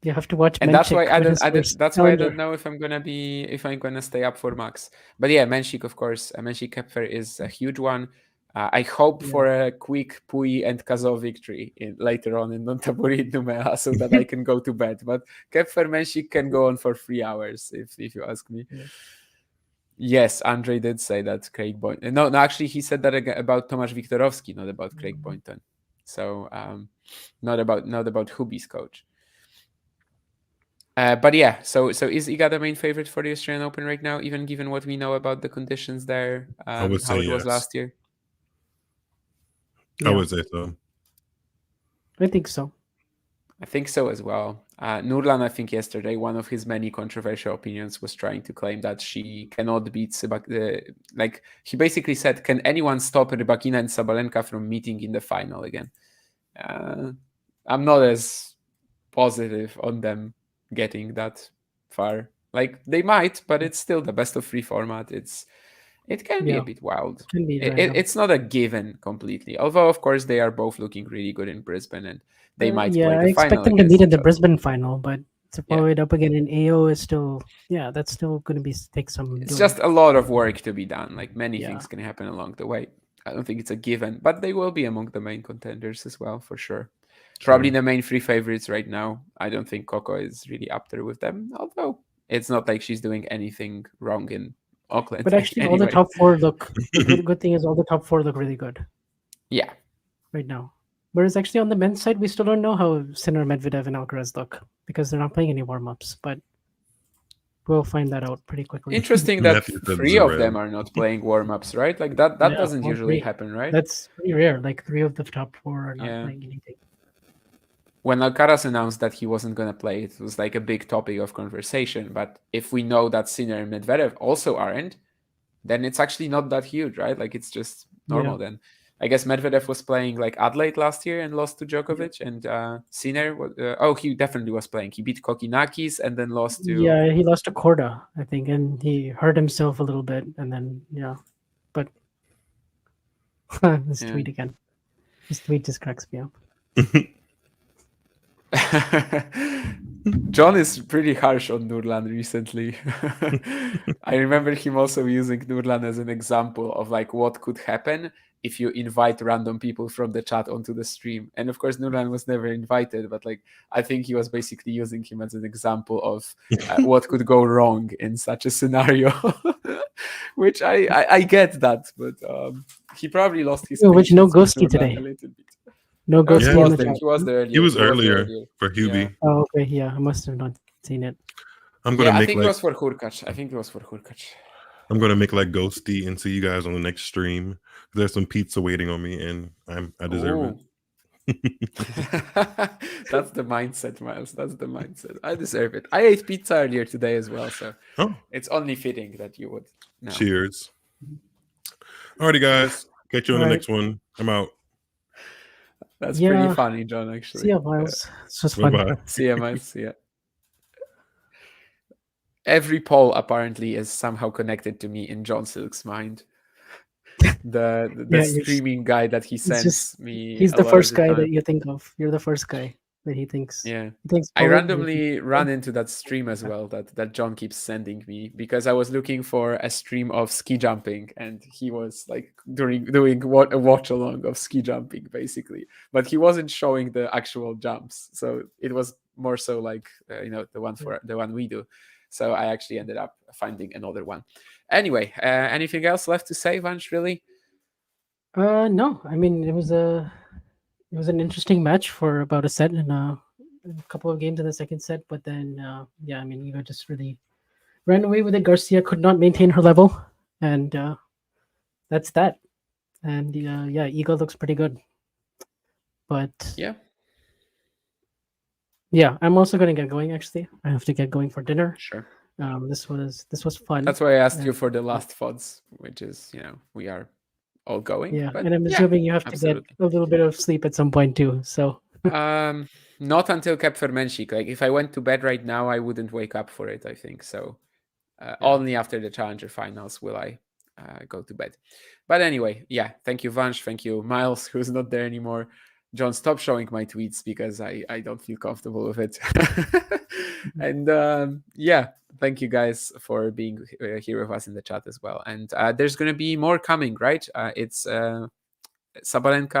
You have to watch, and that's why I don't know if I'm gonna stay up for Max. But yeah, Menchik, of course, Menchik Kepfer is a huge one. I hope for a quick Pui and Kazo victory later on in Nonthaburi Numea so that I can go to bed. But Kepfer Menchik can go on for 3 hours if you ask me. Yes, Andre did say that Craig Boynton. No, actually he said that about Tomasz Wiktorowski, not about Craig Boynton. So not about Hubi's coach. But yeah, so is Iga the main favorite for the Australian Open right now, even given what we know about the conditions there, I would say how it was last year? I would say so. I think so. I think so as well. Nurlan, I think yesterday, one of his many controversial opinions was trying to claim that she cannot beat like he basically said, can anyone stop Rybakina and Sabalenka from meeting in the final again? I'm not as positive on them getting that far. Like they might, but it's still the best of 3 format. It can be a bit wild. Can be random. It's not a given completely. Although of course they are both looking really good in Brisbane, and they might play I the expect final them to against meet in each the other. Brisbane final, but to follow it up again in AO is still that's still going to take some. It's just a lot of work to be done. Like many Yeah. things can happen along the way. I don't think it's a given, but they will be among the main contenders as well for sure. Probably the main 3 favorites right now. I don't think Coco is really up there with them, although it's not like she's doing anything wrong in Auckland. But actually, all the top 4 look. The good thing is all the top 4 look really good. Yeah. Right now. Whereas actually on the men's side, we still don't know how Sinner, Medvedev, and Alcaraz look because they're not playing any warm-ups. But we'll find that out pretty quickly. Interesting that 3 of them are not playing warm-ups, right? Like that doesn't usually happen, right? That's pretty rare. Like 3 of the top 4 are not playing anything. When Alcaraz announced that he wasn't going to play, it was like a big topic of conversation. But if we know that Sinner and Medvedev also aren't, then it's actually not that huge, right? Like it's just normal then. I guess Medvedev was playing like Adelaide last year and lost to Djokovic, and Sinner, he definitely was playing. He beat Kokinakis and then lost to... Yeah, he lost to Korda, I think, and he hurt himself a little bit, and then, but this tweet again. This tweet just cracks me up. John is pretty harsh on Nurlan recently. I remember him also using Nurlan as an example of like what could happen if you invite random people from the chat onto the stream. And of course, Nurlan was never invited, but like I think he was basically using him as an example of what could go wrong in such a scenario. Which I get that, but he probably lost his. Which no ghosty today. No ghosty in the chat. He was there earlier. He was earlier for Hubie. Yeah. Oh, okay. Yeah, I must have not seen it. I'm gonna make I think it was for Hurkacz. I'm gonna make like ghosty and see you guys on the next stream. There's some pizza waiting on me, and I deserve it. That's the mindset, Miles. That's the mindset. I deserve it. I ate pizza earlier today as well, so it's only fitting that you would. No. Cheers. Alrighty, guys. Catch you on the next one. I'm out. That's pretty funny, John, actually. See ya, Miles. It's just fun. Bye-bye. See ya, Miles. See ya. Every poll apparently is somehow connected to me in John Silk's mind. The streaming guy that he sends me. He's the first guy that you think of. You're the first guy that he thinks. Yeah. He thinks I randomly run into that stream as well that John keeps sending me because I was looking for a stream of ski jumping and he was like doing a watch along of ski jumping basically, but he wasn't showing the actual jumps. So it was more so like the one we do. So I actually ended up finding another one. Anyway, anything else left to say, Vansh, really? No. I mean, it was an interesting match for about a set and a couple of games in the second set. But then, I mean, Eva just really ran away with it. Garcia could not maintain her level. And that's that. And, Iga looks pretty good. But... Yeah, I'm also going to get going, actually. I have to get going for dinner. Sure. This was fun. That's why I asked you for the last FODs, which is, we are all going. Yeah, but and I'm assuming you have to get a little bit of sleep at some point too. So not until Kepfermenschik. Like if I went to bed right now, I wouldn't wake up for it, I think. So only after the Challenger finals will I go to bed. But anyway, thank you, Vansh. Thank you, Miles, who's not there anymore. John, stop showing my tweets because I don't feel comfortable with it. And thank you guys for being here with us in the chat as well. And there's going to be more coming, right? It's Sabalenka,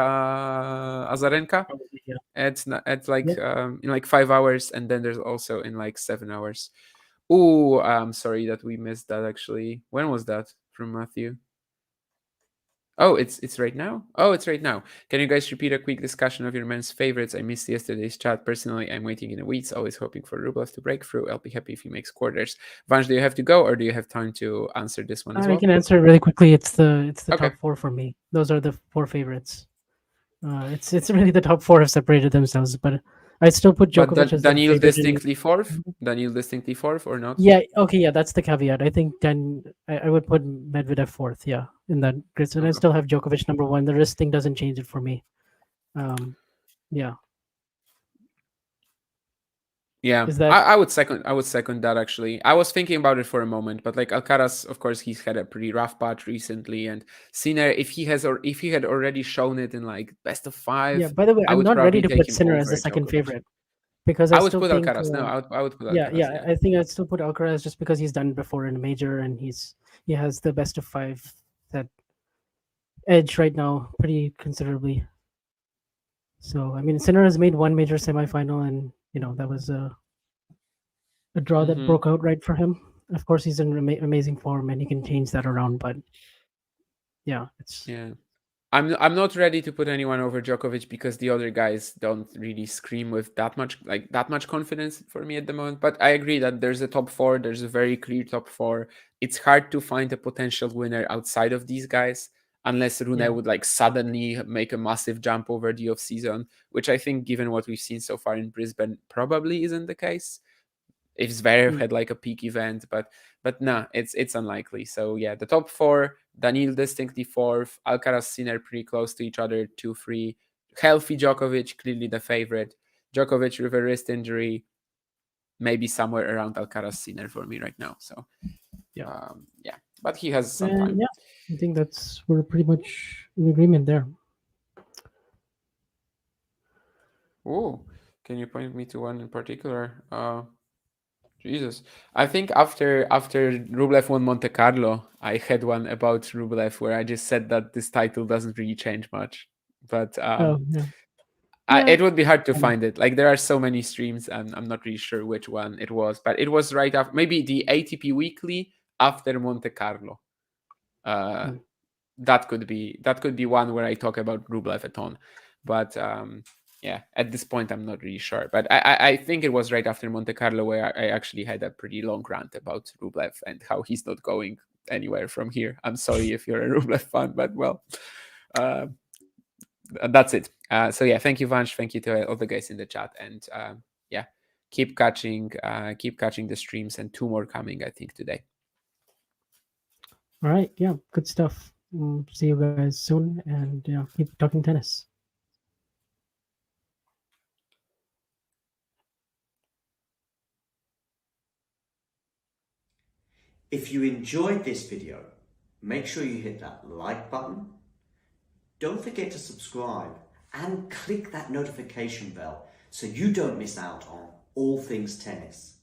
Azarenka at like in like 5 hours, and then there's also in like 7 hours. Oh, I'm sorry that we missed that actually. When was that from Matthew? Oh, it's right now? Oh, it's right now. Can you guys repeat a quick discussion of your men's favorites? I missed yesterday's chat. Personally, I'm waiting in the weeds, always hoping for Rublev to break through. I'll be happy if he makes quarters. Vansh, do you have to go or do you have time to answer this one as well? I can answer it really quickly. It's the top 4 for me. Those are the 4 favorites. It's really the top 4 have separated themselves, but I still put But Djokovic as the Daniil favorite. distinctly fourth. Daniil distinctly fourth or not? Yeah. Okay. Yeah. That's the caveat. I think I would put Medvedev fourth. Yeah, in that grid. And I Okay. still have Djokovic number one. The wrist thing doesn't change it for me. Yeah. Yeah, Is that I would second that actually. I was thinking about it for a moment, but like Alcaraz, of course, he's had a pretty rough patch recently, and Sinner, if he had already shown it in like best of yeah? 5, By the way, I I'm would not ready probably to take put him Sinner as the over second Djokovic. favorite because I I would still put think Alcaraz. No, I would put yeah, Alcaraz. yeah. Yeah. I think I'd still put Alcaraz just because he's done it before in a major and he has the best of 5 that edge right now pretty considerably. So I mean, Sinner has made one major semifinal, and that was a draw that Mhm. broke out right for him. Of course, he's in amazing form and he can change that around. But yeah, it's Yeah. I'm not ready to put anyone over Djokovic because the other guys don't really scream with that much confidence for me at the moment. But I agree that there's a top 4, there's a very clear top 4. It's hard to find a potential winner outside of these guys unless Rune yeah. would like suddenly make a massive jump over the off season, which I think, given what we've seen so far in Brisbane, probably isn't the case. If Zverev Mm. had like a peak event, but no, it's unlikely. So yeah, the top 4, Daniil distinctly fourth, Alcaraz, Sinner pretty close to each other, 2-3. Healthy Djokovic, clearly the favorite. Djokovic with a wrist injury, maybe somewhere around Alcaraz, Sinner for me right now. So Yeah. yeah, but he has some time. Yeah, I think we're pretty much in agreement there. Oh, can you point me to one in particular? Jesus, I think after Rublev won Monte Carlo, I had one about Rublev where I just said that this title doesn't really change much, but Oh yeah, yeah. it would be hard to find it. Like there are so many streams, and I'm not really sure which one it was, but it was right after maybe the ATP Weekly after Monte Carlo. Hmm. That could be one where I talk about Rublev a ton, but yeah, at this point I'm not really sure. But I think it was right after Monte Carlo where I actually had a pretty long rant about Rublev and how he's not going anywhere from here. I'm sorry if you're a Rublev fan, but well, that's it. So yeah, thank you, Vansh. Thank you to all the guys in the chat, and yeah, keep catching the streams, and 2 more coming, I think, today. All right, yeah, good stuff. See you guys soon, and yeah, keep talking tennis. If you enjoyed this video, make sure you hit that like button. Don't forget to subscribe and click that notification bell so you don't miss out on all things tennis.